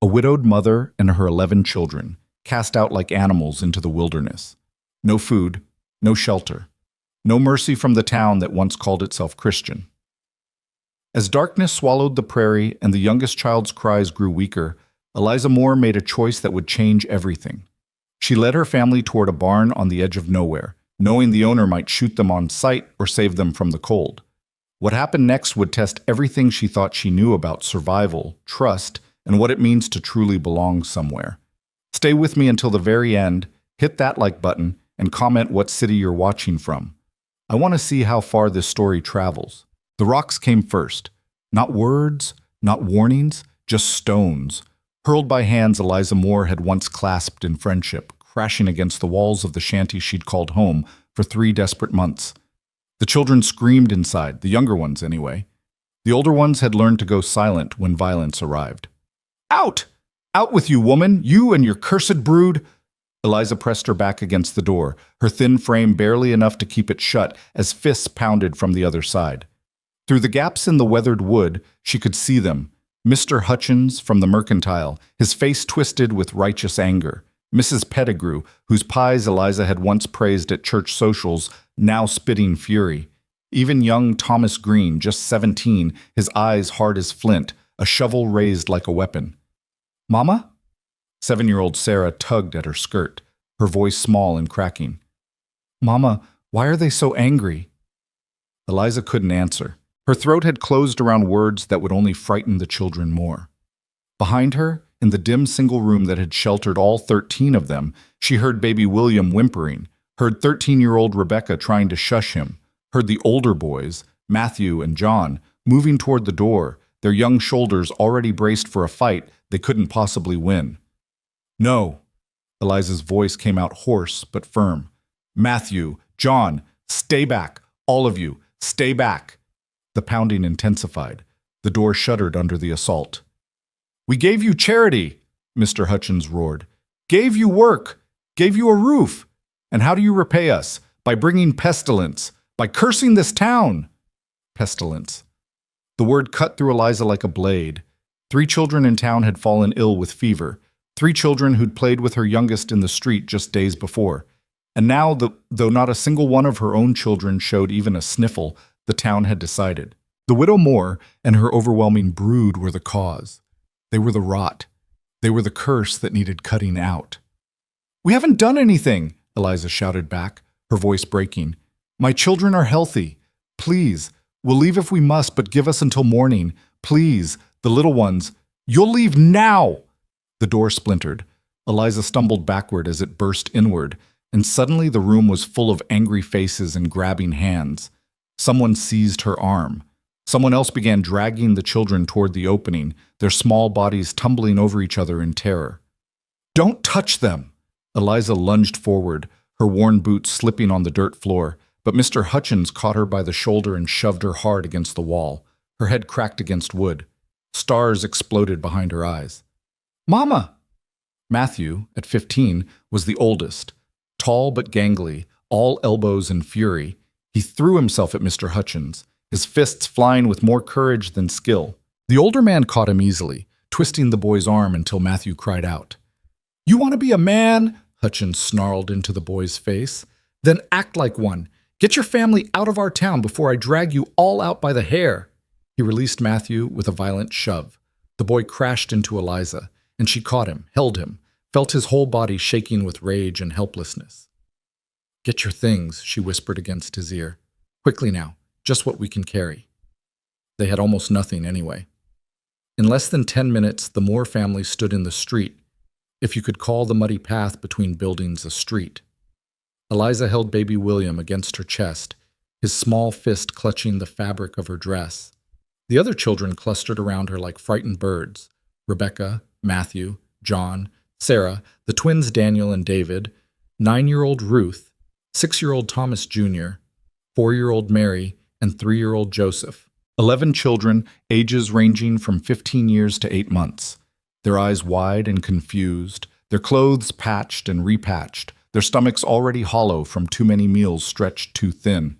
A widowed mother and her 11 children, cast out like animals into the wilderness. No food, no shelter, no mercy from the town that once called itself Christian. As darkness swallowed the prairie and the youngest child's cries grew weaker, Eliza Moore made a choice that would change everything. She led her family toward a barn on the edge of nowhere, knowing the owner might shoot them on sight or save them from the cold. What happened next would test everything she thought she knew about survival, trust, and what it means to truly belong somewhere. Stay with me until the very end, hit that like button, and comment what city you're watching from. I want to see how far this story travels. The rocks came first. Not words, not warnings, just stones, hurled by hands Eliza Moore had once clasped in friendship, crashing against the walls of the shanty she'd called home for 3 desperate months. The children screamed inside, the younger ones anyway. The older ones had learned to go silent when violence arrived. Out! Out with you, woman! You and your cursed brood! Eliza pressed her back against the door, her thin frame barely enough to keep it shut as fists pounded from the other side. Through the gaps in the weathered wood, she could see them. Mr. Hutchins from the mercantile, his face twisted with righteous anger. Mrs. Pettigrew, whose pies Eliza had once praised at church socials, now spitting fury. Even young Thomas Green, just 17, his eyes hard as flint, a shovel raised like a weapon. Mama? 7-year-old Sarah tugged at her skirt, her voice small and cracking. Mama, why are they so angry? Eliza couldn't answer. Her throat had closed around words that would only frighten the children more. Behind her, in the dim single room that had sheltered all 13 of them, she heard baby William whimpering, heard 13-year-old Rebecca trying to shush him, heard the older boys, Matthew and John, moving toward the door, their young shoulders already braced for a fight they couldn't possibly win. No. Eliza's voice came out hoarse but firm. Matthew, John, stay back. All of you, stay back. The pounding intensified. The door shuddered under the assault. We gave you charity, Mr. Hutchins roared. Gave you work. Gave you a roof. And how do you repay us? By bringing pestilence. By cursing this town. Pestilence. The word cut through Eliza like a blade. 3 children in town had fallen ill with fever. 3 children who'd played with her youngest in the street just days before. And now, though not a single one of her own children showed even a sniffle, the town had decided. The widow Moore and her overwhelming brood were the cause. They were the rot. They were the curse that needed cutting out. We haven't done anything, Eliza shouted back, her voice breaking. My children are healthy. Please, we'll leave if we must, but give us until morning. Please, the little ones. You'll leave now! The door splintered. Eliza stumbled backward as it burst inward, and suddenly the room was full of angry faces and grabbing hands. Someone seized her arm. Someone else began dragging the children toward the opening, their small bodies tumbling over each other in terror. Don't touch them! Eliza lunged forward, her worn boots slipping on the dirt floor, but Mr. Hutchins caught her by the shoulder and shoved her hard against the wall. Her head cracked against wood. Stars exploded behind her eyes. Mama! Matthew, at 15, was the oldest. Tall but gangly, all elbows and fury, he threw himself at Mr. Hutchins, his fists flying with more courage than skill. The older man caught him easily, twisting the boy's arm until Matthew cried out. You want to be a man? Hutchins snarled into the boy's face. Then act like one. Get your family out of our town before I drag you all out by the hair. He released Matthew with a violent shove. The boy crashed into Eliza, and she caught him, held him, felt his whole body shaking with rage and helplessness. Get your things, she whispered against his ear. Quickly now, just what we can carry. They had almost nothing anyway. In less than 10 minutes, the Moore family stood in the street, if you could call the muddy path between buildings a street. Eliza held baby William against her chest, his small fist clutching the fabric of her dress. The other children clustered around her like frightened birds. Rebecca, Matthew, John, Sarah, the twins Daniel and David, 9-year-old Ruth, 6-year-old Thomas Jr., 4-year-old Mary, and 3-year-old Joseph. 11 children, ages ranging from 15 years to 8 months. Their eyes wide and confused, their clothes patched and repatched, their stomachs already hollow from too many meals stretched too thin.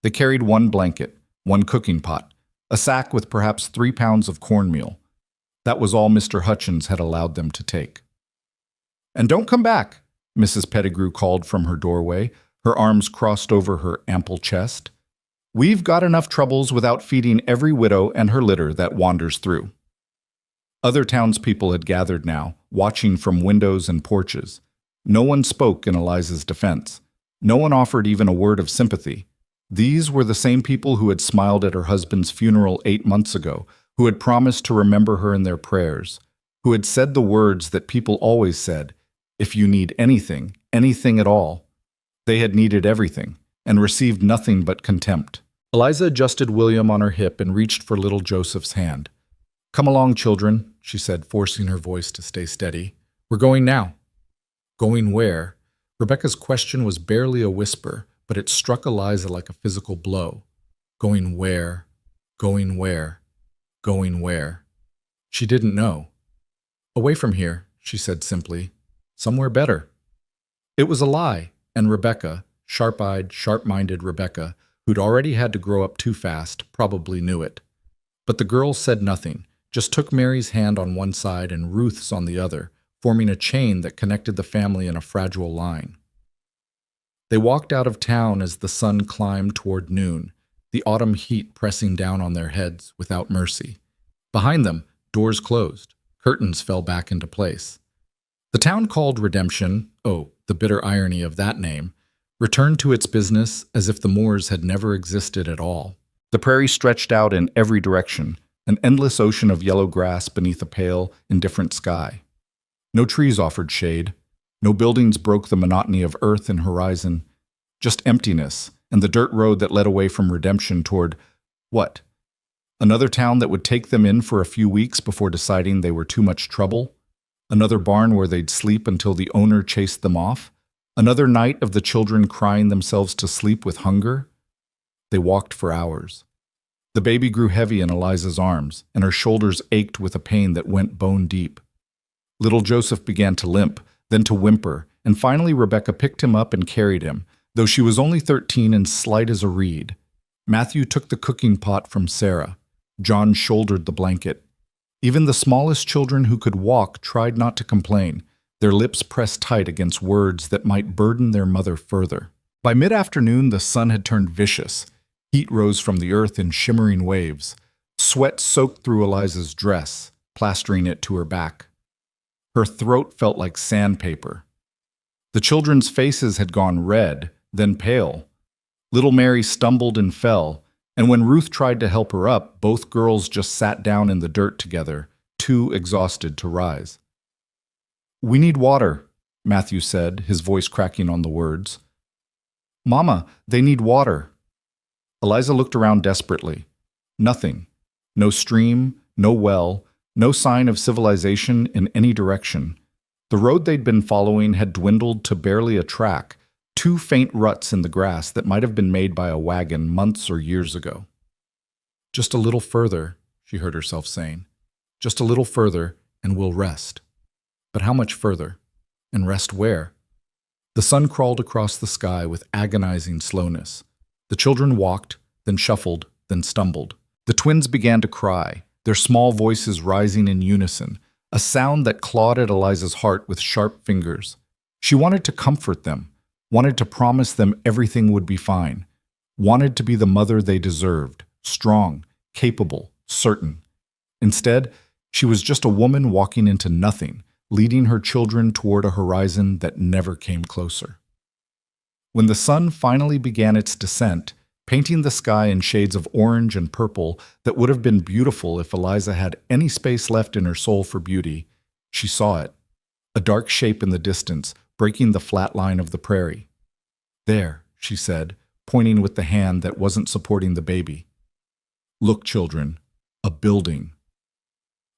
They carried 1 blanket, 1 cooking pot, a sack with perhaps 3 pounds of cornmeal. That was all Mr. Hutchins had allowed them to take. "And don't come back," Mrs. Pettigrew called from her doorway, her arms crossed over her ample chest. "We've got enough troubles without feeding every widow and her litter that wanders through." Other townspeople had gathered now, watching from windows and porches. No one spoke in Eliza's defense. No one offered even a word of sympathy. These were the same people who had smiled at her husband's funeral 8 months ago, who had promised to remember her in their prayers, who had said the words that people always said, "If you need anything, anything at all." They had needed everything, and received nothing but contempt. Eliza adjusted William on her hip and reached for little Joseph's hand. "Come along, children," she said, forcing her voice to stay steady. "We're going now." Going where? Rebecca's question was barely a whisper, but it struck Eliza like a physical blow. Going where? Going where? Going where? She didn't know. "Away from here," she said simply. "Somewhere better." It was a lie, and Rebecca, sharp-eyed, sharp-minded Rebecca, who'd already had to grow up too fast, probably knew it. But the girl said nothing, just took Mary's hand on one side and Ruth's on the other, forming a chain that connected the family in a fragile line. They walked out of town as the sun climbed toward noon, the autumn heat pressing down on their heads without mercy. Behind them, doors closed, curtains fell back into place. The town called Redemption, oh, the bitter irony of that name, returned to its business as if the moors had never existed at all. The prairie stretched out in every direction, an endless ocean of yellow grass beneath a pale, indifferent sky. No trees offered shade. No buildings broke the monotony of earth and horizon. Just emptiness and the dirt road that led away from Redemption toward, what? Another town that would take them in for a few weeks before deciding they were too much trouble? Another barn where they'd sleep until the owner chased them off? Another night of the children crying themselves to sleep with hunger? They walked for hours. The baby grew heavy in Eliza's arms, and her shoulders ached with a pain that went bone deep. Little Joseph began to limp, then to whimper, and finally Rebecca picked him up and carried him, though she was only 13 and slight as a reed. Matthew took the cooking pot from Sarah. John shouldered the blanket. Even the smallest children who could walk tried not to complain, their lips pressed tight against words that might burden their mother further. By mid-afternoon, the sun had turned vicious. Heat rose from the earth in shimmering waves. Sweat soaked through Eliza's dress, plastering it to her back. Her throat felt like sandpaper. The children's faces had gone red, then pale. Little Mary stumbled and fell, and when Ruth tried to help her up, both girls just sat down in the dirt together, too exhausted to rise. "We need water," Matthew said, his voice cracking on the words. "Mama, they need water." Eliza looked around desperately. Nothing. No stream, no well, no sign of civilization in any direction. The road they'd been following had dwindled to barely a track, 2 faint ruts in the grass that might have been made by a wagon months or years ago. "Just a little further," she heard herself saying. "Just a little further, and we'll rest." But how much further? And rest where? The sun crawled across the sky with agonizing slowness. The children walked, then shuffled, then stumbled. The twins began to cry, their small voices rising in unison, a sound that clawed at Eliza's heart with sharp fingers. She wanted to comfort them, wanted to promise them everything would be fine, wanted to be the mother they deserved, strong, capable, certain. Instead, she was just a woman walking into nothing, leading her children toward a horizon that never came closer. When the sun finally began its descent, painting the sky in shades of orange and purple that would have been beautiful if Eliza had any space left in her soul for beauty, she saw it, a dark shape in the distance, breaking the flat line of the prairie. "There," she said, pointing with the hand that wasn't supporting the baby. "Look, children, a building."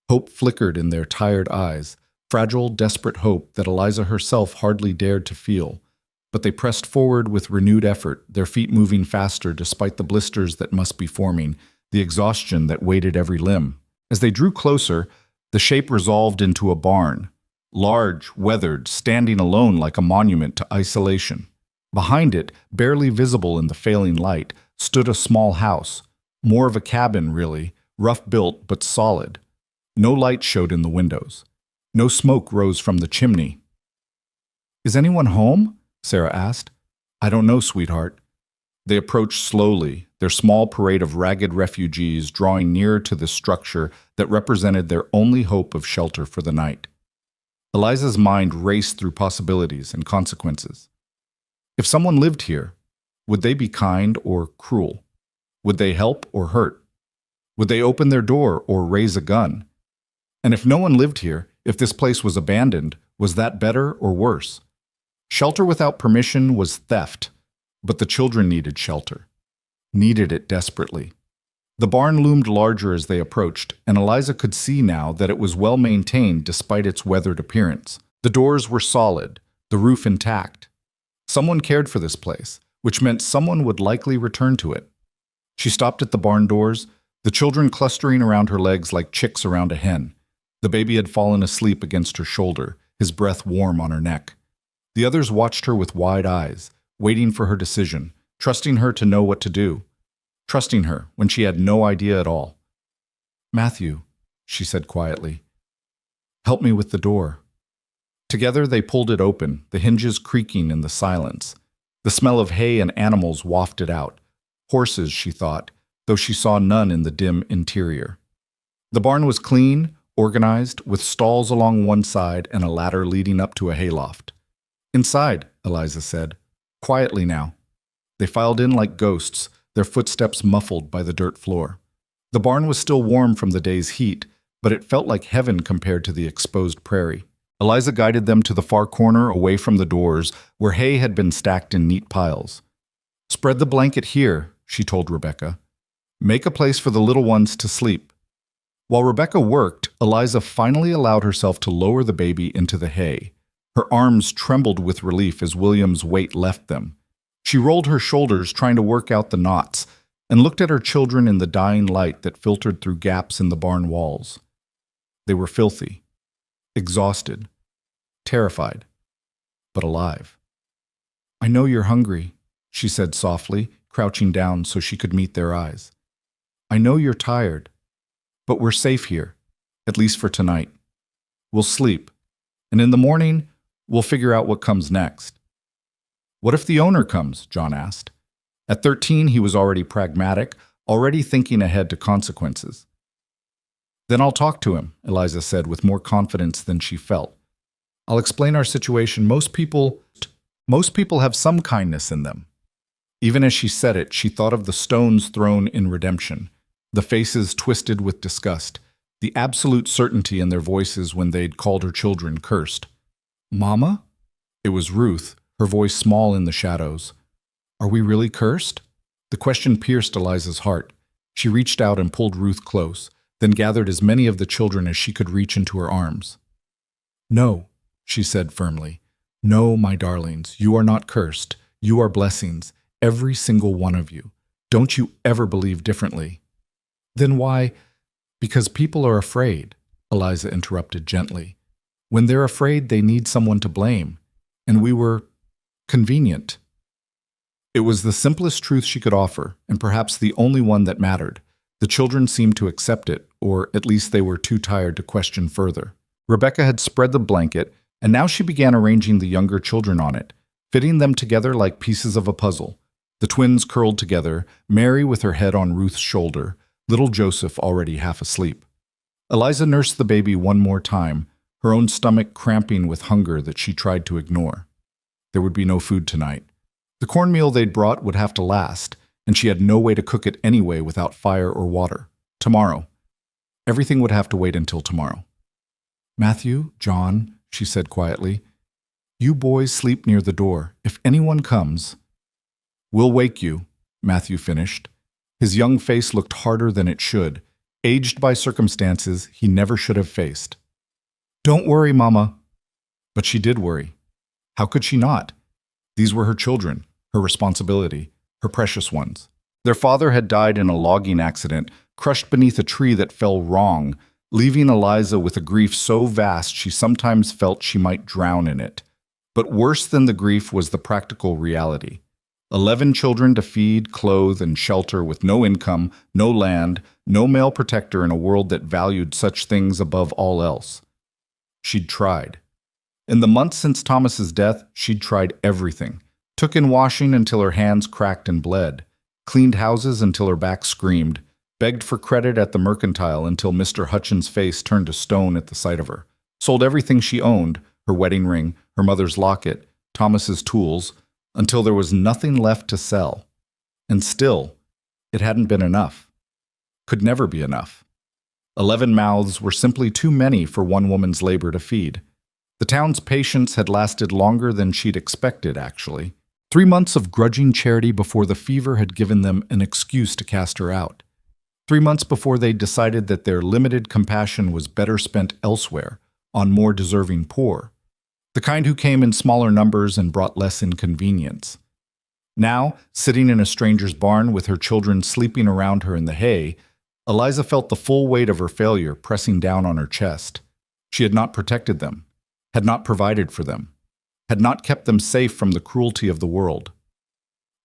Hope flickered in their tired eyes, fragile, desperate hope that Eliza herself hardly dared to feel. But they pressed forward with renewed effort, their feet moving faster despite the blisters that must be forming, the exhaustion that weighted every limb. As they drew closer, the shape resolved into a barn, large, weathered, standing alone like a monument to isolation. Behind it, barely visible in the failing light, stood a small house, more of a cabin, really, rough-built but solid. No light showed in the windows. No smoke rose from the chimney. "Is anyone home?" Sarah asked. "I don't know, sweetheart." They approached slowly, their small parade of ragged refugees drawing nearer to the structure that represented their only hope of shelter for the night. Eliza's mind raced through possibilities and consequences. If someone lived here, would they be kind or cruel? Would they help or hurt? Would they open their door or raise a gun? And if no one lived here, if this place was abandoned, was that better or worse? Shelter without permission was theft, but the children needed shelter. Needed it desperately. The barn loomed larger as they approached, and Eliza could see now that it was well maintained despite its weathered appearance. The doors were solid, the roof intact. Someone cared for this place, which meant someone would likely return to it. She stopped at the barn doors, the children clustering around her legs like chicks around a hen. The baby had fallen asleep against her shoulder, his breath warm on her neck. The others watched her with wide eyes, waiting for her decision, trusting her to know what to do, trusting her when she had no idea at all. "Matthew," she said quietly, "help me with the door." Together they pulled it open, the hinges creaking in the silence. The smell of hay and animals wafted out. Horses, she thought, though she saw none in the dim interior. The barn was clean, organized, with stalls along one side and a ladder leading up to a hayloft. "Inside," Eliza said. "Quietly now." They filed in like ghosts, their footsteps muffled by the dirt floor. The barn was still warm from the day's heat, but it felt like heaven compared to the exposed prairie. Eliza guided them to the far corner away from the doors, where hay had been stacked in neat piles. "Spread the blanket here," she told Rebecca. "Make a place for the little ones to sleep." While Rebecca worked, Eliza finally allowed herself to lower the baby into the hay. Her arms trembled with relief as William's weight left them. She rolled her shoulders, trying to work out the knots, and looked at her children in the dying light that filtered through gaps in the barn walls. They were filthy, exhausted, terrified, but alive. "I know you're hungry," she said softly, crouching down so she could meet their eyes. "I know you're tired, but we're safe here, at least for tonight. We'll sleep, and in the morning, we'll figure out what comes next." "What if the owner comes?" John asked. At 13, he was already pragmatic, already thinking ahead to consequences. "Then I'll talk to him," Eliza said with more confidence than she felt. "I'll explain our situation. Most people have some kindness in them." Even as she said it, she thought of the stones thrown in redemption, the faces twisted with disgust, the absolute certainty in their voices when they'd called her children cursed. "Mama?" It was Ruth, her voice small in the shadows. "Are we really cursed?" The question pierced Eliza's heart. She reached out and pulled Ruth close, then gathered as many of the children as she could reach into her arms. "No," she said firmly. "No, my darlings, you are not cursed. You are blessings, every single one of you. Don't you ever believe differently." "Then why?" "Because people are afraid," Eliza interrupted gently. "When they're afraid, they need someone to blame. And we were convenient." It was the simplest truth she could offer, and perhaps the only one that mattered. The children seemed to accept it, or at least they were too tired to question further. Rebecca had spread the blanket, and now she began arranging the younger children on it, fitting them together like pieces of a puzzle. The twins curled together, Mary with her head on Ruth's shoulder, little Joseph already half asleep. Eliza nursed the baby one more time, her own stomach cramping with hunger that she tried to ignore. There would be no food tonight. The cornmeal they'd brought would have to last, and she had no way to cook it anyway without fire or water. Tomorrow. Everything would have to wait until tomorrow. "Matthew, John," she said quietly, "you boys sleep near the door. If anyone comes—" "We'll wake you," Matthew finished. His young face looked harder than it should, aged by circumstances he never should have faced. "Don't worry, Mama." But she did worry. How could she not? These were her children, her responsibility, her precious ones. Their father had died in a logging accident, crushed beneath a tree that fell wrong, leaving Eliza with a grief so vast she sometimes felt she might drown in it. But worse than the grief was the practical reality. 11 children to feed, clothe, and shelter with no income, no land, no male protector in a world that valued such things above all else. She'd tried. In the months since Thomas's death, she'd tried everything. Took in washing until her hands cracked and bled. Cleaned houses until her back screamed. Begged for credit at the mercantile until Mr. Hutchins' face turned to stone at the sight of her. Sold everything she owned, her wedding ring, her mother's locket, Thomas's tools, until there was nothing left to sell. And still, it hadn't been enough. Could never be enough. 11 mouths were simply too many for one woman's labor to feed. The town's patience had lasted longer than she'd expected, actually. 3 months of grudging charity before the fever had given them an excuse to cast her out. 3 months before they decided that their limited compassion was better spent elsewhere, on more deserving poor. The kind who came in smaller numbers and brought less inconvenience. Now, sitting in a stranger's barn with her children sleeping around her in the hay, Eliza felt the full weight of her failure pressing down on her chest. She had not protected them, had not provided for them, had not kept them safe from the cruelty of the world.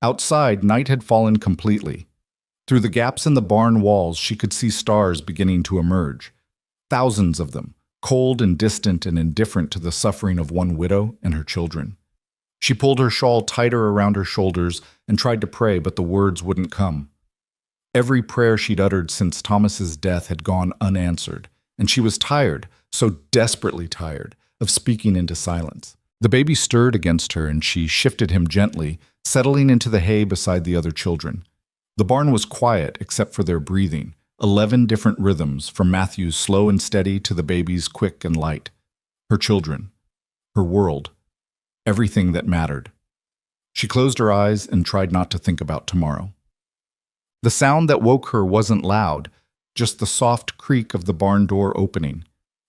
Outside, night had fallen completely. Through the gaps in the barn walls, she could see stars beginning to emerge. Thousands of them, cold and distant and indifferent to the suffering of one widow and her children. She pulled her shawl tighter around her shoulders and tried to pray, but the words wouldn't come. Every prayer she'd uttered since Thomas's death had gone unanswered, and she was tired, so desperately tired, of speaking into silence. The baby stirred against her, and she shifted him gently, settling into the hay beside the other children. The barn was quiet except for their breathing, 11 different rhythms, from Matthew's slow and steady to the baby's quick and light. Her children, her world, everything that mattered. She closed her eyes and tried not to think about tomorrow. The sound that woke her wasn't loud, just the soft creak of the barn door opening.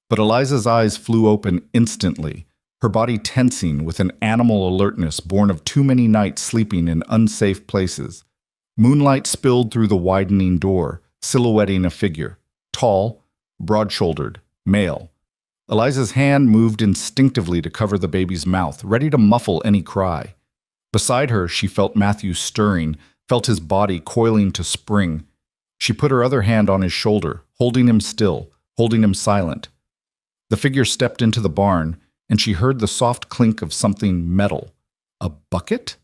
But Eliza's eyes flew open instantly, her body tensing with an animal alertness born of too many nights sleeping in unsafe places. Moonlight spilled through the widening door, silhouetting a figure, tall, broad-shouldered, male. Eliza's hand moved instinctively to cover the baby's mouth, ready to muffle any cry. Beside her, she felt Matthew stirring, felt his body coiling to spring. She put her other hand on his shoulder, holding him still, holding him silent. The figure stepped into the barn, and she heard the soft clink of something metal. A bucket?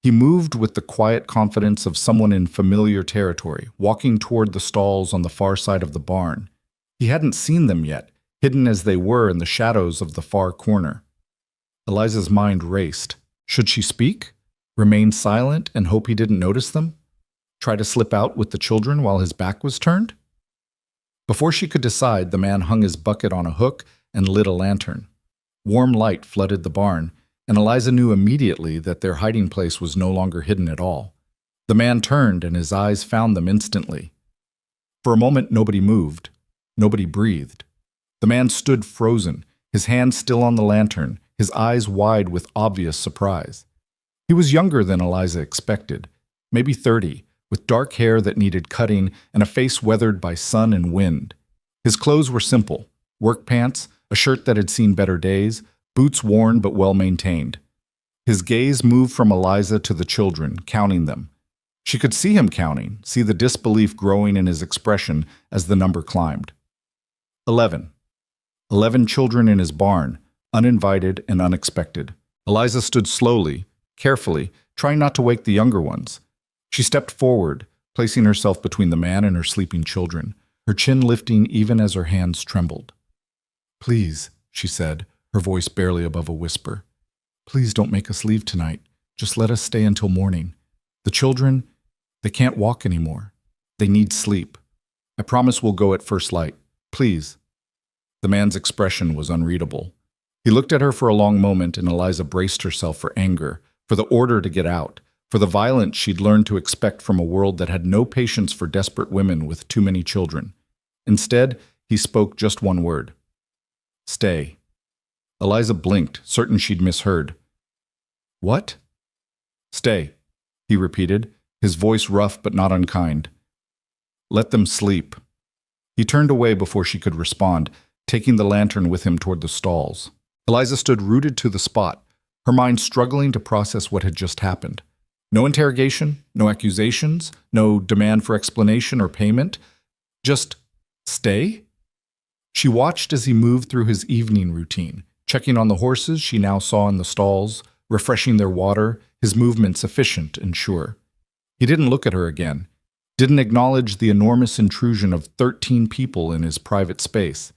He moved with the quiet confidence of someone in familiar territory, walking toward the stalls on the far side of the barn. He hadn't seen them yet, hidden as they were in the shadows of the far corner. Eliza's mind raced. Should she speak? Remain silent and hope he didn't notice them? Try to slip out with the children while his back was turned? Before she could decide, the man hung his bucket on a hook and lit a lantern. Warm light flooded the barn, and Eliza knew immediately that their hiding place was no longer hidden at all. The man turned, and his eyes found them instantly. For a moment, nobody moved. Nobody breathed. The man stood frozen, his hand still on the lantern, his eyes wide with obvious surprise. He was younger than Eliza expected, maybe 30, with dark hair that needed cutting and a face weathered by sun and wind. His clothes were simple: work pants, a shirt that had seen better days, boots worn but well-maintained. His gaze moved from Eliza to the children, counting them. She could see him counting, see the disbelief growing in his expression as the number climbed. 11. 11 children in his barn, uninvited and unexpected. Eliza stood slowly, carefully, trying not to wake the younger ones. She stepped forward, placing herself between the man and her sleeping children, her chin lifting even as her hands trembled. "Please," she said, her voice barely above a whisper. "Please don't make us leave tonight. Just let us stay until morning. The children, they can't walk anymore. They need sleep. I promise we'll go at first light. Please." The man's expression was unreadable. He looked at her for a long moment, and Eliza braced herself for anger, for the order to get out, for the violence she'd learned to expect from a world that had no patience for desperate women with too many children. Instead, he spoke just one word: "Stay." Eliza blinked, certain she'd misheard. "What?" "Stay," he repeated, his voice rough but not unkind. "Let them sleep." He turned away before she could respond, taking the lantern with him toward the stalls. Eliza stood rooted to the spot, her mind struggling to process what had just happened. No interrogation, no accusations, no demand for explanation or payment. Just stay? She watched as he moved through his evening routine, checking on the horses she now saw in the stalls, refreshing their water, his movements efficient and sure. He didn't look at her again, didn't acknowledge the enormous intrusion of 13 people in his private space.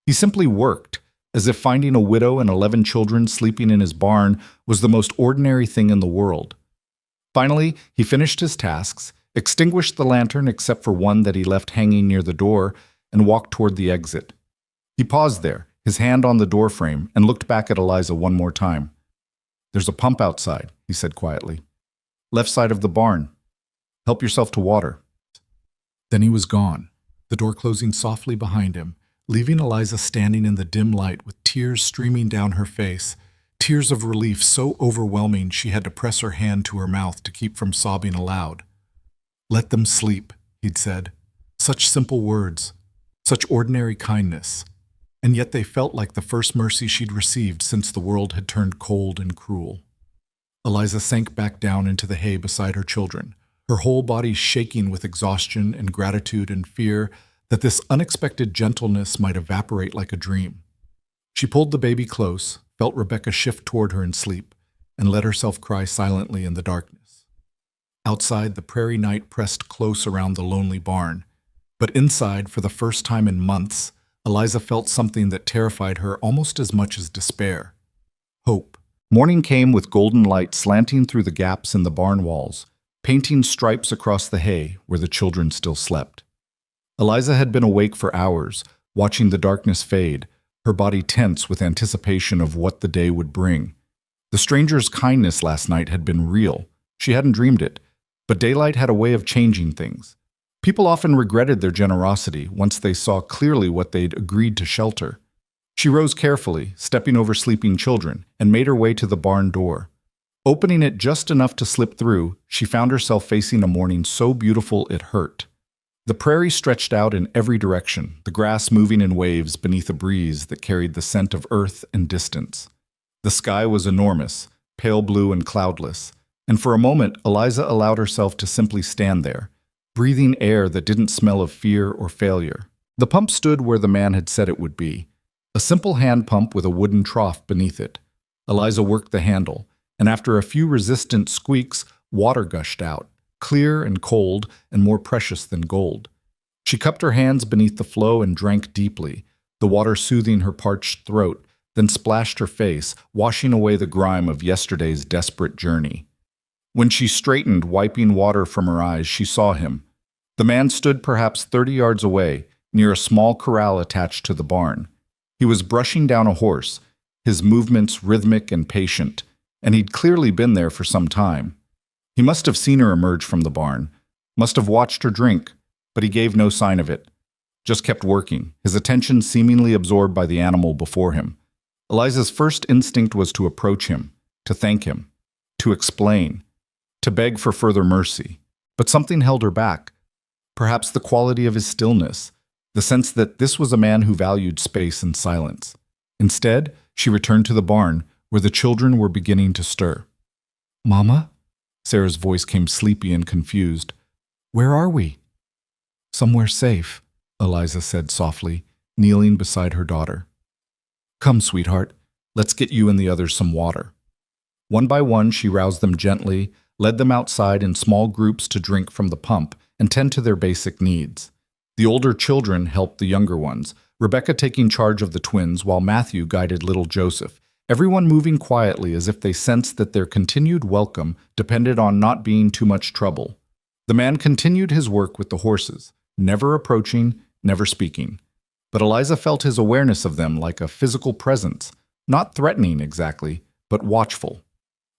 He simply worked, as if finding a widow and 11 children sleeping in his barn was the most ordinary thing in the world. Finally, he finished his tasks, extinguished the lantern except for one that he left hanging near the door, and walked toward the exit. He paused there, his hand on the doorframe, and looked back at Eliza one more time. "There's a pump outside," he said quietly. "Left side of the barn. Help yourself to water." Then he was gone, the door closing softly behind him, leaving Eliza standing in the dim light with tears streaming down her face, tears of relief so overwhelming she had to press her hand to her mouth to keep from sobbing aloud. "Let them sleep," he'd said. Such simple words, such ordinary kindness, and yet they felt like the first mercy she'd received since the world had turned cold and cruel. Eliza sank back down into the hay beside her children, her whole body shaking with exhaustion and gratitude and fear that this unexpected gentleness might evaporate like a dream. She pulled the baby close, felt Rebecca shift toward her in sleep, and let herself cry silently in the darkness. Outside, the prairie night pressed close around the lonely barn, but inside, for the first time in months, Eliza felt something that terrified her almost as much as despair. Hope. Morning came with golden light slanting through the gaps in the barn walls, painting stripes across the hay where the children still slept. Eliza had been awake for hours, watching the darkness fade, her body tense with anticipation of what the day would bring. The stranger's kindness last night had been real. She hadn't dreamed it, but daylight had a way of changing things. People often regretted their generosity once they saw clearly what they'd agreed to shelter. She rose carefully, stepping over sleeping children, and made her way to the barn door. Opening it just enough to slip through, she found herself facing a morning so beautiful it hurt. The prairie stretched out in every direction, the grass moving in waves beneath a breeze that carried the scent of earth and distance. The sky was enormous, pale blue and cloudless, and for a moment Eliza allowed herself to simply stand there, breathing air that didn't smell of fear or failure. The pump stood where the man had said it would be, a simple hand pump with a wooden trough beneath it. Eliza worked the handle, and after a few resistant squeaks, water gushed out, clear and cold and more precious than gold. She cupped her hands beneath the flow and drank deeply, the water soothing her parched throat, then splashed her face, washing away the grime of yesterday's desperate journey. When she straightened, wiping water from her eyes, she saw him. The man stood perhaps 30 yards away, near a small corral attached to the barn. He was brushing down a horse, his movements rhythmic and patient, and he'd clearly been there for some time. He must have seen her emerge from the barn, must have watched her drink, but he gave no sign of it. Just kept working, his attention seemingly absorbed by the animal before him. Eliza's first instinct was to approach him, to thank him, to explain, to beg for further mercy. But something held her back. Perhaps the quality of his stillness, the sense that this was a man who valued space and silence. Instead, she returned to the barn, where the children were beginning to stir. "Mama?" Sarah's voice came sleepy and confused. "Where are we?" "Somewhere safe," Eliza said softly, kneeling beside her daughter. "Come, sweetheart, let's get you and the others some water." One by one, she roused them gently, led them outside in small groups to drink from the pump and tend to their basic needs. The older children helped the younger ones, Rebecca taking charge of the twins while Matthew guided little Joseph, everyone moving quietly as if they sensed that their continued welcome depended on not being too much trouble. The man continued his work with the horses, never approaching, never speaking. But Eliza felt his awareness of them like a physical presence, not threatening exactly, but watchful,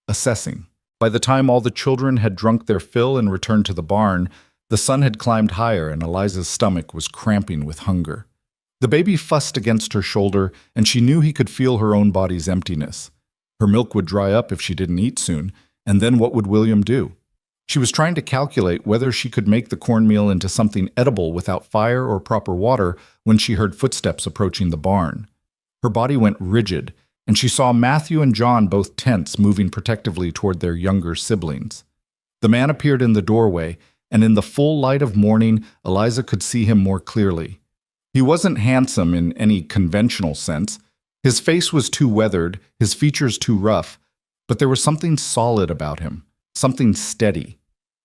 assessing. By the time all the children had drunk their fill and returned to the barn, the sun had climbed higher and Eliza's stomach was cramping with hunger. The baby fussed against her shoulder, and she knew he could feel her own body's emptiness. Her milk would dry up if she didn't eat soon, and then what would William do? She was trying to calculate whether she could make the cornmeal into something edible without fire or proper water when she heard footsteps approaching the barn. Her body went rigid, and she saw Matthew and John both tense, moving protectively toward their younger siblings. The man appeared in the doorway, and in the full light of morning, Eliza could see him more clearly. He wasn't handsome in any conventional sense. His face was too weathered, his features too rough, but there was something solid about him, something steady.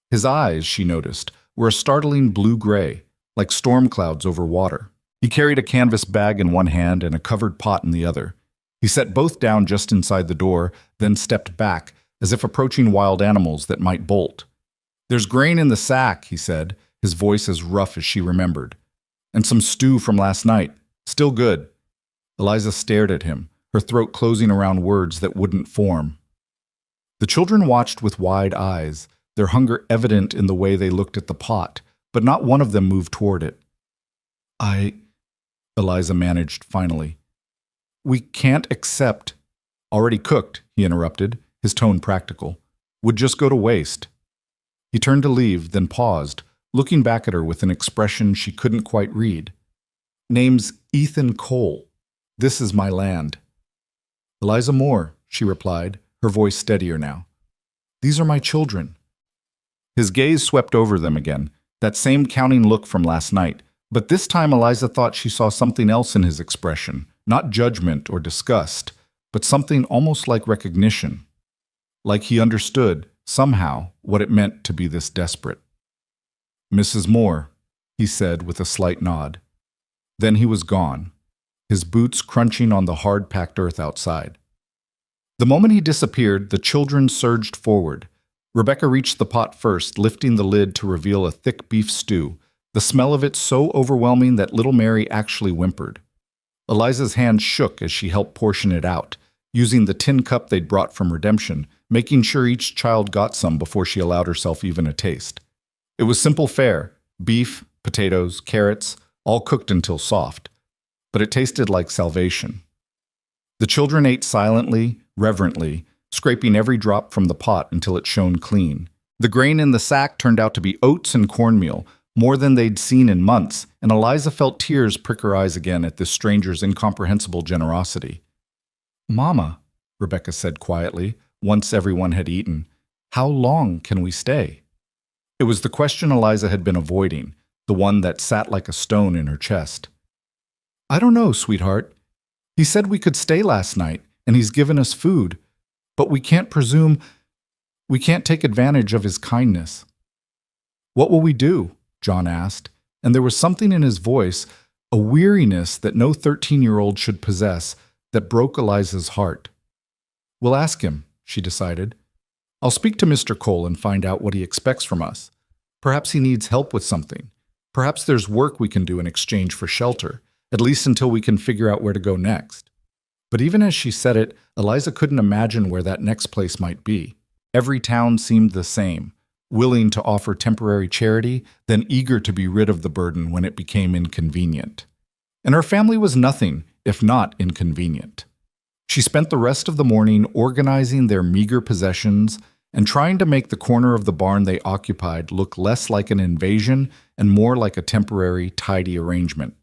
His eyes, she noticed, were a startling blue-gray, like storm clouds over water. He carried a canvas bag in one hand and a covered pot in the other. He set both down just inside the door, then stepped back, as if approaching wild animals that might bolt. "There's grain in the sack," he said, his voice as rough as she remembered. "And some stew from last night. Still good." Eliza stared at him, her throat closing around words that wouldn't form. The children watched with wide eyes, their hunger evident in the way they looked at the pot, but not one of them moved toward it. Eliza managed finally. "We can't accept—" "Already cooked," he interrupted, his tone practical. "Would just go to waste." He turned to leave, then paused, looking back at her with an expression she couldn't quite read. "Name's Ethan Cole. This is my land." "Eliza Moore," she replied, her voice steadier now. "These are my children." His gaze swept over them again, that same counting look from last night, but this time Eliza thought she saw something else in his expression, not judgment or disgust, but something almost like recognition. Like he understood, somehow, what it meant to be this desperate. "Mrs. Moore," he said with a slight nod. Then he was gone, his boots crunching on the hard-packed earth outside. The moment he disappeared, the children surged forward. Rebecca reached the pot first, lifting the lid to reveal a thick beef stew, the smell of it so overwhelming that little Mary actually whimpered. Eliza's hand shook as she helped portion it out, using the tin cup they'd brought from Redemption, making sure each child got some before she allowed herself even a taste. It was simple fare: beef, potatoes, carrots, all cooked until soft. But it tasted like salvation. The children ate silently, reverently, scraping every drop from the pot until it shone clean. The grain in the sack turned out to be oats and cornmeal, more than they'd seen in months, and Eliza felt tears prick her eyes again at this stranger's incomprehensible generosity. "Mama," Rebecca said quietly, once everyone had eaten, "how long can we stay?" It was the question Eliza had been avoiding, the one that sat like a stone in her chest. "I don't know, sweetheart. He said we could stay last night, and he's given us food, but we can't take advantage of his kindness." "What will we do?" John asked, and there was something in his voice, a weariness that no 13-year-old should possess, that broke Eliza's heart. "We'll ask him," she decided. "I'll speak to Mr. Cole and find out what he expects from us. Perhaps he needs help with something. Perhaps there's work we can do in exchange for shelter, at least until we can figure out where to go next." But even as she said it, Eliza couldn't imagine where that next place might be. Every town seemed the same, willing to offer temporary charity, then eager to be rid of the burden when it became inconvenient. And her family was nothing if not inconvenient. She spent the rest of the morning organizing their meager possessions and trying to make the corner of the barn they occupied look less like an invasion and more like a temporary, tidy arrangement.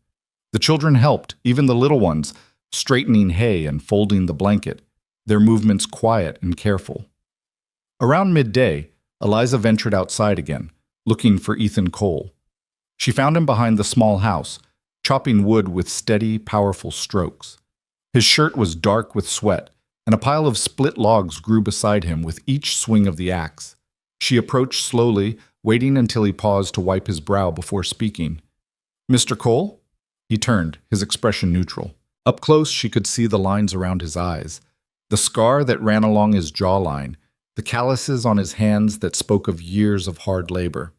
The children helped, even the little ones, straightening hay and folding the blanket, their movements quiet and careful. Around midday, Eliza ventured outside again, looking for Ethan Cole. She found him behind the small house, chopping wood with steady, powerful strokes. His shirt was dark with sweat, and a pile of split logs grew beside him with each swing of the axe. She approached slowly, waiting until he paused to wipe his brow before speaking. "Mr. Cole?" He turned, his expression neutral. Up close, she could see the lines around his eyes, the scar that ran along his jawline, the calluses on his hands that spoke of years of hard labor.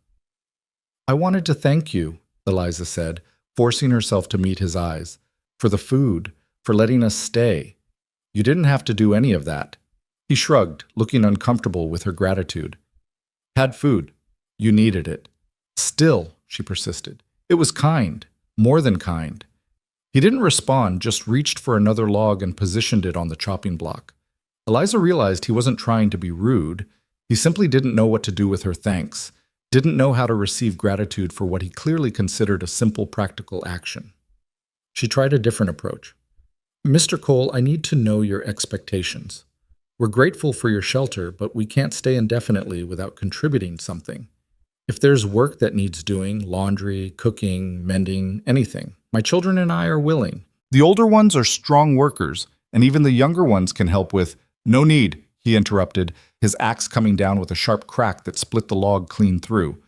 "I wanted to thank you," Eliza said, forcing herself to meet his eyes, "for the food, for letting us stay. You didn't have to do any of that." He shrugged, looking uncomfortable with her gratitude. "Had food. You needed it." "Still," she persisted, "it was kind, more than kind." He didn't respond, just reached for another log and positioned it on the chopping block. Eliza realized he wasn't trying to be rude. He simply didn't know what to do with her thanks, didn't know how to receive gratitude for what he clearly considered a simple, practical action. She tried a different approach. "Mr. Cole, I need to know your expectations." We're grateful for your shelter, but we can't stay indefinitely without contributing something. If there's work that needs doing, laundry, cooking, mending, anything, my children and I are willing. The older ones are strong workers, and even the younger ones can help with— No need, he interrupted, his axe coming down with a sharp crack that split the log clean through.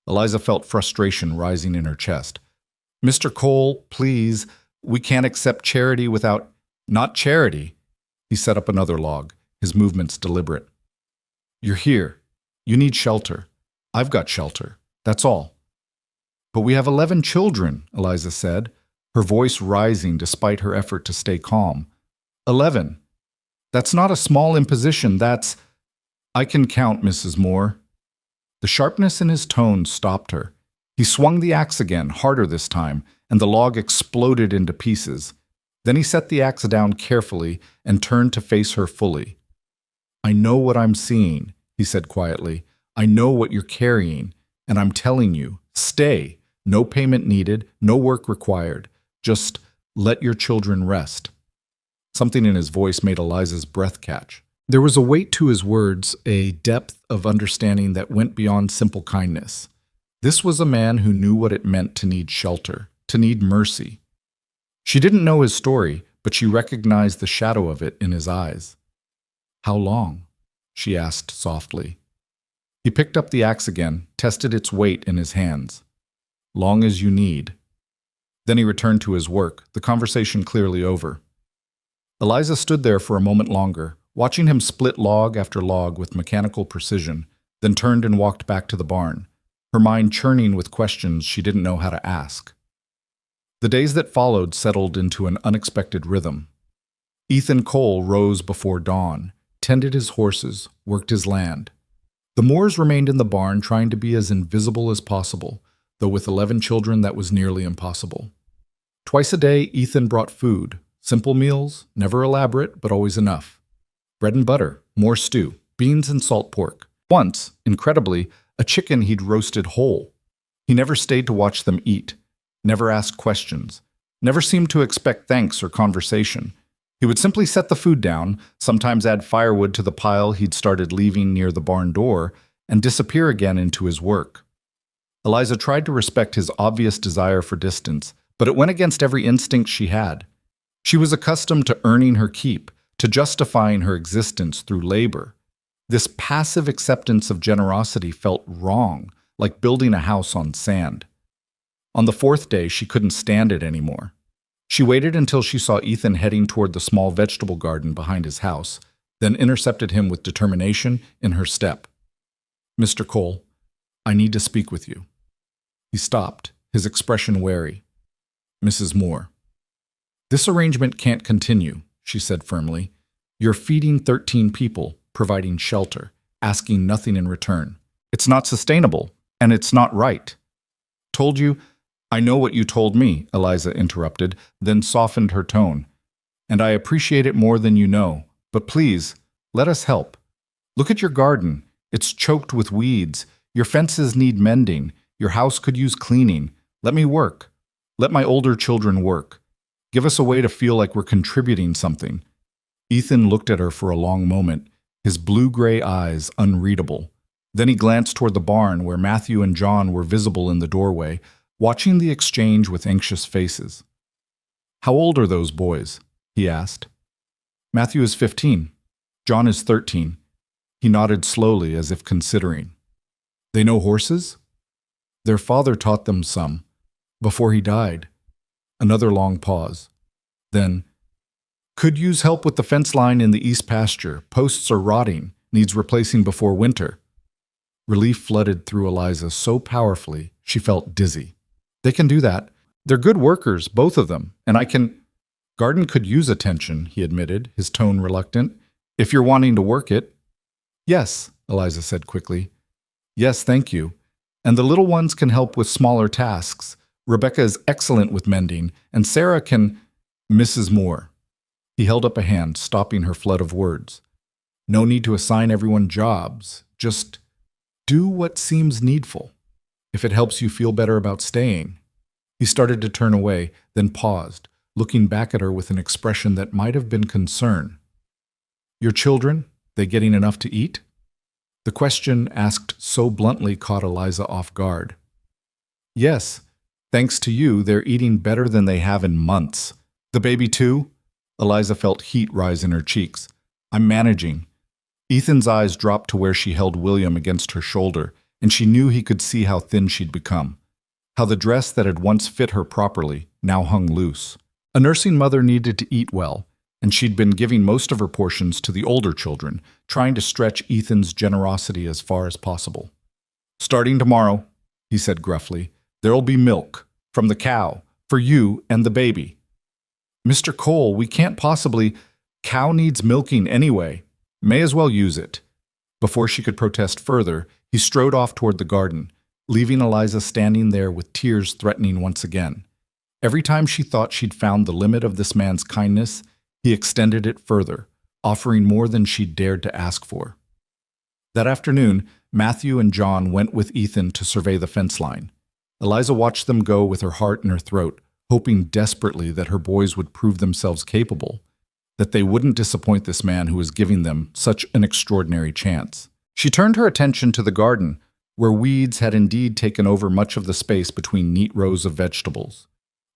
Eliza felt frustration rising in her chest. Mr. Cole, please, we can't accept charity without— Not charity. He set up another log, his movements deliberate. You're here. You need shelter. I've got shelter. That's all. But we have 11 children, Eliza said, her voice rising despite her effort to stay calm. 11. That's not a small imposition, that's— I can count, Mrs. Moore. The sharpness in his tone stopped her. He swung the axe again, harder this time, and the log exploded into pieces. Then he set the axe down carefully and turned to face her fully. I know what I'm seeing, he said quietly. I know what you're carrying, and I'm telling you, stay. No payment needed, no work required. Just let your children rest. Something in his voice made Eliza's breath catch. There was a weight to his words, a depth of understanding that went beyond simple kindness. This was a man who knew what it meant to need shelter, to need mercy. She didn't know his story, but she recognized the shadow of it in his eyes. How long? She asked softly. He picked up the axe again, tested its weight in his hands. Long as you need. Then he returned to his work, the conversation clearly over. Eliza stood there for a moment longer, watching him split log after log with mechanical precision, then turned and walked back to the barn, her mind churning with questions she didn't know how to ask. The days that followed settled into an unexpected rhythm. Ethan Cole rose before dawn, tended his horses, worked his land. The Moores remained in the barn trying to be as invisible as possible, though with 11 children that was nearly impossible. Twice a day, Ethan brought food, simple meals, never elaborate, but always enough. Bread and butter, more stew, beans and salt pork. Once, incredibly, a chicken he'd roasted whole. He never stayed to watch them eat, never asked questions, never seemed to expect thanks or conversation. He would simply set the food down, sometimes add firewood to the pile he'd started leaving near the barn door, and disappear again into his work. Eliza tried to respect his obvious desire for distance, but it went against every instinct she had. She was accustomed to earning her keep, to justifying her existence through labor. This passive acceptance of generosity felt wrong, like building a house on sand. On the 4th day, she couldn't stand it anymore. She waited until she saw Ethan heading toward the small vegetable garden behind his house, then intercepted him with determination in her step. Mr. Cole, I need to speak with you. He stopped, his expression wary. Mrs. Moore. This arrangement can't continue, she said firmly. You're feeding 13 people, providing shelter, asking nothing in return. It's not sustainable, and it's not right. Told you— I know what you told me, Eliza interrupted, then softened her tone. And I appreciate it more than you know. But please, let us help. Look at your garden. It's choked with weeds. Your fences need mending. Your house could use cleaning. Let me work. Let my older children work. Give us a way to feel like we're contributing something. Ethan looked at her for a long moment, his blue-gray eyes unreadable. Then he glanced toward the barn where Matthew and John were visible in the doorway, watching the exchange with anxious faces. How old are those boys? He asked. Matthew is 15. John is 13. He nodded slowly as if considering. They know horses? Their father taught them some, before he died. Another long pause. Then, could use help with the fence line in the east pasture. Posts are rotting, needs replacing before winter. Relief flooded through Eliza so powerfully she felt dizzy. They can do that. They're good workers, both of them, and I can— Garden could use attention, he admitted, his tone reluctant, if you're wanting to work it. Yes, Eliza said quickly. Yes, thank you. And the little ones can help with smaller tasks. Rebecca is excellent with mending, and Sarah can— Mrs. Moore. He held up a hand, stopping her flood of words. No need to assign everyone jobs. Just do what seems needful. If it helps you feel better about staying. He started to turn away, then paused, looking back at her with an expression that might have been concern. Your children? They getting enough to eat? The question asked so bluntly caught Eliza off guard. Yes, thanks to you, they're eating better than they have in months. The baby too? Eliza felt heat rise in her cheeks. I'm managing. Ethan's eyes dropped to where she held William against her shoulder, and she knew he could see how thin she'd become. How the dress that had once fit her properly now hung loose. A nursing mother needed to eat well, and she'd been giving most of her portions to the older children, trying to stretch Ethan's generosity as far as possible. Starting tomorrow, he said gruffly, there'll be milk, from the cow, for you and the baby. Mr. Cole, we can't possibly. Cow needs milking anyway. May as well use it. Before she could protest further, he strode off toward the garden, leaving Eliza standing there with tears threatening once again. Every time she thought she'd found the limit of this man's kindness, he extended it further, offering more than she'd dared to ask for. That afternoon, Matthew and John went with Ethan to survey the fence line. Eliza watched them go with her heart in her throat, hoping desperately that her boys would prove themselves capable, that they wouldn't disappoint this man who was giving them such an extraordinary chance. She turned her attention to the garden, where weeds had indeed taken over much of the space between neat rows of vegetables.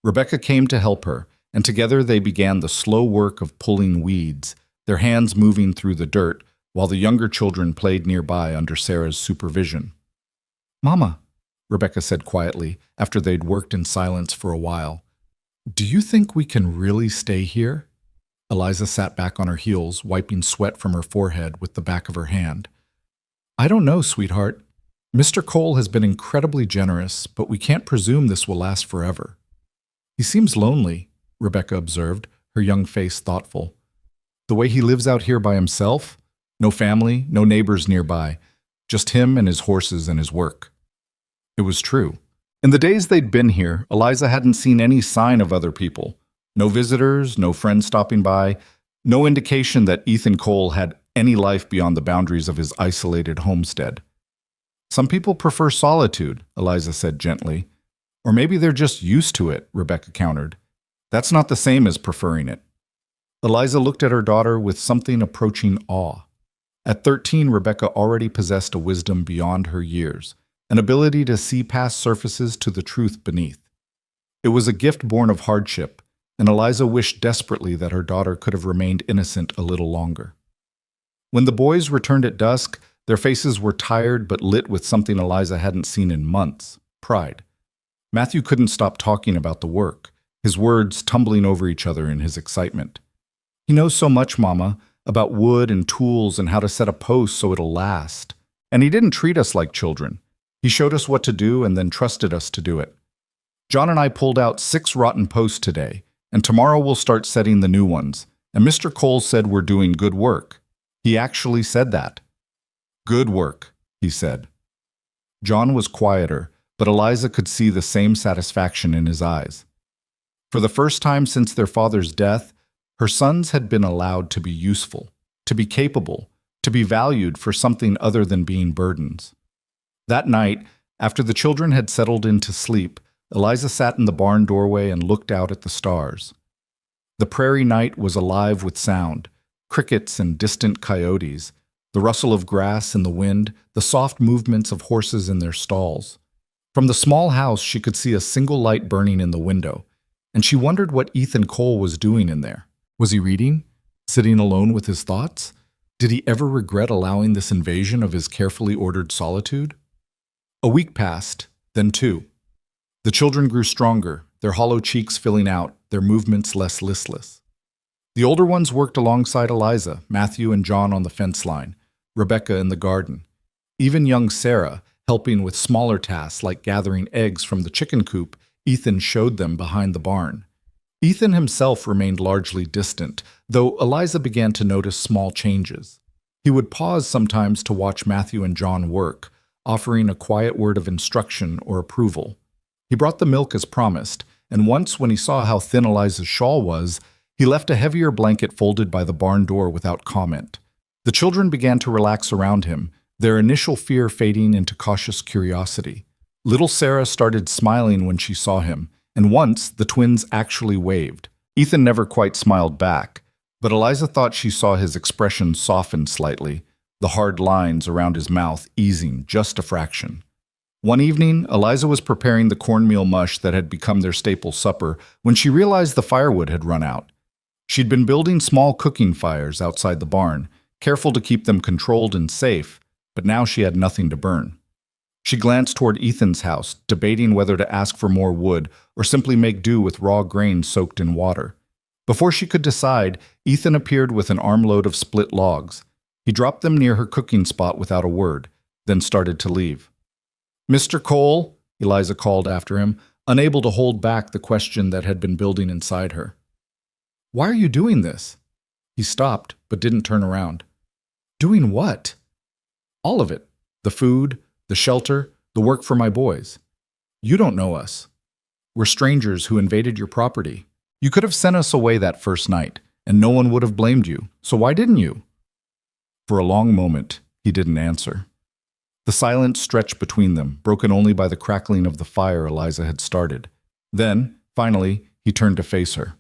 Rebecca came to help her, and together they began the slow work of pulling weeds, their hands moving through the dirt, while the younger children played nearby under Sarah's supervision. "Mama," Rebecca said quietly, after they'd worked in silence for a while, "do you think we can really stay here?" Eliza sat back on her heels, wiping sweat from her forehead with the back of her hand. "I don't know, sweetheart. Mr. Cole has been incredibly generous, but we can't presume this will last forever." "He seems lonely," Rebecca observed, her young face thoughtful. "The way he lives out here by himself? No family, no neighbors nearby, just him and his horses and his work." It was true. In the days they'd been here, Eliza hadn't seen any sign of other people. No visitors, no friends stopping by, no indication that Ethan Cole had any life beyond the boundaries of his isolated homestead. "Some people prefer solitude," Eliza said gently. "Or maybe they're just used to it," Rebecca countered. "That's not the same as preferring it." Eliza looked at her daughter with something approaching awe. At 13, Rebecca already possessed a wisdom beyond her years, an ability to see past surfaces to the truth beneath. It was a gift born of hardship, and Eliza wished desperately that her daughter could have remained innocent a little longer. When the boys returned at dusk, their faces were tired but lit with something Eliza hadn't seen in months: pride. Matthew couldn't stop talking about the work, his words tumbling over each other in his excitement. "He knows so much, Mama, about wood and tools and how to set a post so it'll last. And he didn't treat us like children. He showed us what to do and then trusted us to do it. John and I pulled out 6 rotten posts today, and tomorrow we'll start setting the new ones. And Mr. Cole said we're doing good work. He actually said that." "Good work," he said. John was quieter, but Eliza could see the same satisfaction in his eyes. For the first time since their father's death, her sons had been allowed to be useful, to be capable, to be valued for something other than being burdens. That night, after the children had settled into sleep, Eliza sat in the barn doorway and looked out at the stars. The prairie night was alive with sound, crickets and distant coyotes, the rustle of grass in the wind, the soft movements of horses in their stalls. From the small house, she could see a single light burning in the window, and she wondered what Ethan Cole was doing in there. Was he reading? Sitting alone with his thoughts? Did he ever regret allowing this invasion of his carefully ordered solitude? A week passed, then 2. The children grew stronger, their hollow cheeks filling out, their movements less listless. The older ones worked alongside Eliza, Matthew and John on the fence line, Rebecca in the garden. Even young Sarah, helping with smaller tasks like gathering eggs from the chicken coop Ethan showed them behind the barn. Ethan himself remained largely distant, though Eliza began to notice small changes. He would pause sometimes to watch Matthew and John work, offering a quiet word of instruction or approval. He brought the milk as promised, and once when he saw how thin Eliza's shawl was, he left a heavier blanket folded by the barn door without comment. The children began to relax around him, their initial fear fading into cautious curiosity. Little Sarah started smiling when she saw him, and once the twins actually waved. Ethan never quite smiled back, But Eliza thought she saw his expression soften slightly, the hard lines around his mouth easing just a fraction. One evening, Eliza was preparing the cornmeal mush that had become their staple supper when she realized the firewood had run out. She'd been building small cooking fires outside the barn, careful to keep them controlled and safe, but now she had nothing to burn. She glanced toward Ethan's house, debating whether to ask for more wood or simply make do with raw grain soaked in water. Before she could decide, Ethan appeared with an armload of split logs. He dropped them near her cooking spot without a word, then started to leave. "Mr. Cole," Eliza called after him, unable to hold back the question that had been building inside her. "Why are you doing this?" He stopped, but didn't turn around. "Doing what?" "All of it. The food, the shelter, the work for my boys. You don't know us. We're strangers who invaded your property. You could have sent us away that first night, and no one would have blamed you. So why didn't you?" For a long moment, he didn't answer. The silence stretched between them, broken only by the crackling of the fire Eliza had started. Then, finally, he turned to face her.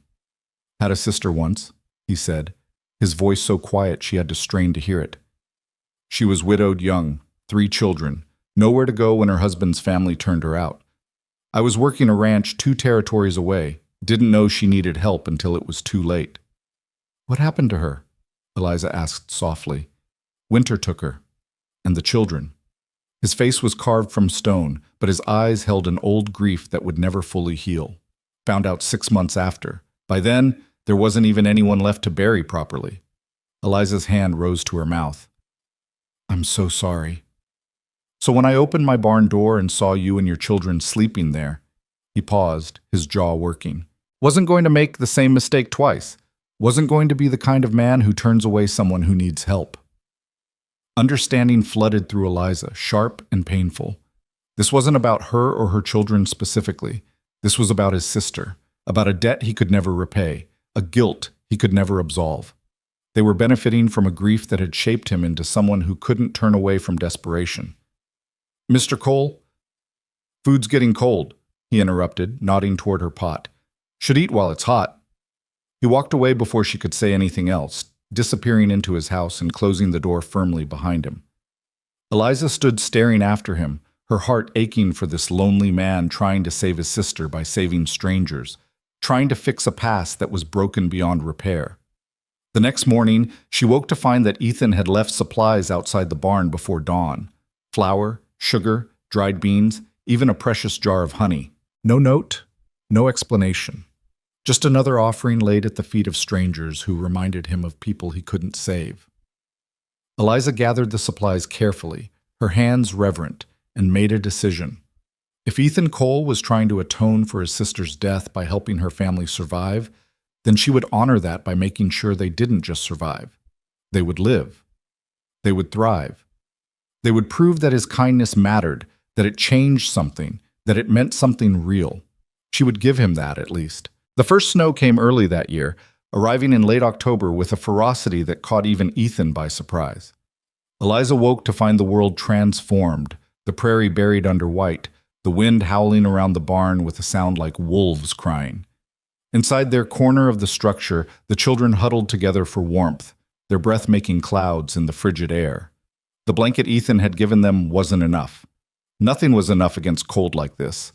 "Had a sister once," he said, his voice so quiet she had to strain to hear it. "She was widowed young, 3 children, nowhere to go when her husband's family turned her out. I was working a ranch 2 territories away, didn't know she needed help until it was too late." "What happened to her?" Eliza asked softly. "Winter took her. And the children." His face was carved from stone, but his eyes held an old grief that would never fully heal. Found out 6 months after. By then, there wasn't even anyone left to bury properly. Eliza's hand rose to her mouth. "I'm so sorry." "So when I opened my barn door and saw you and your children sleeping there," he paused, his jaw working. "Wasn't going to make the same mistake twice. Wasn't going to be the kind of man who turns away someone who needs help." Understanding flooded through Eliza, sharp and painful. This wasn't about her or her children specifically. This was about his sister, about a debt he could never repay, a guilt he could never absolve. They were benefiting from a grief that had shaped him into someone who couldn't turn away from desperation. "Mr. Cole?" "Food's getting cold," he interrupted, nodding toward her pot. "Should eat while it's hot." He walked away before she could say anything else, disappearing into his house and closing the door firmly behind him. Eliza stood staring after him, her heart aching for this lonely man trying to save his sister by saving strangers, trying to fix a past that was broken beyond repair. The next morning, she woke to find that Ethan had left supplies outside the barn before dawn. Flour, sugar, dried beans, even a precious jar of honey. No note, no explanation. Just another offering laid at the feet of strangers who reminded him of people he couldn't save. Eliza gathered the supplies carefully, her hands reverent, and made a decision. If Ethan Cole was trying to atone for his sister's death by helping her family survive, then she would honor that by making sure they didn't just survive. They would live. They would thrive. They would prove that his kindness mattered, that it changed something, that it meant something real. She would give him that, at least. The first snow came early that year, arriving in late October with a ferocity that caught even Ethan by surprise. Eliza woke to find the world transformed, the prairie buried under white, the wind howling around the barn with a sound like wolves crying. Inside their corner of the structure, the children huddled together for warmth, their breath making clouds in the frigid air. The blanket Ethan had given them wasn't enough. Nothing was enough against cold like this.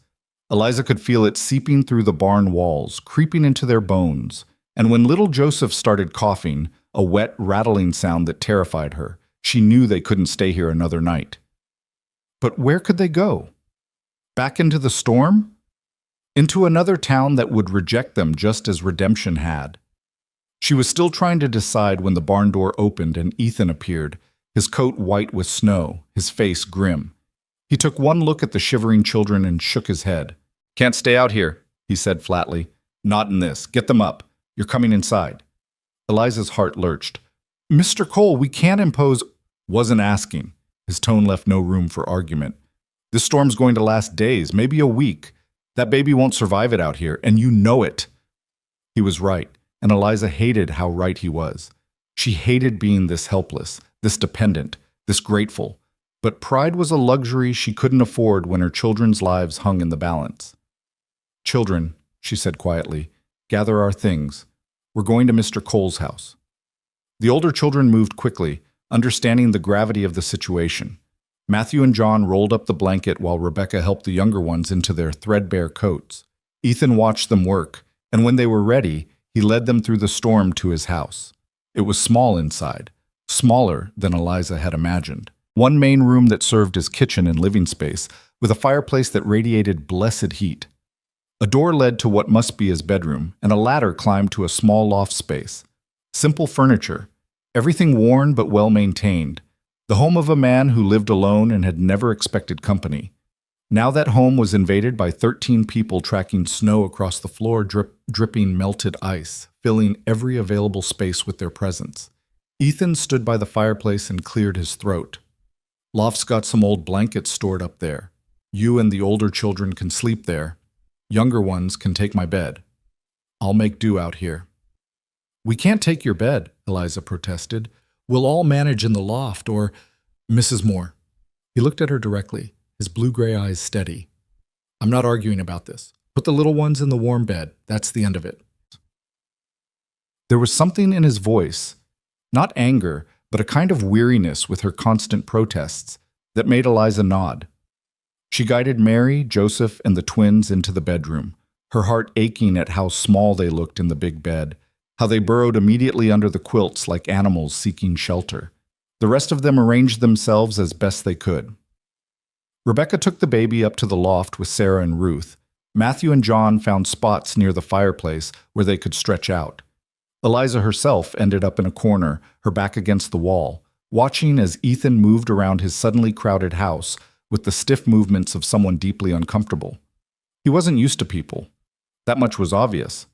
Eliza could feel it seeping through the barn walls, creeping into their bones, and when little Joseph started coughing, a wet, rattling sound that terrified her, she knew they couldn't stay here another night. But where could they go? Back into the storm? Into another town that would reject them just as redemption had. She was still trying to decide when the barn door opened and Ethan appeared, his coat white with snow, his face grim. He took one look at the shivering children and shook his head. "Can't stay out here," he said flatly. "Not in this. Get them up. You're coming inside." Eliza's heart lurched. "Mr. Cole, we can't impose—" "Wasn't asking." His tone left no room for argument. "This storm's going to last days, maybe a week. That baby won't survive it out here, and you know it." He was right, and Eliza hated how right he was. She hated being this helpless, this dependent, this grateful. But pride was a luxury she couldn't afford when her children's lives hung in the balance. "Children," she said quietly, "gather our things. We're going to Mr. Cole's house." The older children moved quickly, understanding the gravity of the situation. Matthew and John rolled up the blanket while Rebecca helped the younger ones into their threadbare coats. Ethan watched them work, and when they were ready, he led them through the storm to his house. It was small inside, smaller than Eliza had imagined. One main room that served as kitchen and living space, with a fireplace that radiated blessed heat. A door led to what must be his bedroom, and a ladder climbed to a small loft space. Simple furniture, everything worn but well maintained. The home of a man who lived alone and had never expected company. Now that home was invaded by 13 people tracking snow across the floor, dripping melted ice, filling every available space with their presence. Ethan stood by the fireplace and cleared his throat. "Loft's got some old blankets stored up there. You and the older children can sleep there. Younger ones can take my bed. I'll make do out here." "We can't take your bed," Eliza protested. "We'll all manage in the loft, or Mrs. Moore." He looked at her directly, his blue-gray eyes steady. "I'm not arguing about this. Put the little ones in the warm bed. That's the end of it." There was something in his voice, not anger, but a kind of weariness with her constant protests, that made Eliza nod. She guided Mary, Joseph, and the twins into the bedroom, her heart aching at how small they looked in the big bed, how they burrowed immediately under the quilts like animals seeking shelter. The rest of them arranged themselves as best they could. Rebecca took the baby up to the loft with Sarah and Ruth. Matthew and John found spots near the fireplace where they could stretch out. Eliza herself ended up in a corner, her back against the wall, watching as Ethan moved around his suddenly crowded house with the stiff movements of someone deeply uncomfortable. He wasn't used to people. That much was obvious.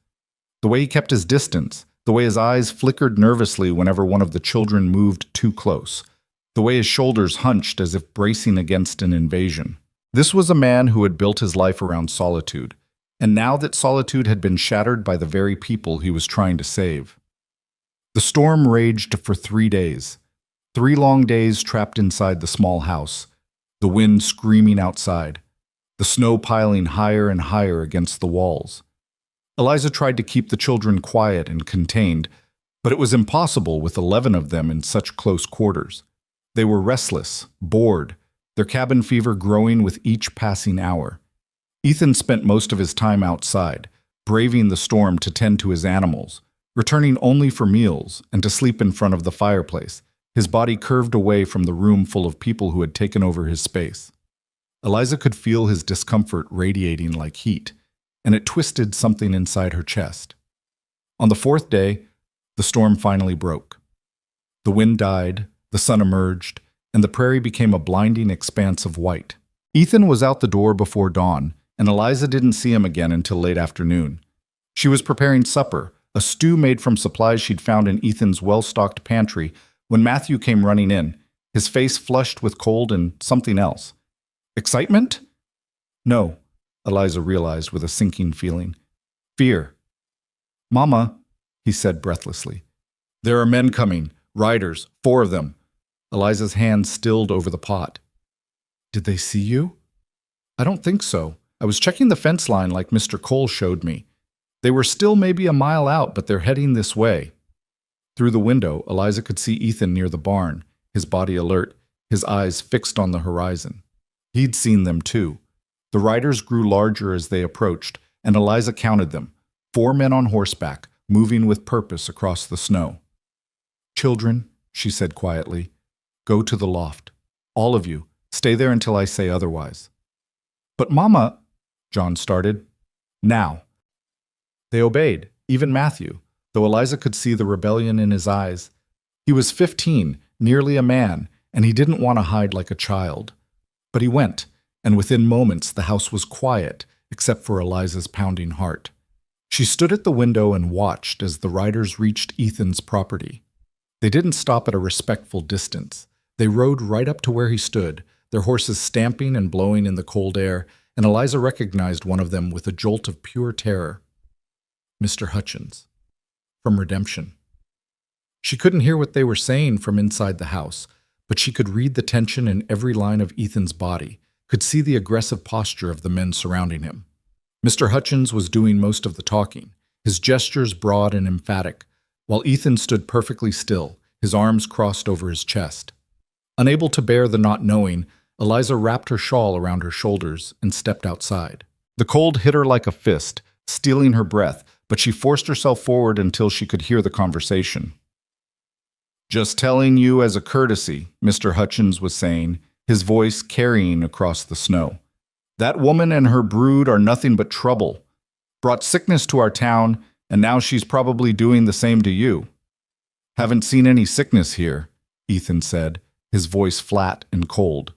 The way he kept his distance, the way his eyes flickered nervously whenever one of the children moved too close, the way his shoulders hunched as if bracing against an invasion. This was a man who had built his life around solitude, and now that solitude had been shattered by the very people he was trying to save. The storm raged for 3 days. 3 long days trapped inside the small house, the wind screaming outside, the snow piling higher and higher against the walls. Eliza tried to keep the children quiet and contained, but it was impossible with 11 of them in such close quarters. They were restless, bored, their cabin fever growing with each passing hour. Ethan spent most of his time outside, braving the storm to tend to his animals, returning only for meals and to sleep in front of the fireplace, his body curved away from the room full of people who had taken over his space. Eliza could feel his discomfort radiating like heat, and it twisted something inside her chest. On the 4th day, the storm finally broke. The wind died, the sun emerged, and the prairie became a blinding expanse of white. Ethan was out the door before dawn, and Eliza didn't see him again until late afternoon. She was preparing supper, a stew made from supplies she'd found in Ethan's well-stocked pantry, when Matthew came running in, his face flushed with cold and something else. Excitement? No, Eliza realized with a sinking feeling. Fear. "Mama," he said breathlessly. "There are men coming, riders, 4 of them." Eliza's hand stilled over the pot. "Did they see you?" "I don't think so. I was checking the fence line like Mr. Cole showed me. They were still maybe a mile out, but they're heading this way." Through the window, Eliza could see Ethan near the barn, his body alert, his eyes fixed on the horizon. He'd seen them too. The riders grew larger as they approached, and Eliza counted them, 4 men on horseback, moving with purpose across the snow. "Children," she said quietly, "go to the loft. All of you, stay there until I say otherwise." "But Mama," John started. "Now." They obeyed, even Matthew, though Eliza could see the rebellion in his eyes. He was 15, nearly a man, and he didn't want to hide like a child. But he went, and within moments the house was quiet, except for Eliza's pounding heart. She stood at the window and watched as the riders reached Ethan's property. They didn't stop at a respectful distance. They rode right up to where he stood, their horses stamping and blowing in the cold air, and Eliza recognized one of them with a jolt of pure terror. Mr. Hutchins. From Redemption. She couldn't hear what they were saying from inside the house, but she could read the tension in every line of Ethan's body, could see the aggressive posture of the men surrounding him. Mr. Hutchins was doing most of the talking. his gestures broad and emphatic, while Ethan stood perfectly still, his arms crossed over his chest. Unable to bear the not knowing, Eliza wrapped her shawl around her shoulders and stepped outside. The cold hit her like a fist, stealing her breath, but she forced herself forward until she could hear the conversation. "Just telling you as a courtesy," Mr. Hutchins was saying, his voice carrying across the snow. "That woman and her brood are nothing but trouble. Brought sickness to our town, and now she's probably doing the same to you." "Haven't seen any sickness here," Ethan said, his voice flat and cold.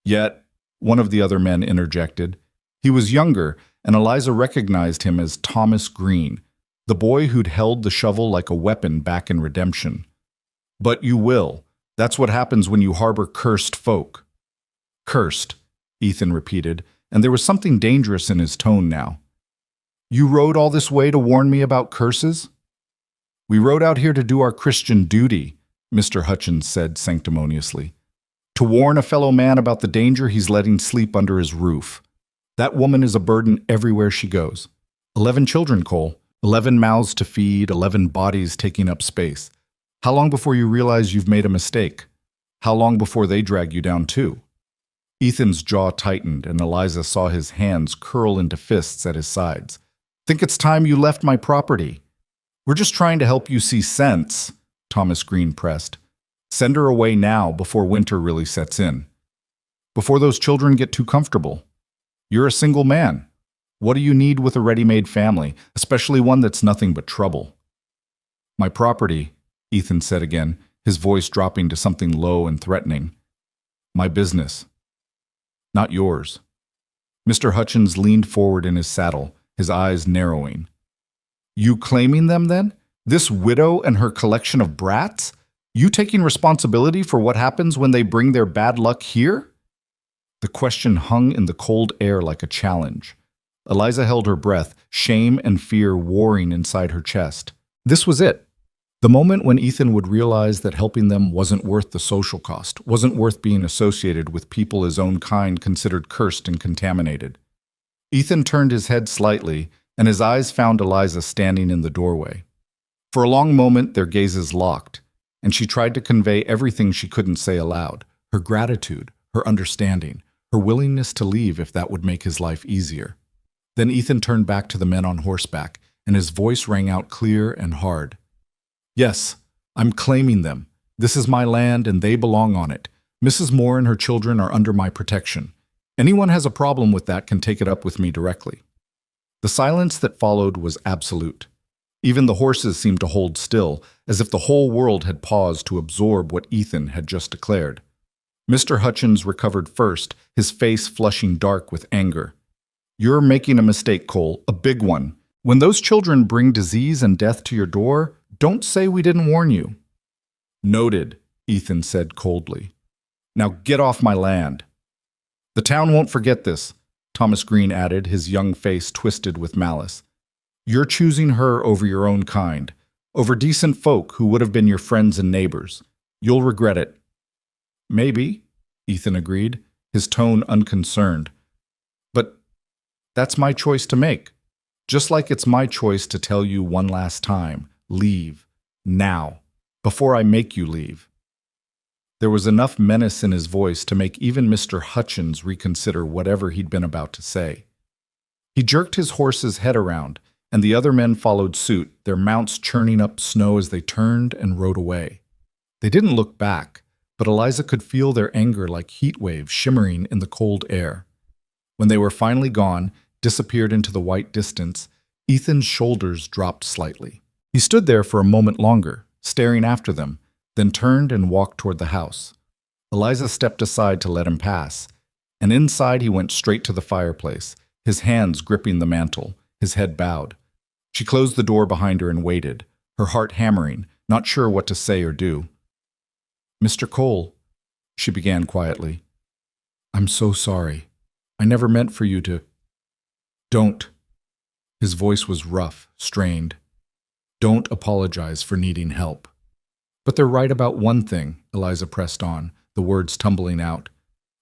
"Yet," one of the other men interjected. He was younger, and Eliza recognized him as Thomas Green, the boy who'd held the shovel like a weapon back in Redemption. "But you will. That's what happens when you harbor cursed folk." "Cursed," Ethan repeated, and there was something dangerous in his tone now. "You rode all this way to warn me about curses?" "We rode out here to do our Christian duty," Mr. Hutchins said sanctimoniously. "To warn a fellow man about the danger he's letting sleep under his roof. That woman is a burden everywhere she goes. 11 children, Cole. 11 mouths to feed, 11 bodies taking up space. How long before you realize you've made a mistake? How long before they drag you down too?" Ethan's jaw tightened, and Eliza saw his hands curl into fists at his sides. "Think it's time you left my property." "We're just trying to help you see sense," Thomas Green pressed. "Send her away now before winter really sets in. Before those children get too comfortable. You're a single man. What do you need with a ready-made family, especially one that's nothing but trouble?" "My property," Ethan said again, his voice dropping to something low and threatening. "My business. Not yours." Mr. Hutchins leaned forward in his saddle, his eyes narrowing. "You claiming them, then? This widow and her collection of brats? You taking responsibility for what happens when they bring their bad luck here?" The question hung in the cold air like a challenge. Eliza held her breath, shame and fear warring inside her chest. This was it. The moment when Ethan would realize that helping them wasn't worth the social cost, wasn't worth being associated with people his own kind considered cursed and contaminated. Ethan turned his head slightly, and his eyes found Eliza standing in the doorway. For a long moment, their gazes locked, and she tried to convey everything she couldn't say aloud, her gratitude, her understanding, her willingness to leave if that would make his life easier. Then Ethan turned back to the men on horseback, and his voice rang out clear and hard. "Yes, I'm claiming them. This is my land and they belong on it. Mrs. Moore and her children are under my protection. Anyone has a problem with that can take it up with me directly." The silence that followed was absolute. Even the horses seemed to hold still, as if the whole world had paused to absorb what Ethan had just declared. Mr. Hutchins recovered first, his face flushing dark with anger. "You're making a mistake, Cole, a big one. When those children bring disease and death to your door, don't say we didn't warn you." "Noted," Ethan said coldly. "Now get off my land." "The town won't forget this," Thomas Green added, his young face twisted with malice. "You're choosing her over your own kind, over decent folk who would have been your friends and neighbors. You'll regret it." "Maybe," Ethan agreed, his tone unconcerned. "But that's my choice to make. Just like it's my choice to tell you one last time, leave, now, before I make you leave." There was enough menace in his voice to make even Mr. Hutchins reconsider whatever he'd been about to say. He jerked his horse's head around, and the other men followed suit, their mounts churning up snow as they turned and rode away. They didn't look back, but Eliza could feel their anger like heat waves shimmering in the cold air. When they were finally gone, disappeared into the white distance, Ethan's shoulders dropped slightly. He stood there for a moment longer, staring after them, then turned and walked toward the house. Eliza stepped aside to let him pass, and inside he went straight to the fireplace, his hands gripping the mantel, his head bowed. She closed the door behind her and waited, her heart hammering, not sure what to say or do. "Mr. Cole," she began quietly, "I'm so sorry. I never meant for you to—" "Don't." His voice was rough, strained. "Don't apologize for needing help." "But they're right about one thing," Eliza pressed on, the words tumbling out.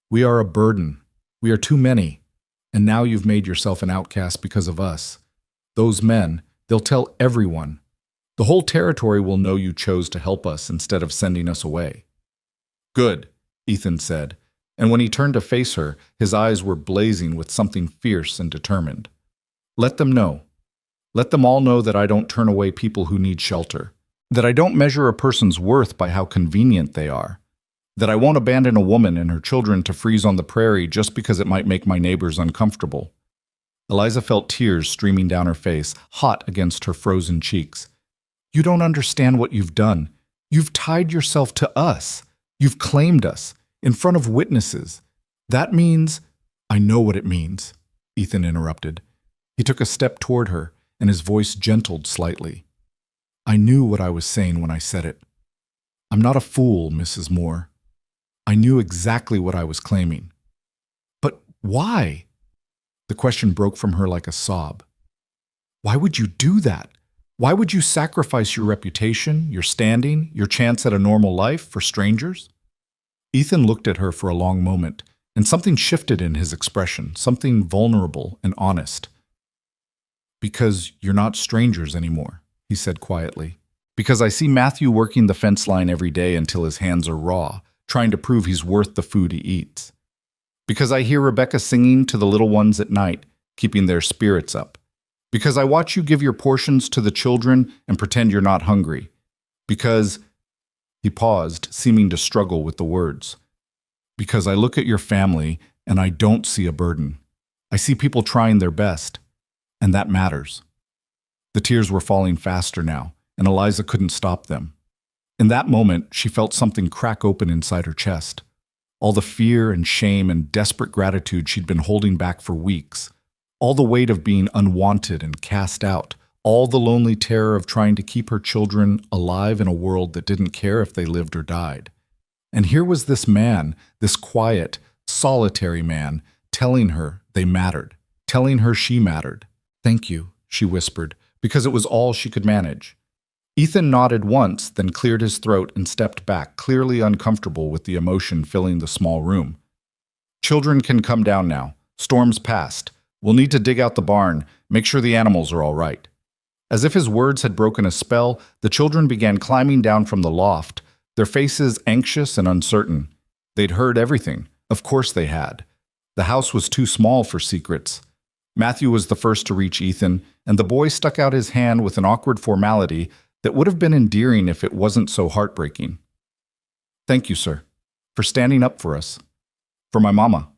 "We are a burden. We are too many. And now you've made yourself an outcast because of us. Those men, They'll tell everyone. The whole territory will know you chose to help us instead of sending us away." "Good," Ethan said, and when he turned to face her, his eyes were blazing with something fierce and determined. "Let them know. Let them all know that I don't turn away people who need shelter, that I don't measure a person's worth by how convenient they are, that I won't abandon a woman and her children to freeze on the prairie just because it might make my neighbors uncomfortable." Eliza felt tears streaming down her face, hot against her frozen cheeks. "You don't understand what you've done. You've tied yourself to us. You've claimed us, in front of witnesses. That means—" "I know what it means," Ethan interrupted. He took a step toward her, and his voice gentled slightly. "I knew what I was saying when I said it. I'm not a fool, Mrs. Moore. I knew exactly what I was claiming." "But why?" The question broke from her like a sob. "Why would you do that? Why would you sacrifice your reputation, your standing, your chance at a normal life for strangers?" Ethan looked at her for a long moment, and something shifted in his expression, something vulnerable and honest. "Because you're not strangers anymore," he said quietly. "Because I see Matthew working the fence line every day until his hands are raw, trying to prove he's worth the food he eats. Because I hear Rebecca singing to the little ones at night, keeping their spirits up. Because I watch you give your portions to the children and pretend you're not hungry. Because—" He paused, seeming to struggle with the words. "Because I look at your family and I don't see a burden. I see people trying their best, and that matters." The tears were falling faster now, and Eliza couldn't stop them. In that moment, she felt something crack open inside her chest. All the fear and shame and desperate gratitude she'd been holding back for weeks. All the weight of being unwanted and cast out. All the lonely terror of trying to keep her children alive in a world that didn't care if they lived or died. And here was this man, this quiet, solitary man, telling her they mattered, telling her she mattered. "Thank you," she whispered, because it was all she could manage. Ethan nodded once, then cleared his throat and stepped back, clearly uncomfortable with the emotion filling the small room. "Children can come down now. Storm's past. We'll need to dig out the barn, make sure the animals are all right." As if his words had broken a spell, the children began climbing down from the loft, their faces anxious and uncertain. They'd heard everything. Of course they had. The house was too small for secrets. Matthew was the first to reach Ethan, and the boy stuck out his hand with an awkward formality that would have been endearing if it wasn't so heartbreaking. "Thank you, sir, for standing up for us. For my mama."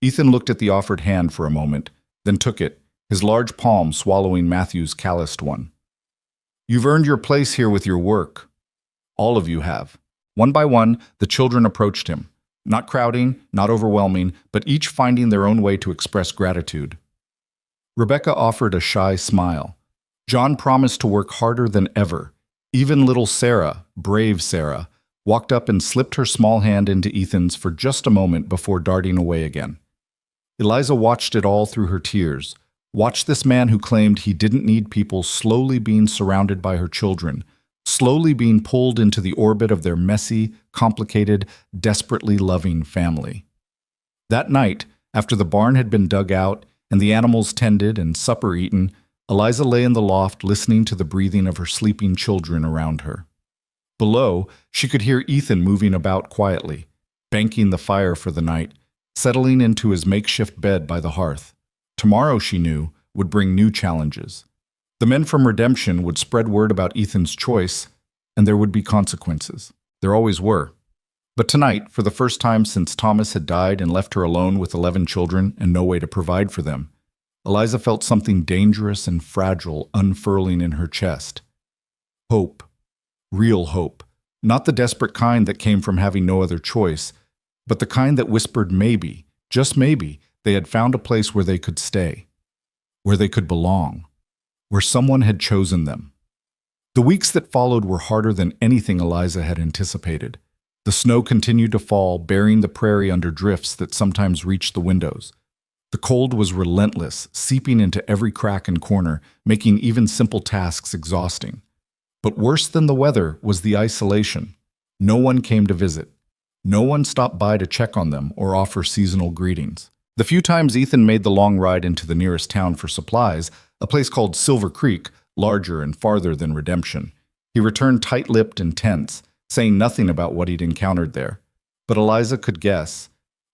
Ethan looked at the offered hand for a moment, then took it, his large palm swallowing Matthew's calloused one. "You've earned your place here with your work. All of you have." One by one, the children approached him, not crowding, not overwhelming, but each finding their own way to express gratitude. Rebecca offered a shy smile. John promised to work harder than ever. Even little Sarah, brave Sarah, walked up and slipped her small hand into Ethan's for just a moment before darting away again. Eliza watched it all through her tears, watched this man who claimed he didn't need people slowly being surrounded by her children, slowly being pulled into the orbit of their messy, complicated, desperately loving family. That night, after the barn had been dug out and the animals tended and supper eaten, Eliza lay in the loft listening to the breathing of her sleeping children around her. Below, she could hear Ethan moving about quietly, banking the fire for the night, settling into his makeshift bed by the hearth. Tomorrow, she knew, would bring new challenges. The men from Redemption would spread word about Ethan's choice, and there would be consequences. There always were. But tonight, for the first time since Thomas had died and left her alone with 11 children and no way to provide for them, Eliza felt something dangerous and fragile unfurling in her chest. Hope. Real hope. Not the desperate kind that came from having no other choice, but the kind that whispered maybe, just maybe, they had found a place where they could stay, where they could belong, where someone had chosen them. The weeks that followed were harder than anything Eliza had anticipated. The snow continued to fall, burying the prairie under drifts that sometimes reached the windows. The cold was relentless, seeping into every crack and corner, making even simple tasks exhausting. But worse than the weather was the isolation. No one came to visit. No one stopped by to check on them or offer seasonal greetings. The few times Ethan made the long ride into the nearest town for supplies, a place called Silver Creek, larger and farther than Redemption, he returned tight-lipped and tense, saying nothing about what he'd encountered there. But Eliza could guess.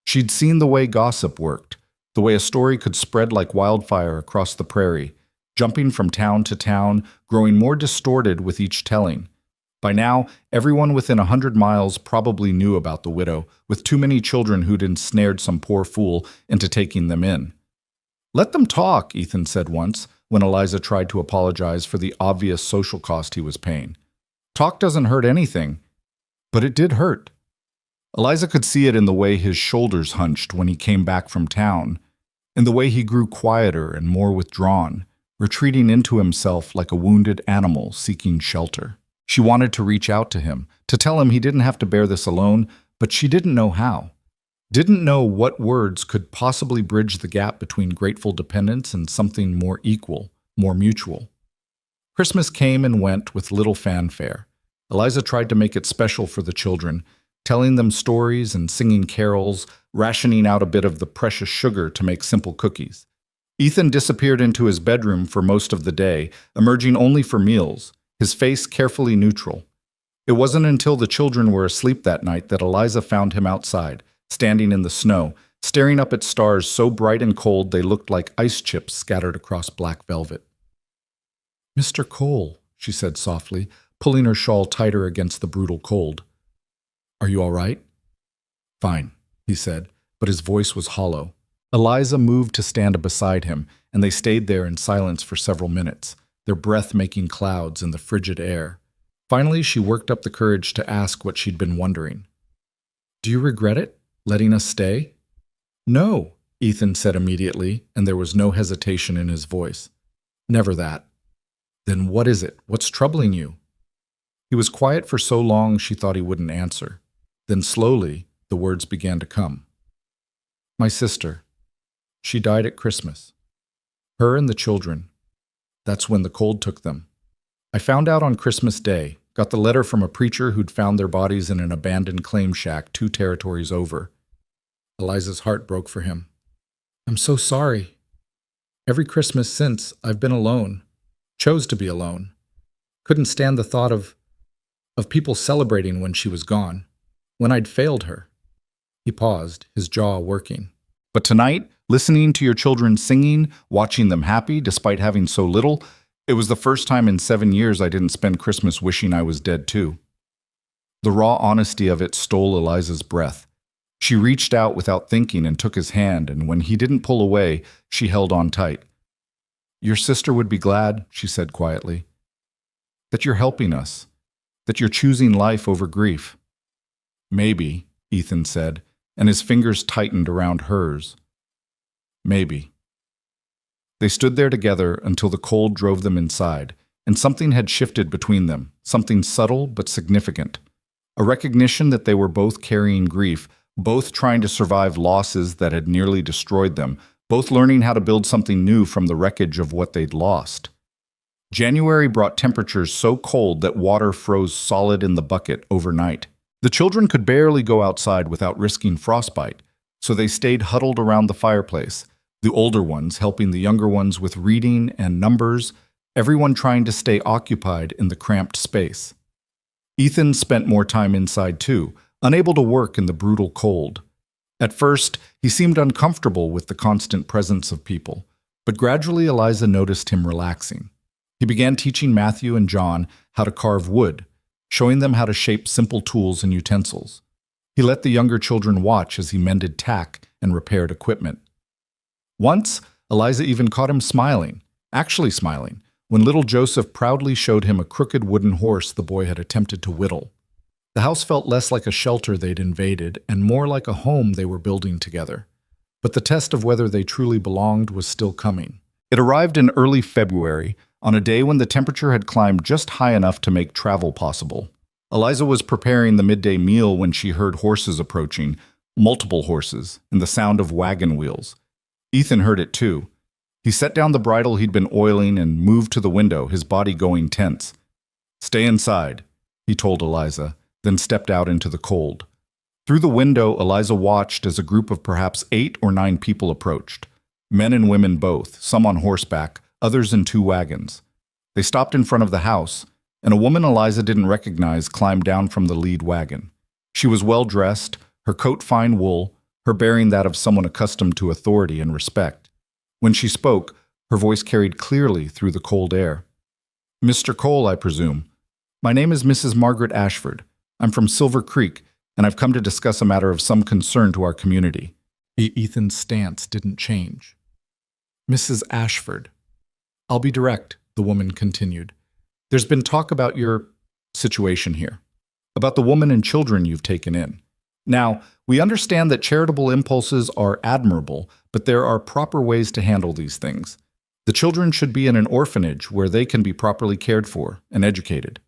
She'd seen the way gossip worked, the way a story could spread like wildfire across the prairie, jumping from town to town, growing more distorted with each telling. By now, everyone within 100 miles probably knew about the widow, with too many children who'd ensnared some poor fool into taking them in. "Let them talk," Ethan said once, when Eliza tried to apologize for the obvious social cost he was paying. "Talk doesn't hurt anything." But it did hurt. Eliza could see it in the way his shoulders hunched when he came back from town, in the way he grew quieter and more withdrawn, retreating into himself like a wounded animal seeking shelter. She wanted to reach out to him, to tell him he didn't have to bear this alone, but she didn't know how. Didn't know what words could possibly bridge the gap between grateful dependence and something more equal, more mutual. Christmas came and went with little fanfare. Eliza tried to make it special for the children, telling them stories and singing carols, rationing out a bit of the precious sugar to make simple cookies. Ethan disappeared into his bedroom for most of the day, emerging only for meals, his face carefully neutral. It wasn't until the children were asleep that night that Eliza found him outside, standing in the snow, staring up at stars so bright and cold they looked like ice chips scattered across black velvet. "Mr. Cole," she said softly, pulling her shawl tighter against the brutal cold. "Are you all right?" "Fine," he said, but his voice was hollow. Eliza moved to stand beside him, and they stayed there in silence for several minutes, their breath making clouds in the frigid air. Finally, she worked up the courage to ask what she'd been wondering. "Do you regret it, letting us stay?" "No," Ethan said immediately, and there was no hesitation in his voice. "Never that." "Then what is it? What's troubling you?" He was quiet for so long she thought he wouldn't answer. Then slowly, the words began to come. "My sister. She died at Christmas. Her and the children. That's when the cold took them. I found out on Christmas Day, got the letter from a preacher who'd found their bodies in an abandoned claim shack 2 territories over." Eliza's heart broke for him. "I'm so sorry. Every Christmas since, I've been alone. Chose to be alone. Couldn't stand the thought of people celebrating when she was gone, when I'd failed her." He paused, his jaw working. "But tonight, listening to your children singing, watching them happy despite having so little, it was the first time in 7 years I didn't spend Christmas wishing I was dead too." The raw honesty of it stole Eliza's breath. She reached out without thinking and took his hand, and when he didn't pull away, she held on tight. "Your sister would be glad," she said quietly, "that you're helping us, that you're choosing life over grief." "Maybe," Ethan said, and his fingers tightened around hers. "Maybe." They stood there together until the cold drove them inside, and something had shifted between them, something subtle but significant. A recognition that they were both carrying grief, both trying to survive losses that had nearly destroyed them, both learning how to build something new from the wreckage of what they'd lost. January brought temperatures so cold that water froze solid in the bucket overnight. The children could barely go outside without risking frostbite, so they stayed huddled around the fireplace, the older ones helping the younger ones with reading and numbers, everyone trying to stay occupied in the cramped space. Ethan spent more time inside too, unable to work in the brutal cold. At first, he seemed uncomfortable with the constant presence of people, but gradually Eliza noticed him relaxing. He began teaching Matthew and John how to carve wood, showing them how to shape simple tools and utensils. He let the younger children watch as he mended tack and repaired equipment. Once, Eliza even caught him smiling, actually smiling, when little Joseph proudly showed him a crooked wooden horse the boy had attempted to whittle. The house felt less like a shelter they'd invaded and more like a home they were building together. But the test of whether they truly belonged was still coming. It arrived in early February, on a day when the temperature had climbed just high enough to make travel possible. Eliza was preparing the midday meal when she heard horses approaching, multiple horses, and the sound of wagon wheels. Ethan heard it too. He set down the bridle he'd been oiling and moved to the window, his body going tense. "Stay inside," he told Eliza, then stepped out into the cold. Through the window, Eliza watched as a group of perhaps 8 or 9 people approached. Men and women both, some on horseback, others in 2 wagons. They stopped in front of the house, and a woman Eliza didn't recognize climbed down from the lead wagon. She was well dressed, her coat fine wool, her bearing that of someone accustomed to authority and respect. When she spoke, her voice carried clearly through the cold air. "Mr. Cole, I presume. My name is Mrs. Margaret Ashford. I'm from Silver Creek, and I've come to discuss a matter of some concern to our community." Ethan's stance didn't change. "Mrs. Ashford. I'll be direct," the woman continued. "There's been talk about your situation here, about the woman and children you've taken in. Now, we understand that charitable impulses are admirable, but there are proper ways to handle these things. The children should be in an orphanage where they can be properly cared for and educated.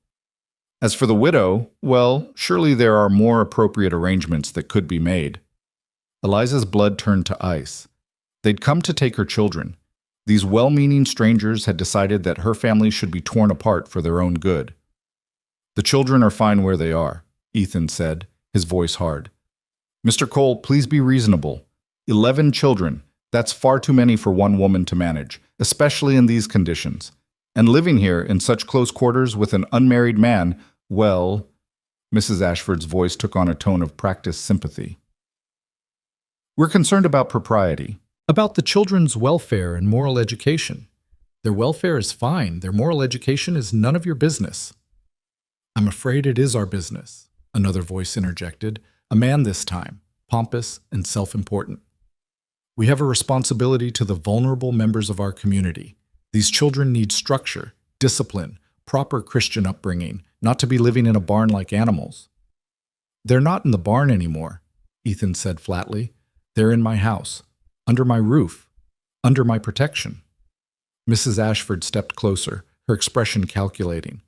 As for the widow, well, surely there are more appropriate arrangements that could be made." Eliza's blood turned to ice. They'd come to take her children. These well-meaning strangers had decided that her family should be torn apart for their own good. "The children are fine where they are," Ethan said, his voice hard. "Mr. Cole, please be reasonable. 11 children, that's far too many for one woman to manage, especially in these conditions. And living here in such close quarters with an unmarried man, well..." Mrs. Ashford's voice took on a tone of practiced sympathy. "We're concerned about propriety, about the children's welfare and moral education. Their welfare is fine, their moral education is none of your business." "I'm afraid it is our business," another voice interjected, a man this time, pompous and self-important. "We have a responsibility to the vulnerable members of our community. These children need structure, discipline, proper Christian upbringing, not to be living in a barn like animals." "They're not in the barn anymore," Ethan said flatly. "They're in my house, under my roof, under my protection." Mrs. Ashford stepped closer, her expression calculating.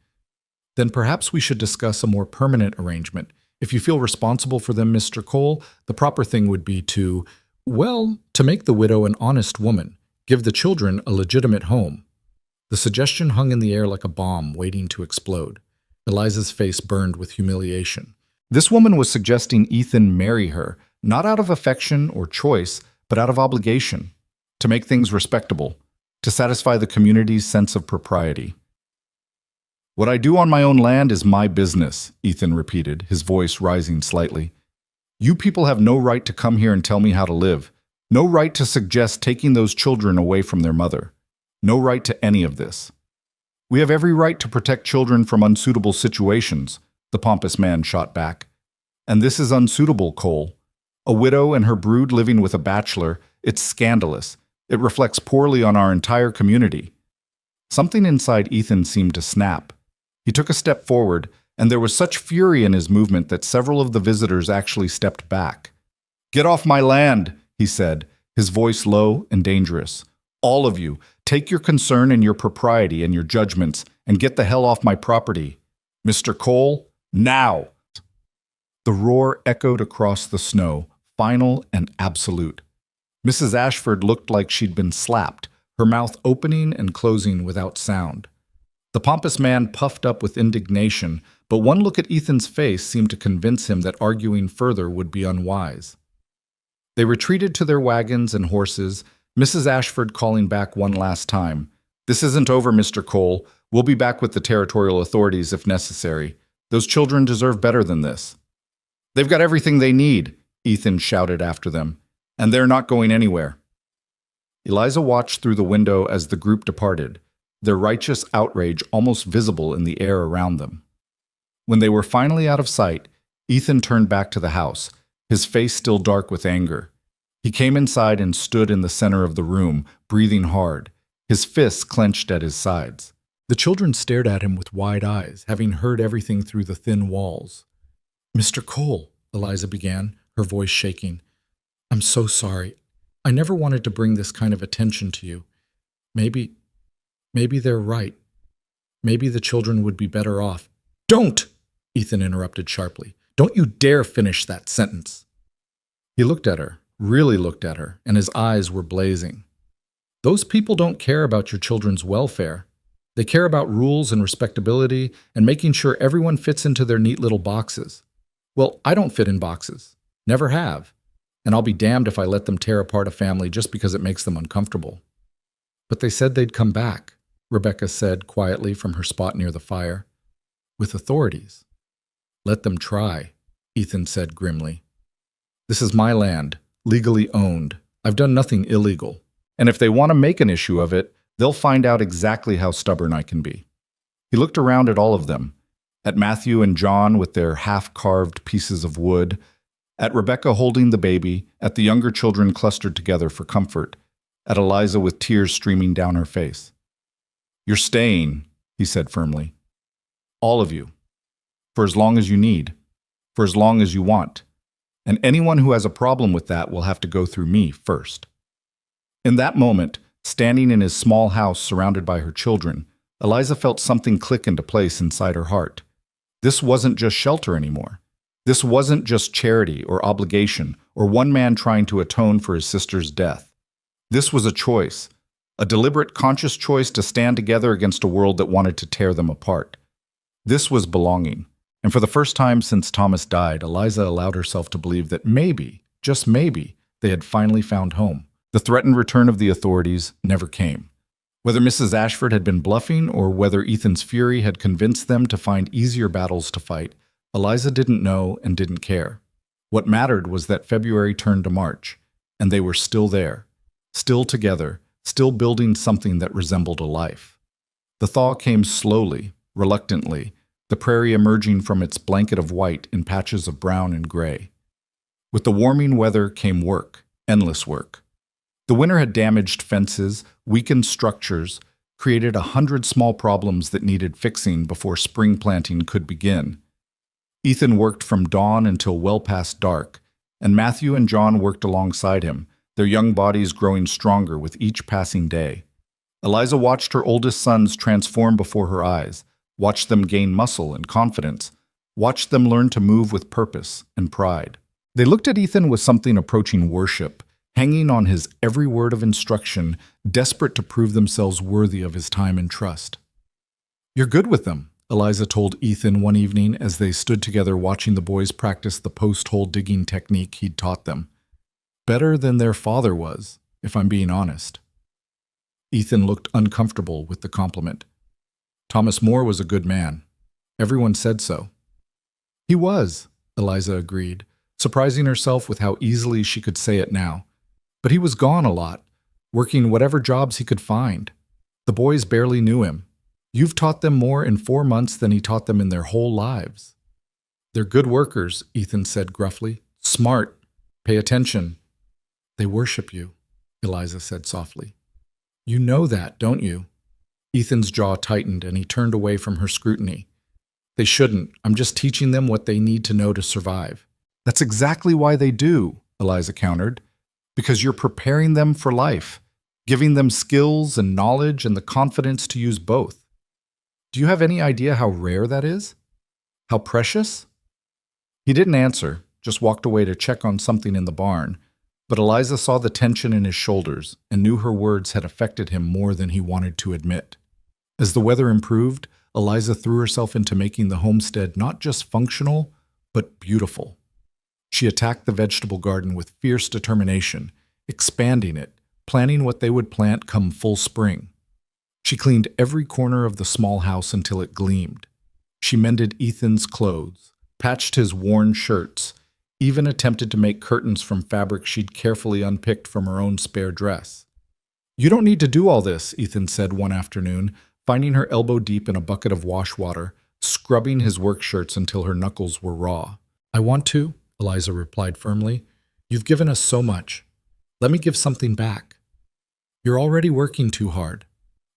"Then perhaps we should discuss a more permanent arrangement. If you feel responsible for them, Mr. Cole, the proper thing would be to make the widow an honest woman, give the children a legitimate home." The suggestion hung in the air like a bomb waiting to explode. Eliza's face burned with humiliation. This woman was suggesting Ethan marry her, not out of affection or choice, but out of obligation, to make things respectable, to satisfy the community's sense of propriety. "What I do on my own land is my business," Ethan repeated, his voice rising slightly. "You people have no right to come here and tell me how to live, no right to suggest taking those children away from their mother, no right to any of this. We have every right to protect children from unsuitable situations," the pompous man shot back. "And this is unsuitable, Cole. A widow and her brood living with a bachelor, it's scandalous. It reflects poorly on our entire community." Something inside Ethan seemed to snap. He took a step forward, and there was such fury in his movement that several of the visitors actually stepped back. "Get off my land," he said, his voice low and dangerous. "All of you, take your concern and your propriety and your judgments and get the hell off my property. Mr. Cole, now!" The roar echoed across the snow, final and absolute. Mrs. Ashford looked like she'd been slapped, her mouth opening and closing without sound. The pompous man puffed up with indignation, but one look at Ethan's face seemed to convince him that arguing further would be unwise. They retreated to their wagons and horses, Mrs. Ashford calling back one last time. "This isn't over, Mr. Cole. We'll be back with the territorial authorities if necessary. Those children deserve better than this." "They've got everything they need," Ethan shouted after them, "and they're not going anywhere." Eliza watched through the window as the group departed, their righteous outrage almost visible in the air around them. When they were finally out of sight, Ethan turned back to the house, his face still dark with anger. He came inside and stood in the center of the room, breathing hard, his fists clenched at his sides. The children stared at him with wide eyes, having heard everything through the thin walls. "Mr. Cole," Eliza began, her voice shaking, "I'm so sorry. I never wanted to bring this kind of attention to you. Maybe they're right. Maybe the children would be better off." "Don't!" Ethan interrupted sharply. "Don't you dare finish that sentence." He looked at her, really looked at her, and his eyes were blazing. "Those people don't care about your children's welfare. They care about rules and respectability and making sure everyone fits into their neat little boxes. Well, I don't fit in boxes. Never have. And I'll be damned if I let them tear apart a family just because it makes them uncomfortable. But they said they'd come back, Rebecca said quietly from her spot near the fire. With authorities. Let them try, Ethan said grimly. This is my land, legally owned. I've done nothing illegal. And if they want to make an issue of it, they'll find out exactly how stubborn I can be. He looked around at all of them, at Matthew and John with their half-carved pieces of wood, at Rebecca holding the baby, at the younger children clustered together for comfort, at Eliza with tears streaming down her face. You're staying, he said firmly. All of you. For as long as you need. For as long as you want. And anyone who has a problem with that will have to go through me first. In that moment, standing in his small house surrounded by her children, Eliza felt something click into place inside her heart. This wasn't just shelter anymore. This wasn't just charity or obligation or one man trying to atone for his sister's death. This was a choice, a deliberate, conscious choice to stand together against a world that wanted to tear them apart. This was belonging. And for the first time since Thomas died, Eliza allowed herself to believe that maybe, just maybe, they had finally found home. The threatened return of the authorities never came. Whether Mrs. Ashford had been bluffing or whether Ethan's fury had convinced them to find easier battles to fight, Eliza didn't know and didn't care. What mattered was that February turned to March, and they were still there, still together, still building something that resembled a life. The thaw came slowly, reluctantly, the prairie emerging from its blanket of white in patches of brown and gray. With the warming weather came work, endless work. The winter had damaged fences, weakened structures, created 100 small problems that needed fixing before spring planting could begin. Ethan worked from dawn until well past dark, and Matthew and John worked alongside him, their young bodies growing stronger with each passing day. Eliza watched her oldest sons transform before her eyes, watched them gain muscle and confidence, watched them learn to move with purpose and pride. They looked at Ethan with something approaching worship, hanging on his every word of instruction, desperate to prove themselves worthy of his time and trust. You're good with them, Eliza told Ethan one evening as they stood together watching the boys practice the post-hole digging technique he'd taught them. Better than their father was, if I'm being honest. Ethan looked uncomfortable with the compliment. Thomas More was a good man. Everyone said so. He was, Eliza agreed, surprising herself with how easily she could say it now. But he was gone a lot, working whatever jobs he could find. The boys barely knew him. You've taught them more in 4 months than he taught them in their whole lives. They're good workers, Ethan said gruffly. Smart. Pay attention. They worship you, Eliza said softly. You know that, don't you? Ethan's jaw tightened and he turned away from her scrutiny. They shouldn't. I'm just teaching them what they need to know to survive. That's exactly why they do, Eliza countered. Because you're preparing them for life, giving them skills and knowledge and the confidence to use both. Do you have any idea how rare that is? How precious? He didn't answer, just walked away to check on something in the barn, but Eliza saw the tension in his shoulders and knew her words had affected him more than he wanted to admit. As the weather improved, Eliza threw herself into making the homestead not just functional, but beautiful. She attacked the vegetable garden with fierce determination, expanding it, planning what they would plant come full spring. She cleaned every corner of the small house until it gleamed. She mended Ethan's clothes, patched his worn shirts, even attempted to make curtains from fabric she'd carefully unpicked from her own spare dress. You don't need to do all this, Ethan said one afternoon, finding her elbow deep in a bucket of wash water, scrubbing his work shirts until her knuckles were raw. I want to, Eliza replied firmly. You've given us so much. Let me give something back. You're already working too hard.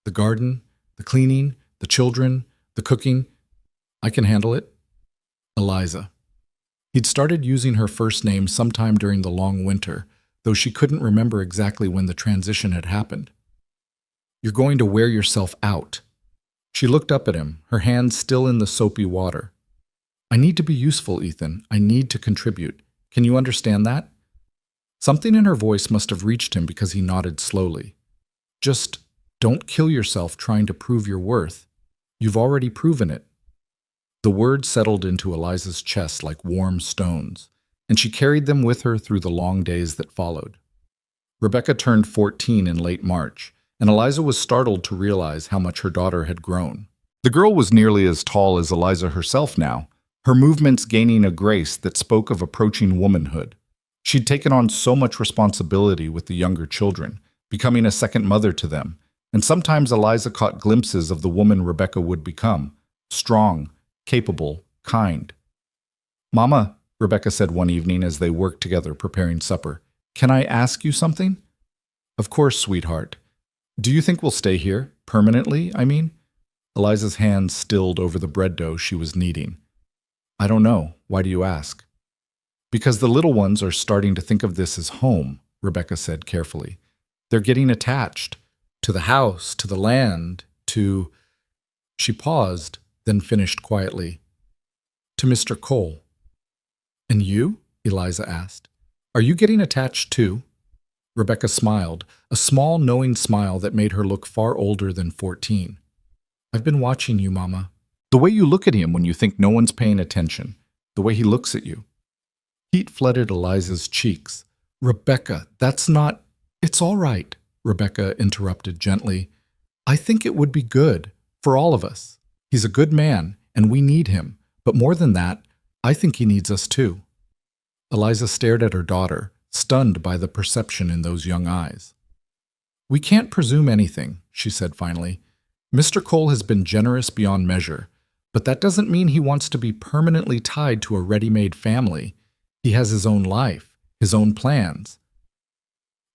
The garden, the cleaning, the children, the cooking. I can handle it. Eliza. He'd started using her first name sometime during the long winter, though she couldn't remember exactly when the transition had happened. You're going to wear yourself out. She looked up at him, her hands still in the soapy water. I need to be useful, Ethan. I need to contribute. Can you understand that? Something in her voice must have reached him because he nodded slowly. Just don't kill yourself trying to prove your worth. You've already proven it. The words settled into Eliza's chest like warm stones, and she carried them with her through the long days that followed. Rebecca turned 14 in late March, and Eliza was startled to realize how much her daughter had grown. The girl was nearly as tall as Eliza herself now, her movements gaining a grace that spoke of approaching womanhood. She'd taken on so much responsibility with the younger children, becoming a second mother to them, and sometimes Eliza caught glimpses of the woman Rebecca would become, strong, capable, kind. "Mama," Rebecca said one evening as they worked together preparing supper, "can I ask you something?" "Of course, sweetheart. Do you think we'll stay here? Permanently, I mean?" Eliza's hands stilled over the bread dough she was kneading. "I don't know. Why do you ask?" "Because the little ones are starting to think of this as home," Rebecca said carefully. "They're getting attached. To the house, to the land, to—" She paused, then finished quietly. "To Mr. Cole." "And you?" Eliza asked. "Are you getting attached too?" Rebecca smiled, a small, knowing smile that made her look far older than 14. "I've been watching you, Mama. The way you look at him when you think no one's paying attention. The way he looks at you." Heat flooded Eliza's cheeks. "Rebecca, that's not—" "It's all right," Rebecca interrupted gently. "I think it would be good, for all of us. He's a good man, and we need him. But more than that, I think he needs us too." Eliza stared at her daughter, stunned by the perception in those young eyes. "We can't presume anything," she said finally. "Mr. Cole has been generous beyond measure, but that doesn't mean he wants to be permanently tied to a ready-made family. He has his own life, his own plans."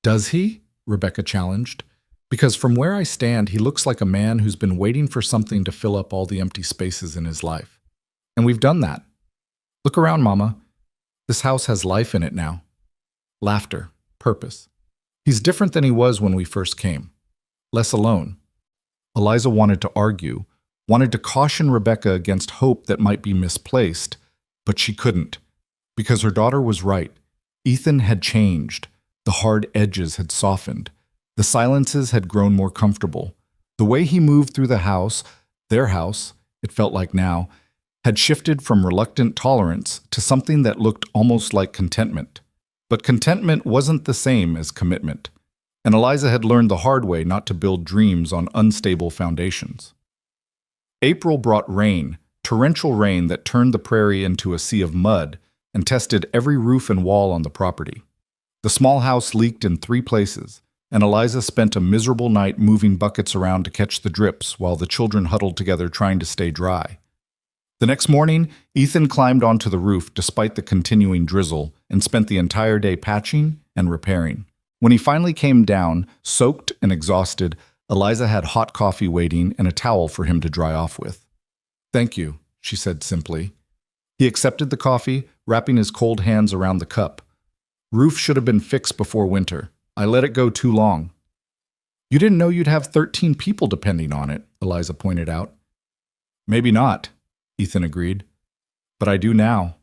"Does he?" Rebecca challenged. "Because from where I stand, he looks like a man who's been waiting for something to fill up all the empty spaces in his life. And we've done that. Look around, Mama. This house has life in it now. Laughter, purpose. He's different than he was when we first came. Less alone." Eliza wanted to argue, wanted to caution Rebecca against hope that might be misplaced, but she couldn't. Because her daughter was right. Ethan had changed. The hard edges had softened. The silences had grown more comfortable. The way he moved through the house, their house, it felt like now, had shifted from reluctant tolerance to something that looked almost like contentment. But contentment wasn't the same as commitment, and Eliza had learned the hard way not to build dreams on unstable foundations. April brought rain, torrential rain that turned the prairie into a sea of mud and tested every roof and wall on the property. The small house leaked in 3 places, and Eliza spent a miserable night moving buckets around to catch the drips while the children huddled together trying to stay dry. The next morning, Ethan climbed onto the roof despite the continuing drizzle and spent the entire day patching and repairing. When he finally came down, soaked and exhausted, Eliza had hot coffee waiting and a towel for him to dry off with. "Thank you," she said simply. He accepted the coffee, wrapping his cold hands around the cup. "Roof should have been fixed before winter. I let it go too long." "You didn't know you'd have 13 people depending on it," Eliza pointed out. "Maybe not," Ethan agreed. "But I do now."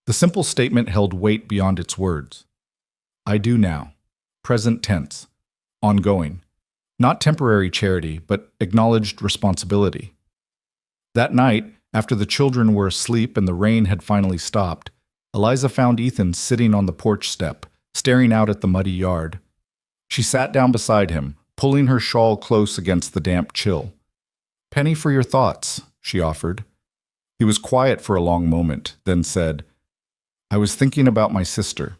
The simple statement held weight beyond its words. I do now. Present tense. Ongoing. Not temporary charity, but acknowledged responsibility. That night, after the children were asleep and the rain had finally stopped, Eliza found Ethan sitting on the porch step, staring out at the muddy yard. She sat down beside him, pulling her shawl close against the damp chill. "Penny for your thoughts," she offered. He was quiet for a long moment, then said, "I was thinking about my sister,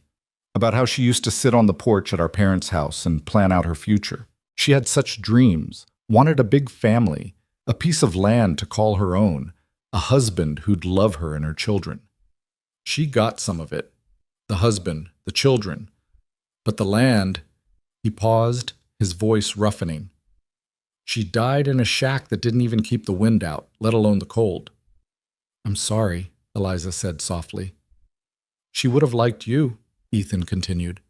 about how she used to sit on the porch at our parents' house and plan out her future. She had such dreams, wanted a big family, a piece of land to call her own, a husband who'd love her and her children. She got some of it, the husband, the children. But the land—" He paused, his voice roughening. "She died in a shack that didn't even keep the wind out, let alone the cold." "I'm sorry," Eliza said softly. "She would have liked you," Ethan continued.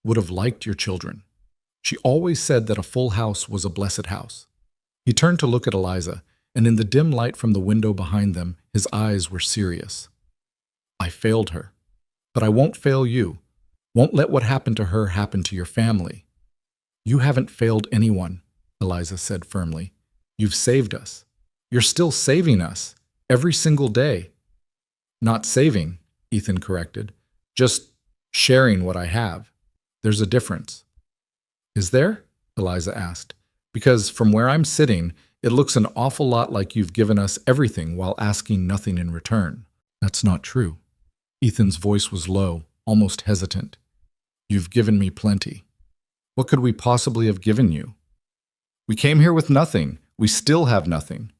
"Would have liked your children. She always said that a full house was a blessed house." He turned to look at Eliza, and in the dim light from the window behind them, his eyes were serious. "I failed her. But I won't fail you. Won't let what happened to her happen to your family." "You haven't failed anyone," Eliza said firmly. "You've saved us. You're still saving us, every single day." "Not saving," Ethan corrected. Just sharing what I have. There's a difference. Is there? Eliza asked. Because from where I'm sitting, it looks an awful lot like you've given us everything while asking nothing in return. That's not true. Ethan's voice was low, almost hesitant. You've given me plenty. What could we possibly have given you? We came here with nothing. We still have nothing.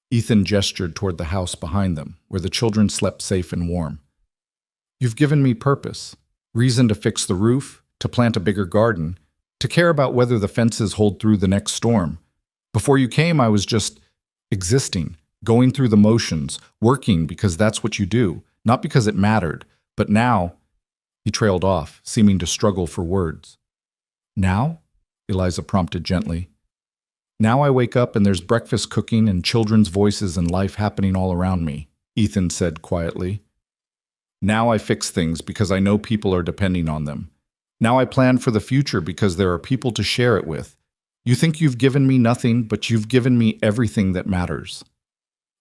Ethan gestured toward the house behind them, where the children slept safe and warm. You've given me purpose, reason to fix the roof, to plant a bigger garden, to care about whether the fences hold through the next storm. Before you came, I was just existing, going through the motions, working because that's what you do, not because it mattered. But now, he trailed off, seeming to struggle for words. Now? Eliza prompted gently. Now I wake up and there's breakfast cooking and children's voices and life happening all around me, Ethan said quietly. Now I fix things because I know people are depending on them. Now I plan for the future because there are people to share it with. You think you've given me nothing, but you've given me everything that matters.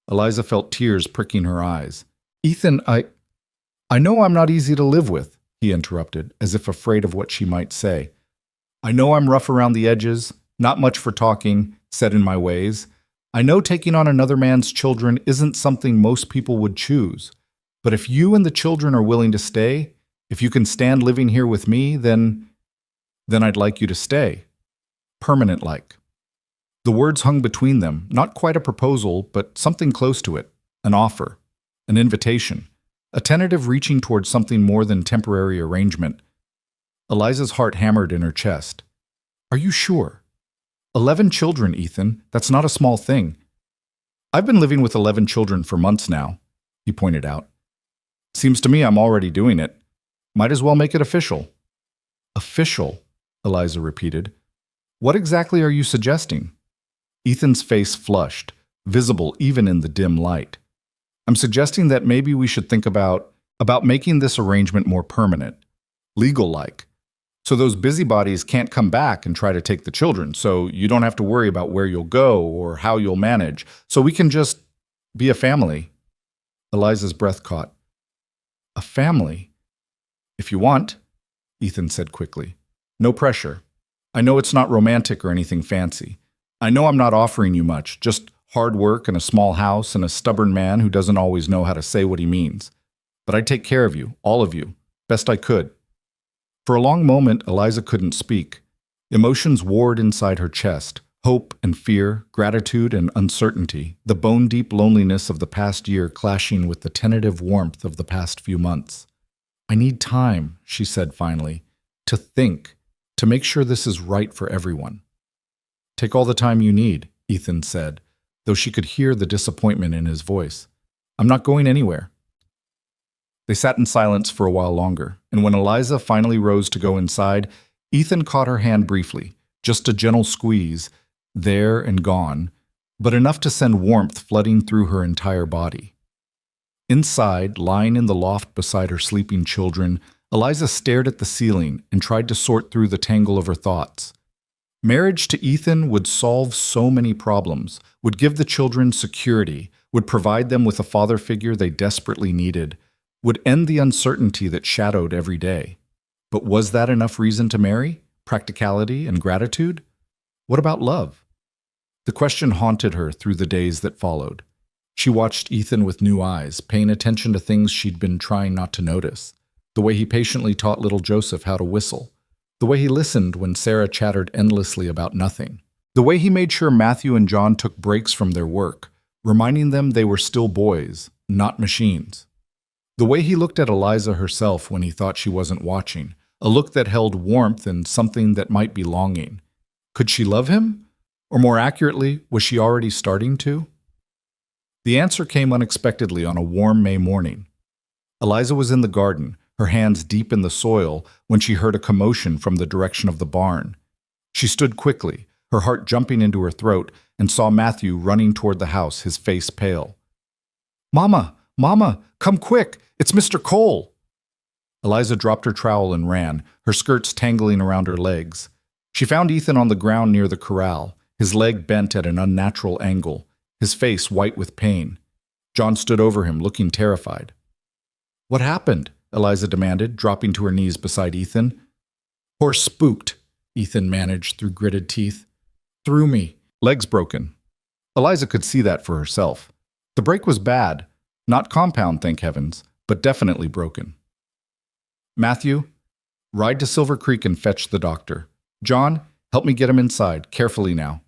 Eliza felt tears pricking her eyes. Ethan, I know I'm not easy to live with, he interrupted, as if afraid of what she might say. I know I'm rough around the edges, not much for talking, set in my ways. I know taking on another man's children isn't something most people would choose. But if you and the children are willing to stay, if you can stand living here with me, then I'd like you to stay. Permanent-like. The words hung between them, not quite a proposal, but something close to it, an offer, an invitation, a tentative reaching towards something more than temporary arrangement. Eliza's heart hammered in her chest. Are you sure? 11 children, Ethan. That's not a small thing. I've been living with 11 children for months now, he pointed out. Seems to me I'm already doing it. Might as well make it official. Official, Eliza repeated. What exactly are you suggesting? Ethan's face flushed, visible even in the dim light. I'm suggesting that maybe we should think about making this arrangement more permanent, legal-like. So those busybodies can't come back and try to take the children, so you don't have to worry about where you'll go or how you'll manage, so we can just be a family. Eliza's breath caught. A family? If you want, Ethan said quickly. No pressure. I know it's not romantic or anything fancy. I know I'm not offering you much, just hard work and a small house and a stubborn man who doesn't always know how to say what he means. But I'd take care of you, all of you, best I could. For a long moment, Eliza couldn't speak. Emotions warred inside her chest, hope and fear, gratitude and uncertainty, the bone-deep loneliness of the past year clashing with the tentative warmth of the past few months. I need time, she said finally, to think, to make sure this is right for everyone. Take all the time you need, Ethan said, though she could hear the disappointment in his voice. I'm not going anywhere. They sat in silence for a while longer, and when Eliza finally rose to go inside, Ethan caught her hand briefly, just a gentle squeeze, there and gone, but enough to send warmth flooding through her entire body. Inside, lying in the loft beside her sleeping children, Eliza stared at the ceiling and tried to sort through the tangle of her thoughts. Marriage to Ethan would solve so many problems, would give the children security, would provide them with a father figure they desperately needed, would end the uncertainty that shadowed every day. But was that enough reason to marry? Practicality and gratitude? What about love? The question haunted her through the days that followed. She watched Ethan with new eyes, paying attention to things she'd been trying not to notice. The way he patiently taught little Joseph how to whistle. The way he listened when Sarah chattered endlessly about nothing. The way he made sure Matthew and John took breaks from their work, reminding them they were still boys, not machines. The way he looked at Eliza herself when he thought she wasn't watching, a look that held warmth and something that might be longing. Could she love him? Or more accurately, was she already starting to? The answer came unexpectedly on a warm May morning. Eliza was in the garden, her hands deep in the soil, when she heard a commotion from the direction of the barn. She stood quickly, her heart jumping into her throat, and saw Matthew running toward the house, his face pale. "Mama! Mama! Come quick! It's Mr. Cole!" Eliza dropped her trowel and ran, her skirts tangling around her legs. She found Ethan on the ground near the corral, his leg bent at an unnatural angle, his face white with pain. John stood over him, looking terrified. What happened? Eliza demanded, dropping to her knees beside Ethan. Horse spooked, Ethan managed through gritted teeth. Threw me. Legs broken. Eliza could see that for herself. The break was bad. Not compound, thank heavens, but definitely broken. Matthew, ride to Silver Creek and fetch the doctor. John, help me get him inside, carefully now.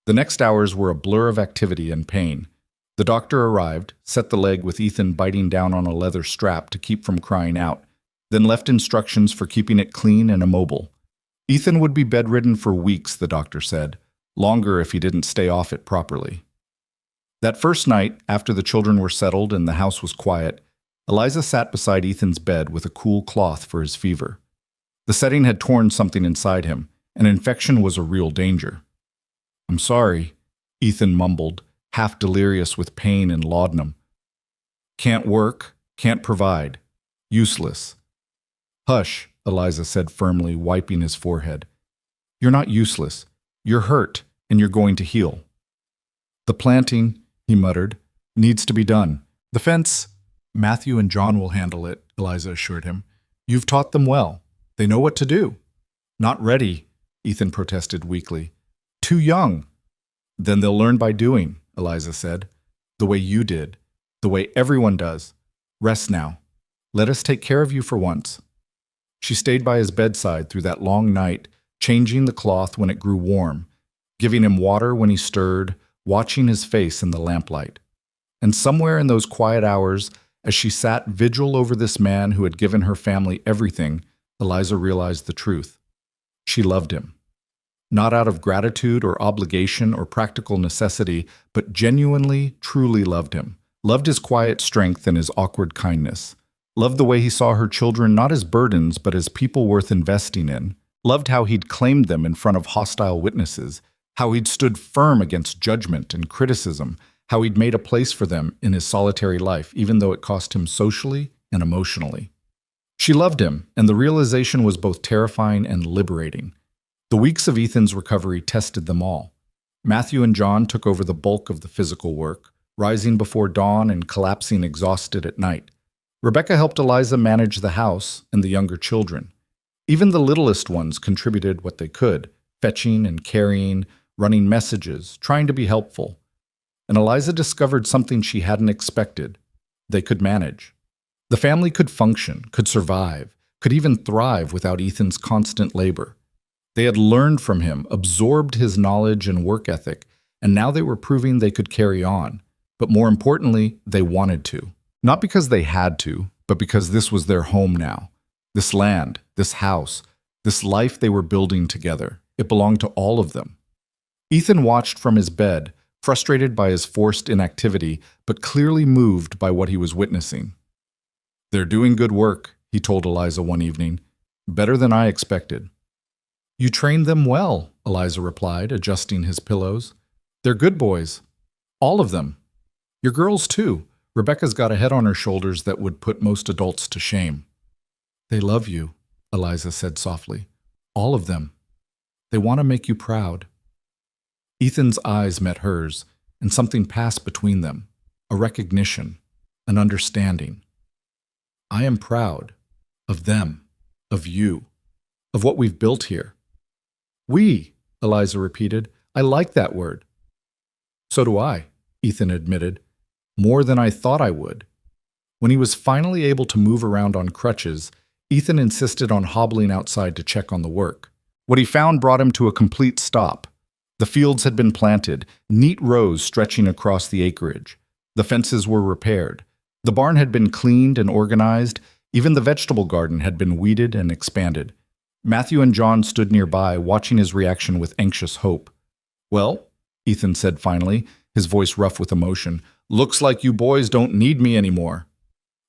The next hours were a blur of activity and pain. The doctor arrived, set the leg with Ethan biting down on a leather strap to keep from crying out, then left instructions for keeping it clean and immobile. Ethan would be bedridden for weeks, the doctor said, longer if he didn't stay off it properly. That first night, after the children were settled and the house was quiet, Eliza sat beside Ethan's bed with a cool cloth for his fever. The setting had torn something inside him. An infection was a real danger. I'm sorry, Ethan mumbled, half delirious with pain and laudanum. Can't work, can't provide. Useless. Hush, Eliza said firmly, wiping his forehead. You're not useless. You're hurt, and you're going to heal. The planting, he muttered, needs to be done. The fence, Matthew and John will handle it, Eliza assured him. You've taught them well. They know what to do. Not ready, Ethan protested weakly. Too young. Then they'll learn by doing, Eliza said. The way you did. The way everyone does. Rest now. Let us take care of you for once. She stayed by his bedside through that long night, changing the cloth when it grew warm, giving him water when he stirred, watching his face in the lamplight. And somewhere in those quiet hours, as she sat vigil over this man who had given her family everything, Eliza realized the truth. She loved him. Not out of gratitude or obligation or practical necessity, but genuinely, truly loved him. Loved his quiet strength and his awkward kindness. Loved the way he saw her children not as burdens, but as people worth investing in. Loved how he'd claimed them in front of hostile witnesses, how he'd stood firm against judgment and criticism, how he'd made a place for them in his solitary life, even though it cost him socially and emotionally. She loved him, and the realization was both terrifying and liberating. The weeks of Ethan's recovery tested them all. Matthew and John took over the bulk of the physical work, rising before dawn and collapsing exhausted at night. Rebecca helped Eliza manage the house and the younger children. Even the littlest ones contributed what they could, fetching and carrying, running messages, trying to be helpful. And Eliza discovered something she hadn't expected. They could manage. The family could function, could survive, could even thrive without Ethan's constant labor. They had learned from him, absorbed his knowledge and work ethic, and now they were proving they could carry on. But more importantly, they wanted to. Not because they had to, but because this was their home now. This land, this house, this life they were building together. It belonged to all of them. Ethan watched from his bed, frustrated by his forced inactivity, but clearly moved by what he was witnessing. They're doing good work, he told Eliza one evening. Better than I expected. You trained them well, Eliza replied, adjusting his pillows. They're good boys. All of them. Your girls, too. Rebecca's got a head on her shoulders that would put most adults to shame. They love you, Eliza said softly. All of them. They want to make you proud. Ethan's eyes met hers, and something passed between them. A recognition, an understanding. I am proud of them, of you, of what we've built here. We, Eliza repeated. I like that word. So do I, Ethan admitted. More than I thought I would. When he was finally able to move around on crutches, Ethan insisted on hobbling outside to check on the work. What he found brought him to a complete stop. The fields had been planted, neat rows stretching across the acreage. The fences were repaired. The barn had been cleaned and organized. Even the vegetable garden had been weeded and expanded. Matthew and John stood nearby, watching his reaction with anxious hope. Well, Ethan said finally, his voice rough with emotion, looks like you boys don't need me anymore.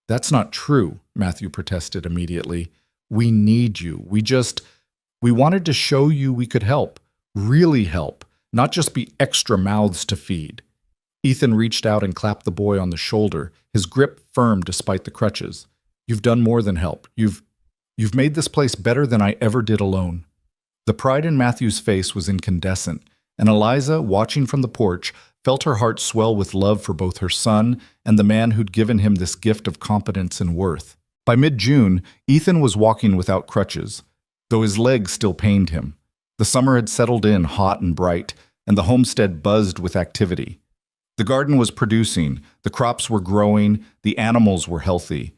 That's not true, Matthew protested immediately. We need you. We wanted to show you we could help, really help, not just be extra mouths to feed. Ethan reached out and clapped the boy on the shoulder, his grip firm despite the crutches. You've done more than help. You've made this place better than I ever did alone. The pride in Matthew's face was incandescent, and Eliza, watching from the porch, felt her heart swell with love for both her son and the man who'd given him this gift of competence and worth. By mid-June, Ethan was walking without crutches, though his legs still pained him. The summer had settled in hot and bright, and the homestead buzzed with activity. The garden was producing, the crops were growing, the animals were healthy.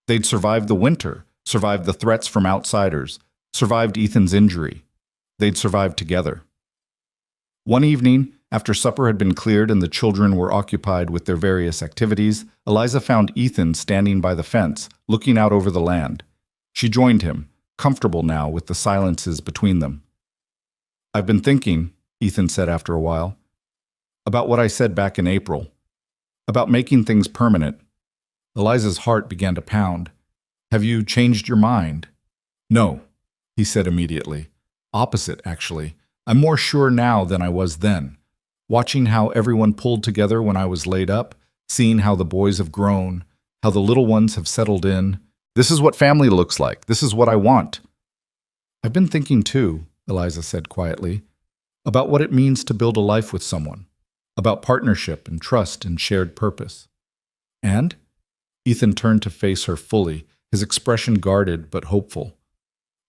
They'd survived the winter, survived the threats from outsiders, survived Ethan's injury. They'd survived together. One evening, after supper had been cleared and the children were occupied with their various activities, Eliza found Ethan standing by the fence, looking out over the land. She joined him, comfortable now with the silences between them. "I've been thinking," Ethan said after a while, "about what I said back in April, about making things permanent." Eliza's heart began to pound. "Have you changed your mind?" "No," he said immediately. "Opposite, actually. I'm more sure now than I was then. Watching how everyone pulled together when I was laid up, seeing how the boys have grown, how the little ones have settled in. This is what family looks like. This is what I want." "I've been thinking too," Eliza said quietly, "about what it means to build a life with someone, about partnership and trust and shared purpose." "And?" Ethan turned to face her fully, his expression guarded but hopeful.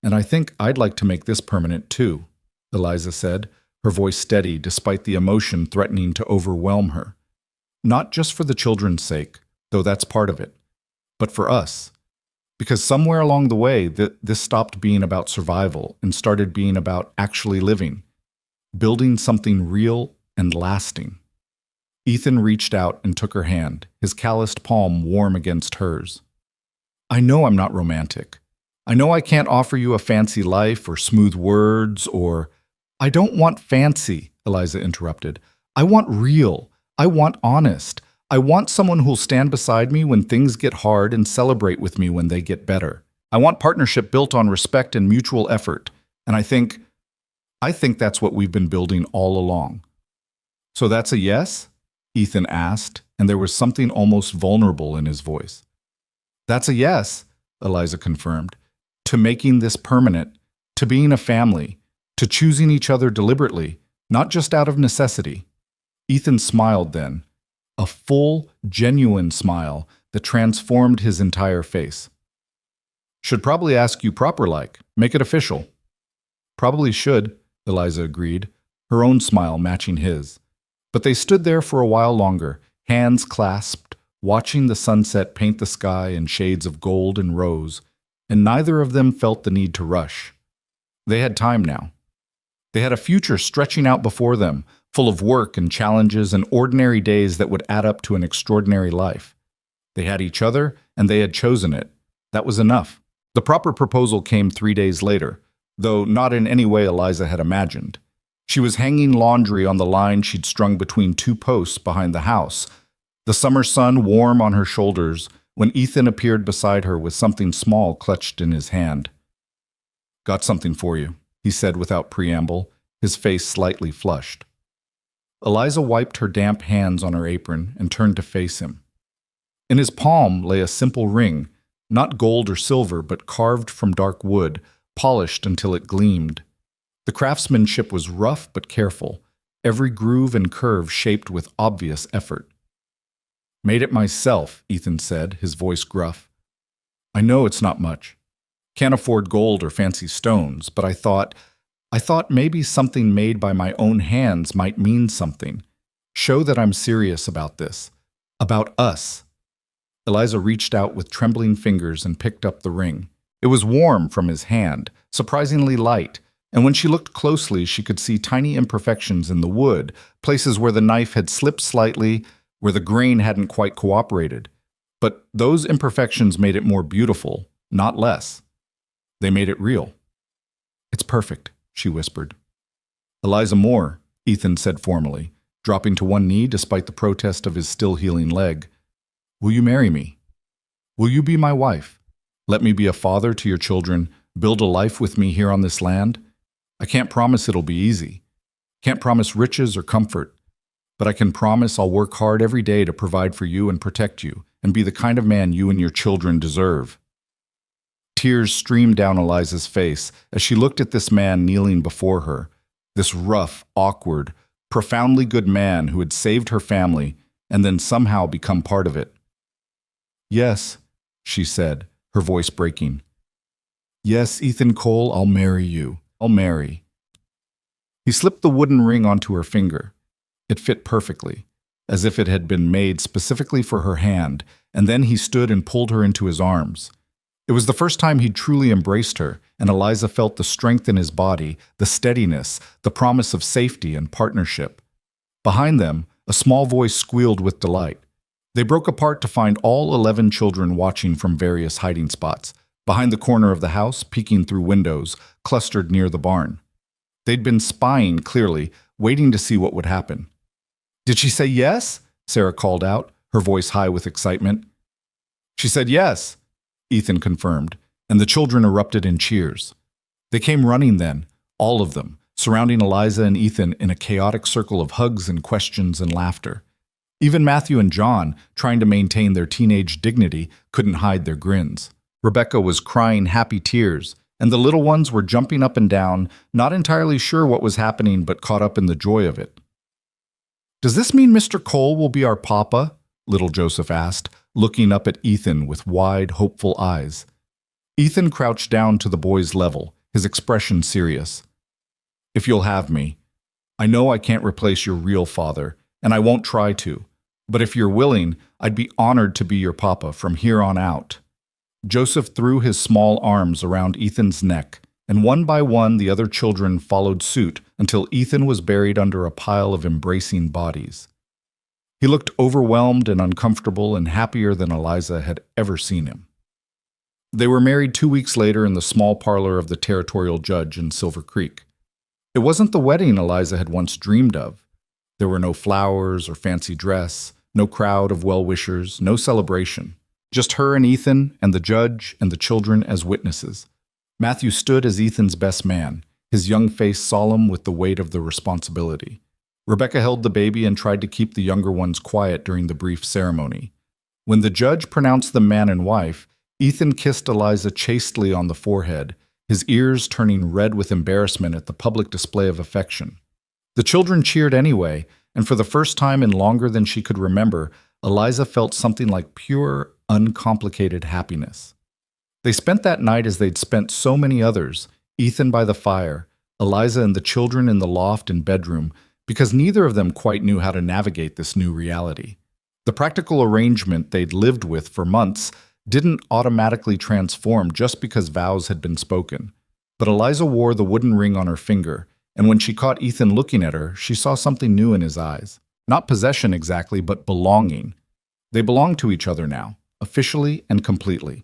"And I think I'd like to make this permanent too," Eliza said, her voice steady despite the emotion threatening to overwhelm her. "Not just for the children's sake, though that's part of it, but for us. Because somewhere along the way, this stopped being about survival and started being about actually living, building something real and lasting." Ethan reached out and took her hand, his calloused palm warm against hers. "I know I'm not romantic. I know I can't offer you a fancy life or smooth words or—" "I don't want fancy," Eliza interrupted. "I want real. I want honest. I want someone who'll stand beside me when things get hard and celebrate with me when they get better. I want partnership built on respect and mutual effort. And I think that's what we've been building all along." "So that's a yes?" Ethan asked, and there was something almost vulnerable in his voice. "That's a yes," Eliza confirmed. "To making this permanent, to being a family, to choosing each other deliberately, not just out of necessity." Ethan smiled then, a full, genuine smile that transformed his entire face. "Should probably ask you proper-like, make it official." "Probably should," Eliza agreed, her own smile matching his. But they stood there for a while longer, hands clasped, watching the sunset paint the sky in shades of gold and rose, and neither of them felt the need to rush. They had time now. They had a future stretching out before them, full of work and challenges and ordinary days that would add up to an extraordinary life. They had each other, and they had chosen it. That was enough. The proper proposal came 3 days later, though not in any way Eliza had imagined. She was hanging laundry on the line she'd strung between 2 posts behind the house, the summer sun warm on her shoulders, when Ethan appeared beside her with something small clutched in his hand. "Got something for you," he said without preamble, his face slightly flushed. Eliza wiped her damp hands on her apron and turned to face him. In his palm lay a simple ring, not gold or silver, but carved from dark wood, polished until it gleamed. The craftsmanship was rough but careful, every groove and curve shaped with obvious effort. "Made it myself," Ethan said, his voice gruff. "I know it's not much. Can't afford gold or fancy stones, but I thought maybe something made by my own hands might mean something. Show that I'm serious about this. About us." Eliza reached out with trembling fingers and picked up the ring. It was warm from his hand, surprisingly light, and when she looked closely, she could see tiny imperfections in the wood, places where the knife had slipped slightly, where the grain hadn't quite cooperated. But those imperfections made it more beautiful, not less. They made it real. "It's perfect," she whispered. "Eliza Moore," Ethan said formally, dropping to one knee despite the protest of his still-healing leg. "Will you marry me? Will you be my wife? Let me be a father to your children, build a life with me here on this land? I can't promise it'll be easy. Can't promise riches or comfort. But I can promise I'll work hard every day to provide for you and protect you, and be the kind of man you and your children deserve." Tears streamed down Eliza's face as she looked at this man kneeling before her, this rough, awkward, profoundly good man who had saved her family and then somehow become part of it. "Yes," she said, her voice breaking. "Yes, Ethan Cole, I'll marry you. I'll marry." He slipped the wooden ring onto her finger. It fit perfectly, as if it had been made specifically for her hand, and then he stood and pulled her into his arms. It was the first time he'd truly embraced her, and Eliza felt the strength in his body, the steadiness, the promise of safety and partnership. Behind them, a small voice squealed with delight. They broke apart to find all 11 children watching from various hiding spots, behind the corner of the house, peeking through windows, clustered near the barn. They'd been spying, clearly, waiting to see what would happen. "Did she say yes?" Sarah called out, her voice high with excitement. "She said yes," Ethan confirmed, and the children erupted in cheers. They came running then, all of them, surrounding Eliza and Ethan in a chaotic circle of hugs and questions and laughter. Even Matthew and John, trying to maintain their teenage dignity, couldn't hide their grins. Rebecca was crying happy tears, and the little ones were jumping up and down, not entirely sure what was happening but caught up in the joy of it. "Does this mean Mr. Cole will be our papa?" little Joseph asked, looking up at Ethan with wide, hopeful eyes. Ethan crouched down to the boy's level, his expression serious. "If you'll have me. I know I can't replace your real father, and I won't try to, but if you're willing, I'd be honored to be your papa from here on out." Joseph threw his small arms around Ethan's neck, and one by one the other children followed suit until Ethan was buried under a pile of embracing bodies. He looked overwhelmed and uncomfortable and happier than Eliza had ever seen him. They were married 2 weeks later in the small parlor of the territorial judge in Silver Creek. It wasn't the wedding Eliza had once dreamed of. There were no flowers or fancy dress, no crowd of well-wishers, no celebration. Just her and Ethan and the judge and the children as witnesses. Matthew stood as Ethan's best man, his young face solemn with the weight of the responsibility. Rebecca held the baby and tried to keep the younger ones quiet during the brief ceremony. When the judge pronounced them man and wife, Ethan kissed Eliza chastely on the forehead, his ears turning red with embarrassment at the public display of affection. The children cheered anyway, and for the first time in longer than she could remember, Eliza felt something like pure, uncomplicated happiness. They spent that night as they'd spent so many others, Ethan by the fire, Eliza and the children in the loft and bedroom, because neither of them quite knew how to navigate this new reality. The practical arrangement they'd lived with for months didn't automatically transform just because vows had been spoken. But Eliza wore the wooden ring on her finger, and when she caught Ethan looking at her, she saw something new in his eyes. Not possession exactly, but belonging. They belonged to each other now, officially and completely.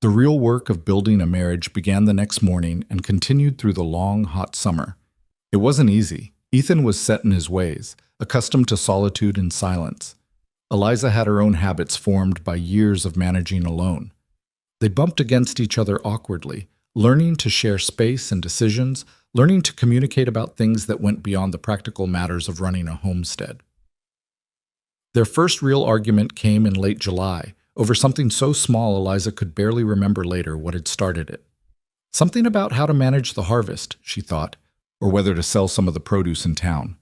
The real work of building a marriage began the next morning and continued through the long, hot summer. It wasn't easy. Ethan was set in his ways, accustomed to solitude and silence. Eliza had her own habits formed by years of managing alone. They bumped against each other awkwardly, learning to share space and decisions, learning to communicate about things that went beyond the practical matters of running a homestead. Their first real argument came in late July, over something so small Eliza could barely remember later what had started it. Something about how to manage the harvest, she thought, or whether to sell some of the produce in town.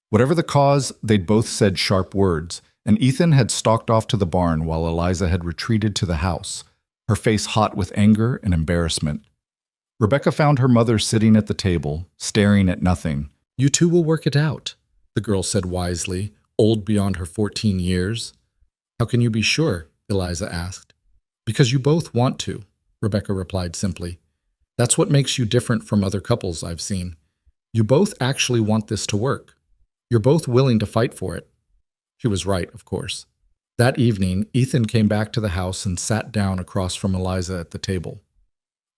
Whatever the cause, they'd both said sharp words, and Ethan had stalked off to the barn while Eliza had retreated to the house, her face hot with anger and embarrassment. Rebecca found her mother sitting at the table, staring at nothing. "You two will work it out," the girl said wisely, old beyond her 14 years. "How can you be sure?" Eliza asked. "Because you both want to," Rebecca replied simply. "That's what makes you different from other couples I've seen. You both actually want this to work. You're both willing to fight for it." She was right, of course. That evening, Ethan came back to the house and sat down across from Eliza at the table.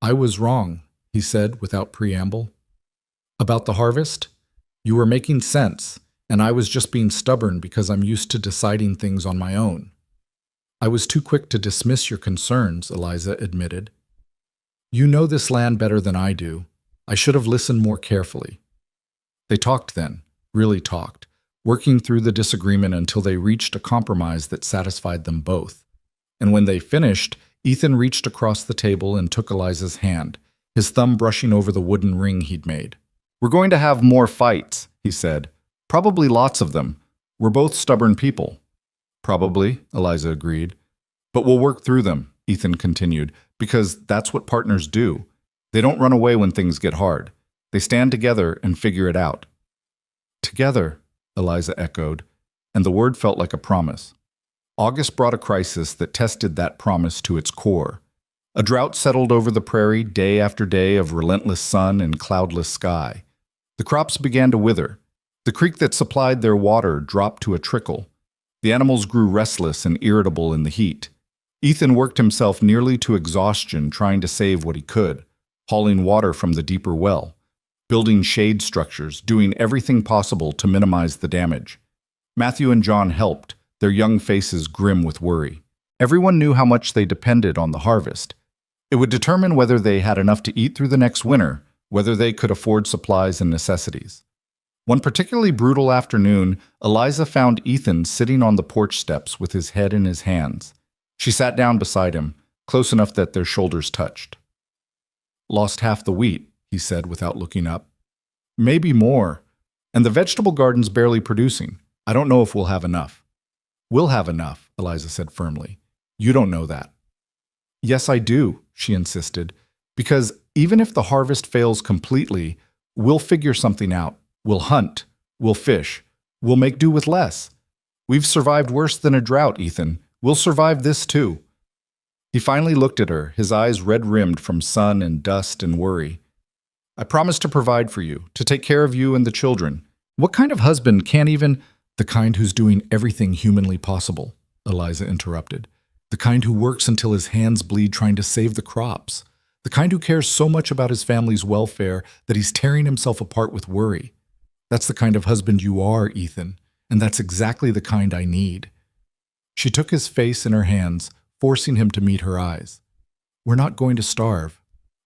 "I was wrong," he said without preamble. "About the harvest? You were making sense, and I was just being stubborn because I'm used to deciding things on my own." "I was too quick to dismiss your concerns," Eliza admitted. "You know this land better than I do. I should have listened more carefully." They talked then, really talked, working through the disagreement until they reached a compromise that satisfied them both. And when they finished, Ethan reached across the table and took Eliza's hand, his thumb brushing over the wooden ring he'd made. "We're going to have more fights," he said, Probably lots of them. We're both stubborn people. Probably, Eliza agreed. But we'll work through them, Ethan continued, because that's what partners do. They don't run away when things get hard. They stand together and figure it out. Together, Eliza echoed, and the word felt like a promise. August brought a crisis that tested that promise to its core. A drought settled over the prairie day after day of relentless sun and cloudless sky. The crops began to wither. The creek that supplied their water dropped to a trickle. The animals grew restless and irritable in the heat. Ethan worked himself nearly to exhaustion trying to save what he could, hauling water from the deeper well, building shade structures, doing everything possible to minimize the damage. Matthew and John helped, their young faces grim with worry. Everyone knew how much they depended on the harvest. It would determine whether they had enough to eat through the next winter, whether they could afford supplies and necessities. One particularly brutal afternoon, Eliza found Ethan sitting on the porch steps with his head in his hands. She sat down beside him, close enough that their shoulders touched. "Lost half the wheat," he said without looking up. "Maybe more. And the vegetable garden's barely producing. I don't know if we'll have enough." "We'll have enough," Eliza said firmly. "You don't know that." "Yes, I do," she insisted, "because even if the harvest fails completely, we'll figure something out. We'll hunt. We'll fish. We'll make do with less. We've survived worse than a drought, Ethan. We'll survive this too." He finally looked at her, his eyes red-rimmed from sun and dust and worry. "I promise to provide for you, to take care of you and the children. What kind of husband can't even—" "The kind who's doing everything humanly possible," Eliza interrupted. "The kind who works until his hands bleed trying to save the crops. The kind who cares so much about his family's welfare that he's tearing himself apart with worry. That's the kind of husband you are, Ethan, and that's exactly the kind I need." She took his face in her hands, forcing him to meet her eyes. "We're not going to starve.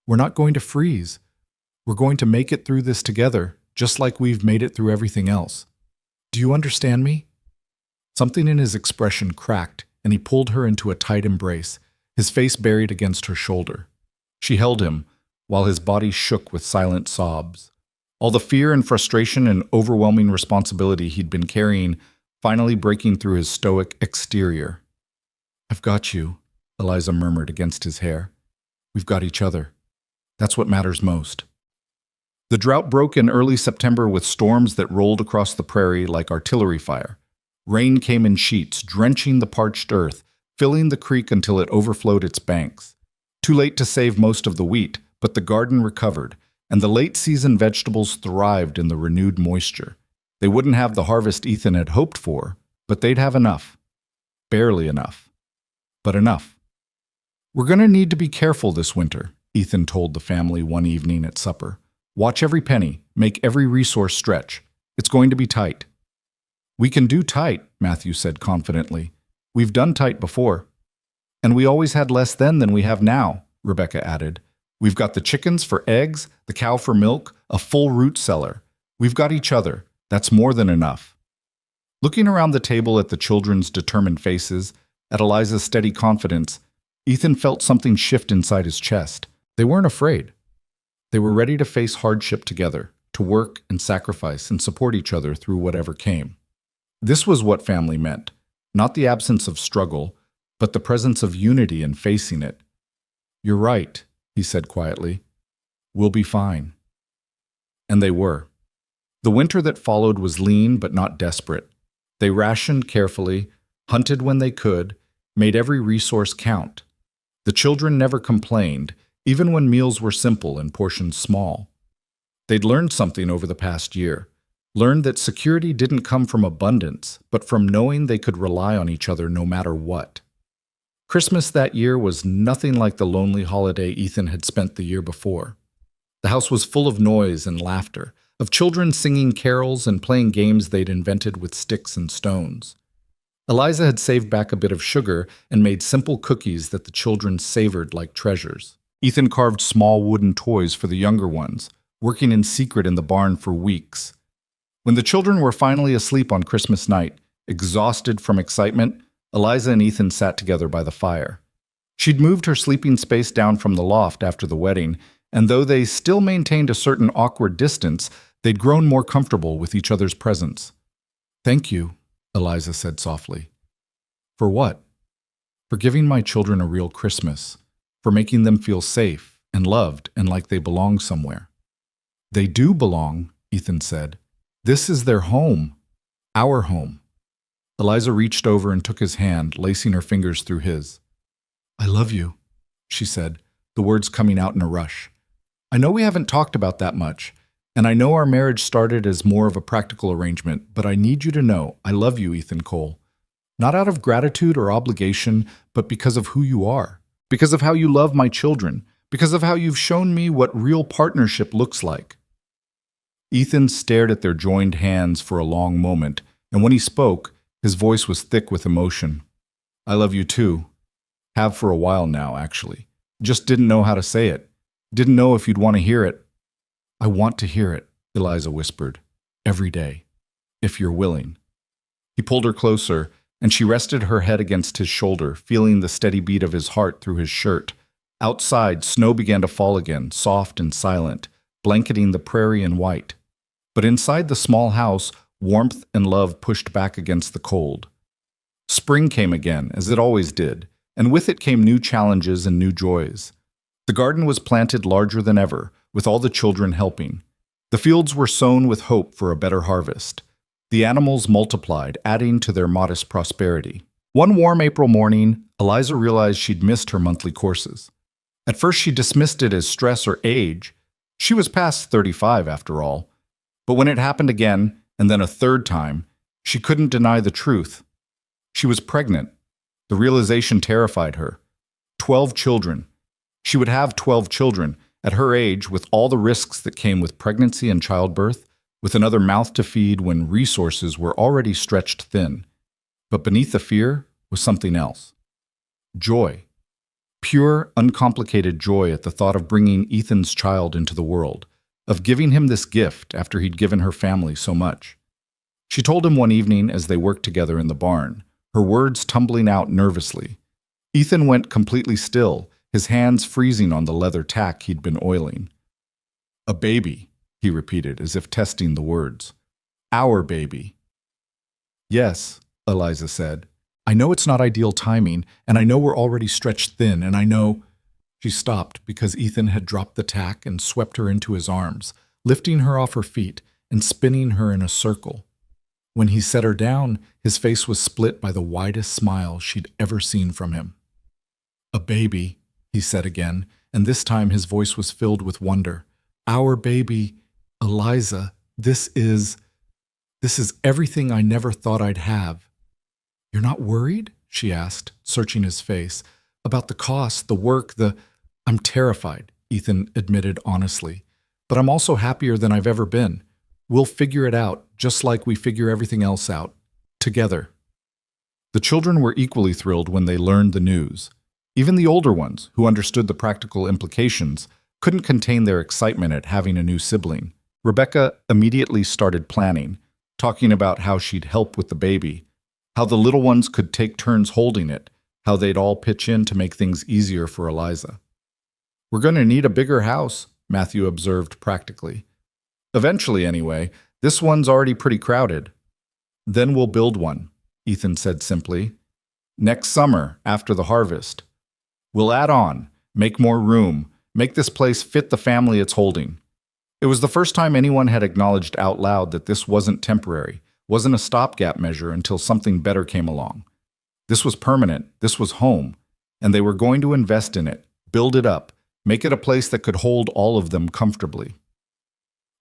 We're not going to freeze. We're going to make it through this together, just like we've made it through everything else. Do you understand me?" Something in his expression cracked, and he pulled her into a tight embrace, his face buried against her shoulder. She held him, while his body shook with silent sobs. All the fear and frustration and overwhelming responsibility he'd been carrying finally breaking through his stoic exterior. "I've got you," Eliza murmured against his hair. "We've got each other. That's what matters most." The drought broke in early September with storms that rolled across the prairie like artillery fire. Rain came in sheets, drenching the parched earth, filling the creek until it overflowed its banks. Too late to save most of the wheat, but the garden recovered, and the late-season vegetables thrived in the renewed moisture. They wouldn't have the harvest Ethan had hoped for, but they'd have enough. Barely enough. But enough. "We're going to need to be careful this winter," Ethan told the family one evening at supper. "Watch every penny, make every resource stretch. It's going to be tight." "We can do tight," Matthew said confidently. "We've done tight before." "And we always had less then than we have now," Rebecca added. "We've got the chickens for eggs, the cow for milk, a full root cellar. We've got each other. That's more than enough." Looking around the table at the children's determined faces, at Eliza's steady confidence, Ethan felt something shift inside his chest. They weren't afraid. They were ready to face hardship together, to work and sacrifice and support each other through whatever came. This was what family meant, not the absence of struggle, but the presence of unity in facing it. "You're right," he said quietly. "We'll be fine." And they were. The winter that followed was lean but not desperate. They rationed carefully, hunted when they could, made every resource count. The children never complained, even when meals were simple and portions small. They'd learned something over the past year, learned that security didn't come from abundance, but from knowing they could rely on each other no matter what. Christmas that year was nothing like the lonely holiday Ethan had spent the year before. The house was full of noise and laughter, of children singing carols and playing games they'd invented with sticks and stones. Eliza had saved back a bit of sugar and made simple cookies that the children savored like treasures. Ethan carved small wooden toys for the younger ones, working in secret in the barn for weeks. When the children were finally asleep on Christmas night, exhausted from excitement, Eliza and Ethan sat together by the fire. She'd moved her sleeping space down from the loft after the wedding, and though they still maintained a certain awkward distance, They'd grown more comfortable with each other's presence. "Thank you," Eliza said softly. "For what?" "For giving my children a real Christmas, for making them feel safe and loved and like they belong somewhere." "They do belong," Ethan said. "This is their home, our home." Eliza reached over and took his hand, lacing her fingers through his. "I love you," she said, the words coming out in a rush. "I know we haven't talked about that much, and I know our marriage started as more of a practical arrangement, but I need you to know I love you, Ethan Cole. Not out of gratitude or obligation, but because of who you are, because of how you love my children, because of how you've shown me what real partnership looks like." Ethan stared at their joined hands for a long moment, and when he spoke, his voice was thick with emotion. "I love you too. Have for a while now, actually. Just didn't know how to say it. Didn't know if you'd want to hear it." "I want to hear it," Eliza whispered. "Every day. If you're willing." He pulled her closer, and she rested her head against his shoulder, feeling the steady beat of his heart through his shirt. Outside, snow began to fall again, soft and silent, blanketing the prairie in white. But inside the small house, warmth and love pushed back against the cold. Spring came again, as it always did, and with it came new challenges and new joys. The garden was planted larger than ever, with all the children helping. The fields were sown with hope for a better harvest. The animals multiplied, adding to their modest prosperity. One warm April morning, Eliza realized she'd missed her monthly courses. At first she dismissed it as stress or age. She was past 35 after all. But when it happened again, and then a third time, she couldn't deny the truth. She was pregnant. The realization terrified her. 12 children. She would have 12 children. At her age, with all the risks that came with pregnancy and childbirth, with another mouth to feed when resources were already stretched thin. But beneath the fear was something else. Joy. Pure, uncomplicated joy at the thought of bringing Ethan's child into the world, of giving him this gift after he'd given her family so much. She told him one evening as they worked together in the barn, her words tumbling out nervously. Ethan went completely still, his hands freezing on the leather tack he'd been oiling. "A baby," he repeated, as if testing the words. "Our baby." "Yes," Eliza said. "I know it's not ideal timing, and I know we're already stretched thin, and I know—" She stopped because Ethan had dropped the tack and swept her into his arms, lifting her off her feet and spinning her in a circle. When he set her down, his face was split by the widest smile she'd ever seen from him. "A baby," he said again, and this time his voice was filled with wonder. "Our baby, Eliza, this is everything I never thought I'd have." "You're not worried?" she asked, searching his face. "About the cost, the work, I'm terrified," Ethan admitted honestly. "But I'm also happier than I've ever been. We'll figure it out, just like we figure everything else out. Together." The children were equally thrilled when they learned the news. Even the older ones, who understood the practical implications, couldn't contain their excitement at having a new sibling. Rebecca immediately started planning, talking about how she'd help with the baby, how the little ones could take turns holding it, how they'd all pitch in to make things easier for Eliza. "We're going to need a bigger house," Matthew observed practically. "Eventually, anyway. This one's already pretty crowded." "Then we'll build one," Ethan said simply. "Next summer, after the harvest. We'll add on, make more room, make this place fit the family it's holding." It was the first time anyone had acknowledged out loud that this wasn't temporary, wasn't a stopgap measure until something better came along. This was permanent, this was home, and they were going to invest in it, build it up, make it a place that could hold all of them comfortably.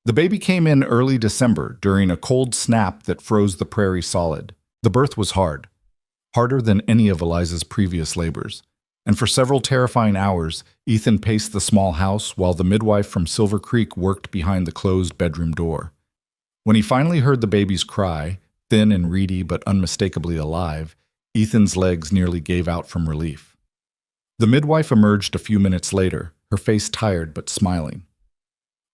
The baby came in early December during a cold snap that froze the prairie solid. The birth was hard, harder than any of Eliza's previous labors. And for several terrifying hours, Ethan paced the small house while the midwife from Silver Creek worked behind the closed bedroom door. When he finally heard the baby's cry, thin and reedy but unmistakably alive, Ethan's legs nearly gave out from relief. The midwife emerged a few minutes later, her face tired but smiling.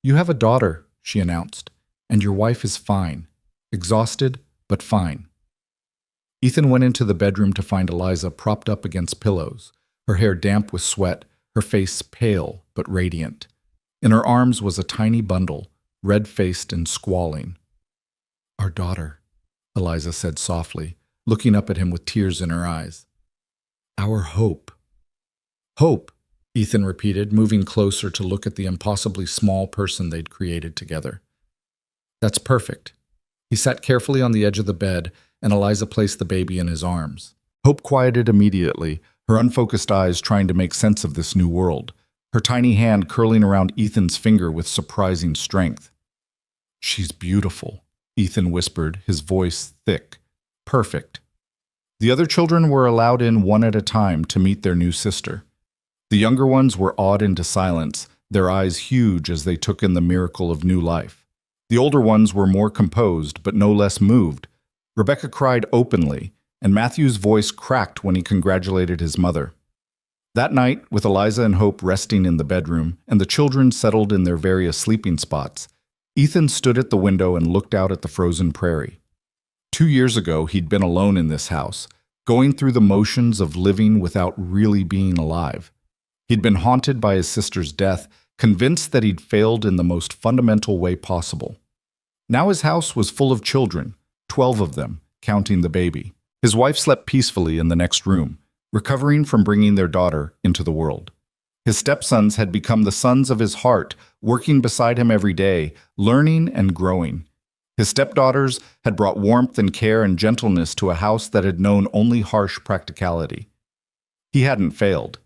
"You have a daughter," she announced, "and your wife is fine. Exhausted, but fine." Ethan went into the bedroom to find Eliza propped up against pillows, her hair damp with sweat, her face pale but radiant. In her arms was a tiny bundle, red-faced and squalling. "Our daughter," Eliza said softly, looking up at him with tears in her eyes. "Our hope." "Hope," Ethan repeated, moving closer to look at the impossibly small person they'd created together. "That's perfect." He sat carefully on the edge of the bed, and Eliza placed the baby in his arms. Hope quieted immediately, her unfocused eyes trying to make sense of this new world, her tiny hand curling around Ethan's finger with surprising strength. "She's beautiful," Ethan whispered, his voice thick. "Perfect." The other children were allowed in one at a time to meet their new sister. The younger ones were awed into silence, their eyes huge as they took in the miracle of new life. The older ones were more composed, but no less moved. Rebecca cried openly, and Matthew's voice cracked when he congratulated his mother. That night, with Eliza and Hope resting in the bedroom, and the children settled in their various sleeping spots, Ethan stood at the window and looked out at the frozen prairie. 2 years ago, he'd been alone in this house, going through the motions of living without really being alive. He'd been haunted by his sister's death, convinced that he'd failed in the most fundamental way possible. Now his house was full of children, 12 of them, counting the baby. His wife slept peacefully in the next room, recovering from bringing their daughter into the world. His stepsons had become the sons of his heart, working beside him every day, learning and growing. His stepdaughters had brought warmth and care and gentleness to a house that had known only harsh practicality. He hadn't failed.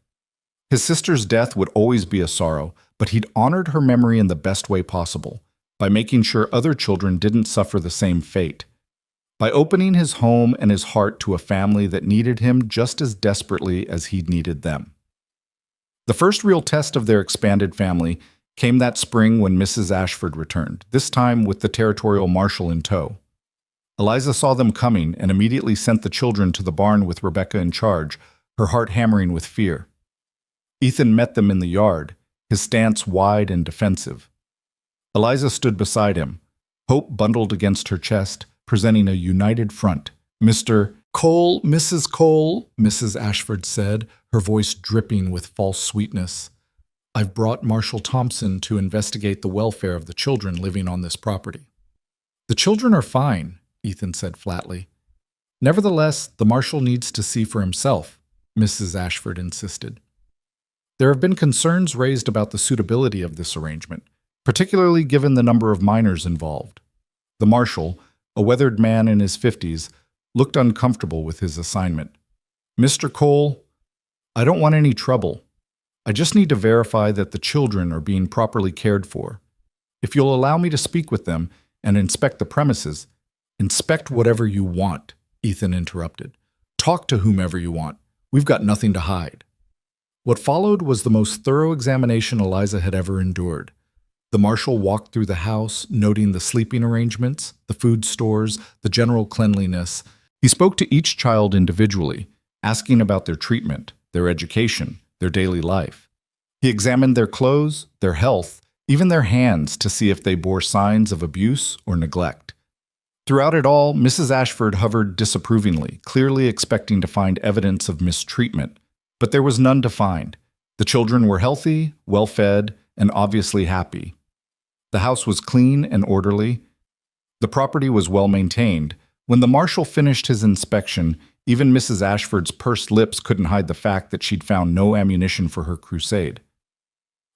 His sister's death would always be a sorrow, but he'd honored her memory in the best way possible, by making sure other children didn't suffer the same fate. By opening his home and his heart to a family that needed him just as desperately as he'd needed them. The first real test of their expanded family came that spring when Mrs. Ashford returned, this time with the territorial marshal in tow. Eliza saw them coming and immediately sent the children to the barn with Rebecca in charge, her heart hammering with fear. Ethan met them in the yard, his stance wide and defensive. Eliza stood beside him, Hope bundled against her chest, presenting a united front. "Mr. Cole, Mrs. Cole," Mrs. Ashford said, her voice dripping with false sweetness. "I've brought Marshal Thompson to investigate the welfare of the children living on this property." "The children are fine," Ethan said flatly. "Nevertheless, the marshal needs to see for himself," Mrs. Ashford insisted. "There have been concerns raised about the suitability of this arrangement, particularly given the number of minors involved." The marshal, a weathered man in his 50s, looked uncomfortable with his assignment. "Mr. Cole, I don't want any trouble. I just need to verify that the children are being properly cared for. If you'll allow me to speak with them and inspect the premises—" "Inspect whatever you want," Ethan interrupted. "Talk to whomever you want. We've got nothing to hide." What followed was the most thorough examination Eliza had ever endured. The marshal walked through the house, noting the sleeping arrangements, the food stores, the general cleanliness. He spoke to each child individually, asking about their treatment, their education, their daily life. He examined their clothes, their health, even their hands to see if they bore signs of abuse or neglect. Throughout it all, Mrs. Ashford hovered disapprovingly, clearly expecting to find evidence of mistreatment, but there was none to find. The children were healthy, well-fed, and obviously happy. The house was clean and orderly. The property was well-maintained. When the marshal finished his inspection, even Mrs. Ashford's pursed lips couldn't hide the fact that she'd found no ammunition for her crusade.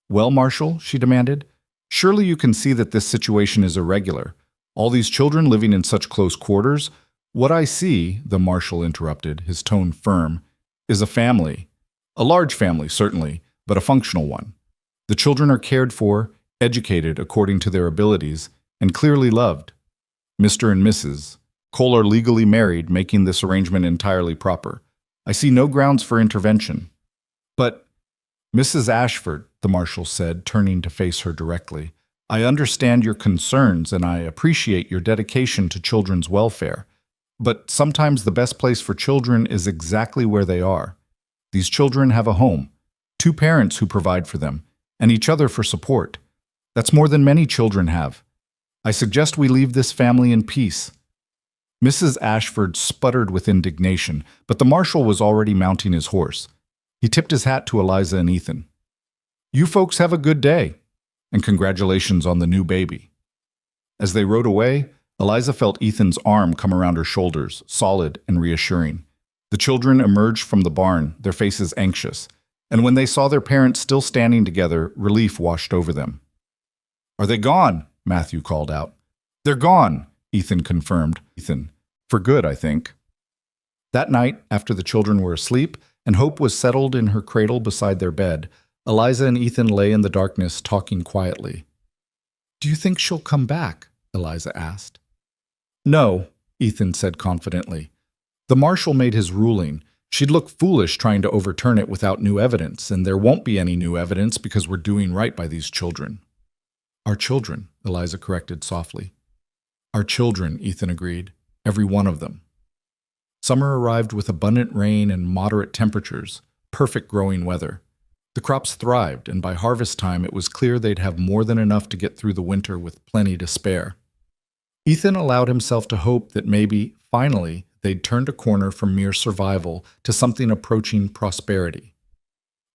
"Well, Marshal," she demanded, "surely you can see that this situation is irregular. All these children living in such close quarters. What I see," the marshal interrupted, his tone firm, "is a family. A large family, certainly, but a functional one. The children are cared for, educated according to their abilities, and clearly loved. Mr. and Mrs. Cole are legally married, making this arrangement entirely proper. I see no grounds for intervention." "But, Mrs. Ashford," the marshal said, turning to face her directly, "I understand your concerns and I appreciate your dedication to children's welfare. But sometimes the best place for children is exactly where they are. These children have a home, 2 parents who provide for them, and each other for support. That's more than many children have. I suggest we leave this family in peace." Mrs. Ashford sputtered with indignation, but the marshal was already mounting his horse. He tipped his hat to Eliza and Ethan. "You folks have a good day, and congratulations on the new baby." As they rode away, Eliza felt Ethan's arm come around her shoulders, solid and reassuring. The children emerged from the barn, their faces anxious, and when they saw their parents still standing together, relief washed over them. "Are they gone?" Matthew called out. "They're gone," Ethan confirmed. For good, I think. That night, after the children were asleep and Hope was settled in her cradle beside their bed, Eliza and Ethan lay in the darkness talking quietly. "Do you think she'll come back?" Eliza asked. "No," Ethan said confidently. "The marshal made his ruling. She'd look foolish trying to overturn it without new evidence, and there won't be any new evidence because we're doing right by these children." "Our children," Eliza corrected softly. "Our children," Ethan agreed. "Every one of them." Summer arrived with abundant rain and moderate temperatures, perfect growing weather. The crops thrived, and by harvest time it was clear they'd have more than enough to get through the winter with plenty to spare. Ethan allowed himself to hope that maybe, finally, they'd turned a corner from mere survival to something approaching prosperity.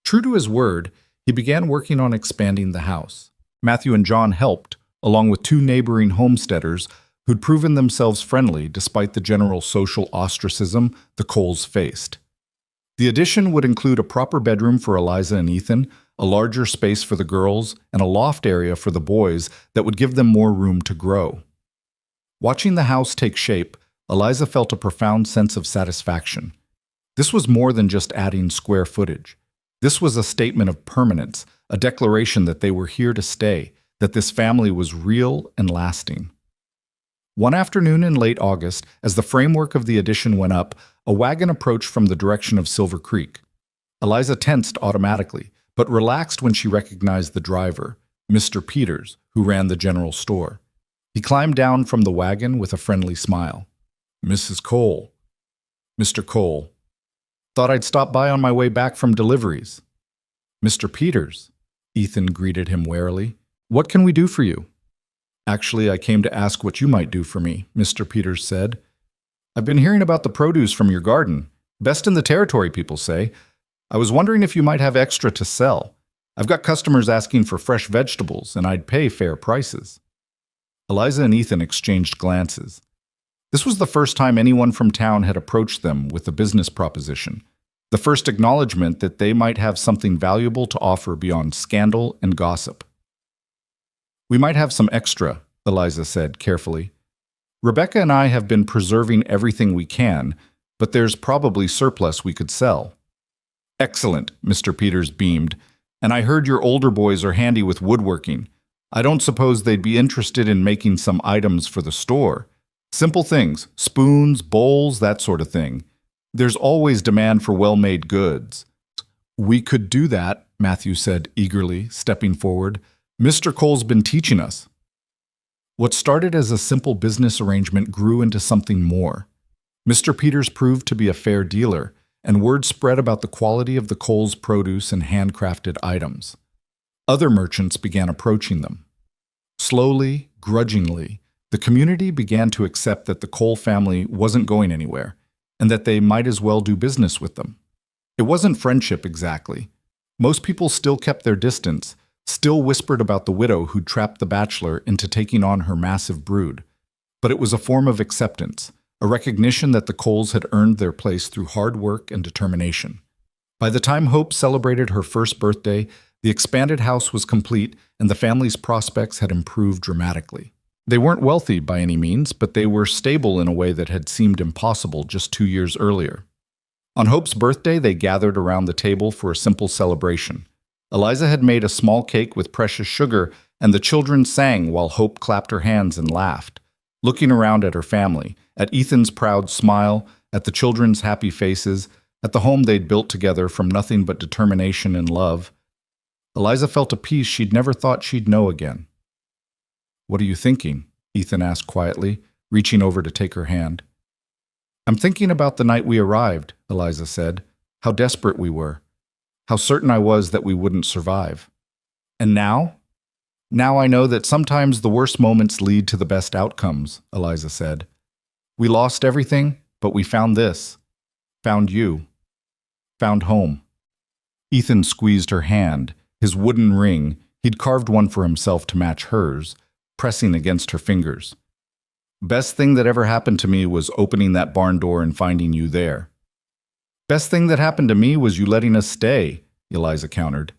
True to his word, he began working on expanding the house. Matthew and John helped, along with 2 neighboring homesteaders who'd proven themselves friendly despite the general social ostracism the Coles faced. The addition would include a proper bedroom for Eliza and Ethan, a larger space for the girls, and a loft area for the boys that would give them more room to grow. Watching the house take shape, Eliza felt a profound sense of satisfaction. This was more than just adding square footage. This was a statement of permanence, a declaration that they were here to stay, that this family was real and lasting. One afternoon in late August, as the framework of the addition went up, a wagon approached from the direction of Silver Creek. Eliza tensed automatically, but relaxed when she recognized the driver, Mr. Peters, who ran the general store. He climbed down from the wagon with a friendly smile. "Mrs. Cole." "Mr. Cole. Thought I'd stop by on my way back from deliveries." "Mr. Peters," Ethan greeted him warily. "What can we do for you?" "Actually, I came to ask what you might do for me," Mr. Peters said. "I've been hearing about the produce from your garden. Best in the territory, people say. I was wondering if you might have extra to sell. I've got customers asking for fresh vegetables, and I'd pay fair prices." Eliza and Ethan exchanged glances. This was the first time anyone from town had approached them with a business proposition, the first acknowledgement that they might have something valuable to offer beyond scandal and gossip. "We might have some extra," Eliza said carefully. "Rebecca and I have been preserving everything we can, but there's probably surplus we could sell." "Excellent," Mr. Peters beamed. "And I heard your older boys are handy with woodworking. I don't suppose they'd be interested in making some items for the store. Simple things, spoons, bowls, that sort of thing. There's always demand for well-made goods." "We could do that," Matthew said eagerly, stepping forward. "Mr. Cole's been teaching us." What started as a simple business arrangement grew into something more. Mr. Peters proved to be a fair dealer, and word spread about the quality of the Coles' produce and handcrafted items. Other merchants began approaching them. Slowly, grudgingly, the community began to accept that the Cole family wasn't going anywhere, and that they might as well do business with them. It wasn't friendship exactly. Most people still kept their distance, still whispered about the widow who'd trapped the bachelor into taking on her massive brood. But it was a form of acceptance, a recognition that the Coles had earned their place through hard work and determination. By the time Hope celebrated her first birthday, the expanded house was complete and the family's prospects had improved dramatically. They weren't wealthy by any means, but they were stable in a way that had seemed impossible just 2 years earlier. On Hope's birthday, they gathered around the table for a simple celebration. Eliza had made a small cake with precious sugar, and the children sang while Hope clapped her hands and laughed, looking around at her family, at Ethan's proud smile, at the children's happy faces, at the home they'd built together from nothing but determination and love. Eliza felt a peace she'd never thought she'd know again. "What are you thinking?" Ethan asked quietly, reaching over to take her hand. "I'm thinking about the night we arrived," Eliza said, "how desperate we were. How certain I was that we wouldn't survive. And now? Now I know that sometimes the worst moments lead to the best outcomes," Eliza said. "We lost everything, but we found this. Found you. Found home." Ethan squeezed her hand, his wooden ring, he'd carved one for himself to match hers, pressing against her fingers. Best thing that ever happened to me was opening that barn door and finding you there. Best thing that happened to me was you letting us stay, Eliza countered.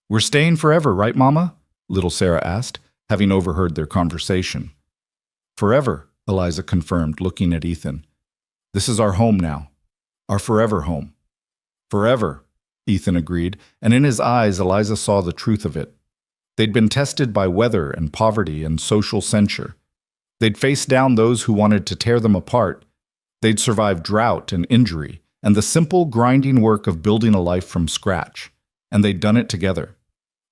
We're staying forever, right, Mama? Little Sarah asked, having overheard their conversation. Forever, Eliza confirmed, looking at Ethan. This is our home now. Our forever home. Forever, Ethan agreed, and in his eyes Eliza saw the truth of it. They'd been tested by weather and poverty and social censure. They'd faced down those who wanted to tear them apart. They'd survived drought and injury and the simple, grinding work of building a life from scratch. And they'd done it together.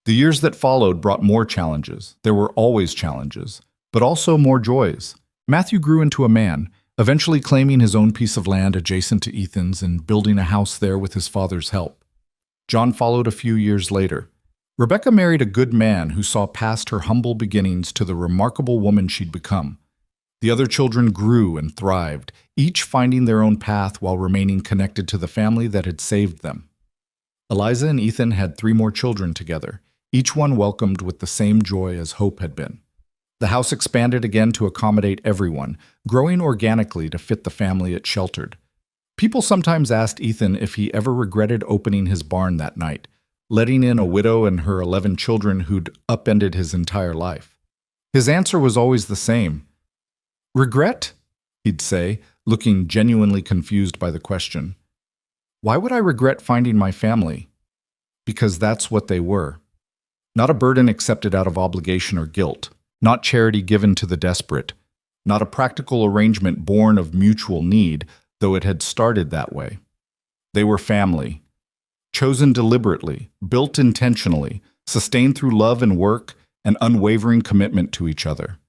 The years that followed brought more challenges. There were always challenges, but also more joys. Matthew grew into a man, eventually claiming his own piece of land adjacent to Ethan's and building a house there with his father's help. John followed a few years later. Rebecca married a good man who saw past her humble beginnings to the remarkable woman she'd become. The other children grew and thrived, each finding their own path while remaining connected to the family that had saved them. Eliza and Ethan had 3 more children together, each one welcomed with the same joy as Hope had been. The house expanded again to accommodate everyone, growing organically to fit the family it sheltered. People sometimes asked Ethan if he ever regretted opening his barn that night, letting in a widow and her 11 children who'd upended his entire life. His answer was always the same. Regret? He'd say, looking genuinely confused by the question. Why would I regret finding my family? Because that's what they were. Not a burden accepted out of obligation or guilt, not charity given to the desperate, not a practical arrangement born of mutual need, though it had started that way. They were family, chosen deliberately, built intentionally, sustained through love and work, and unwavering commitment to each other.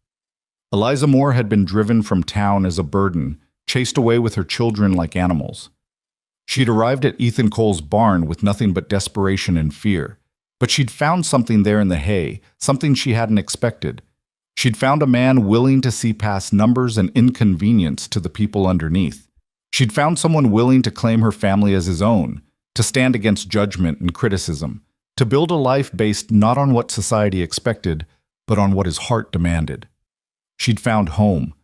Eliza Moore had been driven from town as a burden, chased away with her children like animals. She'd arrived at Ethan Cole's barn with nothing but desperation and fear, but she'd found something there in the hay, something she hadn't expected. She'd found a man willing to see past numbers and inconvenience to the people underneath. She'd found someone willing to claim her family as his own, to stand against judgment and criticism, to build a life based not on what society expected, but on what his heart demanded. She'd found home,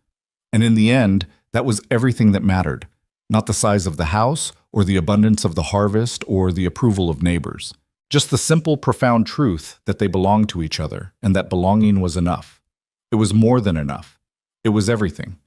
and in the end, that was everything that mattered, not the size of the house, or the abundance of the harvest, or the approval of neighbors. Just the simple, profound truth that they belonged to each other, and that belonging was enough. It was more than enough. It was everything.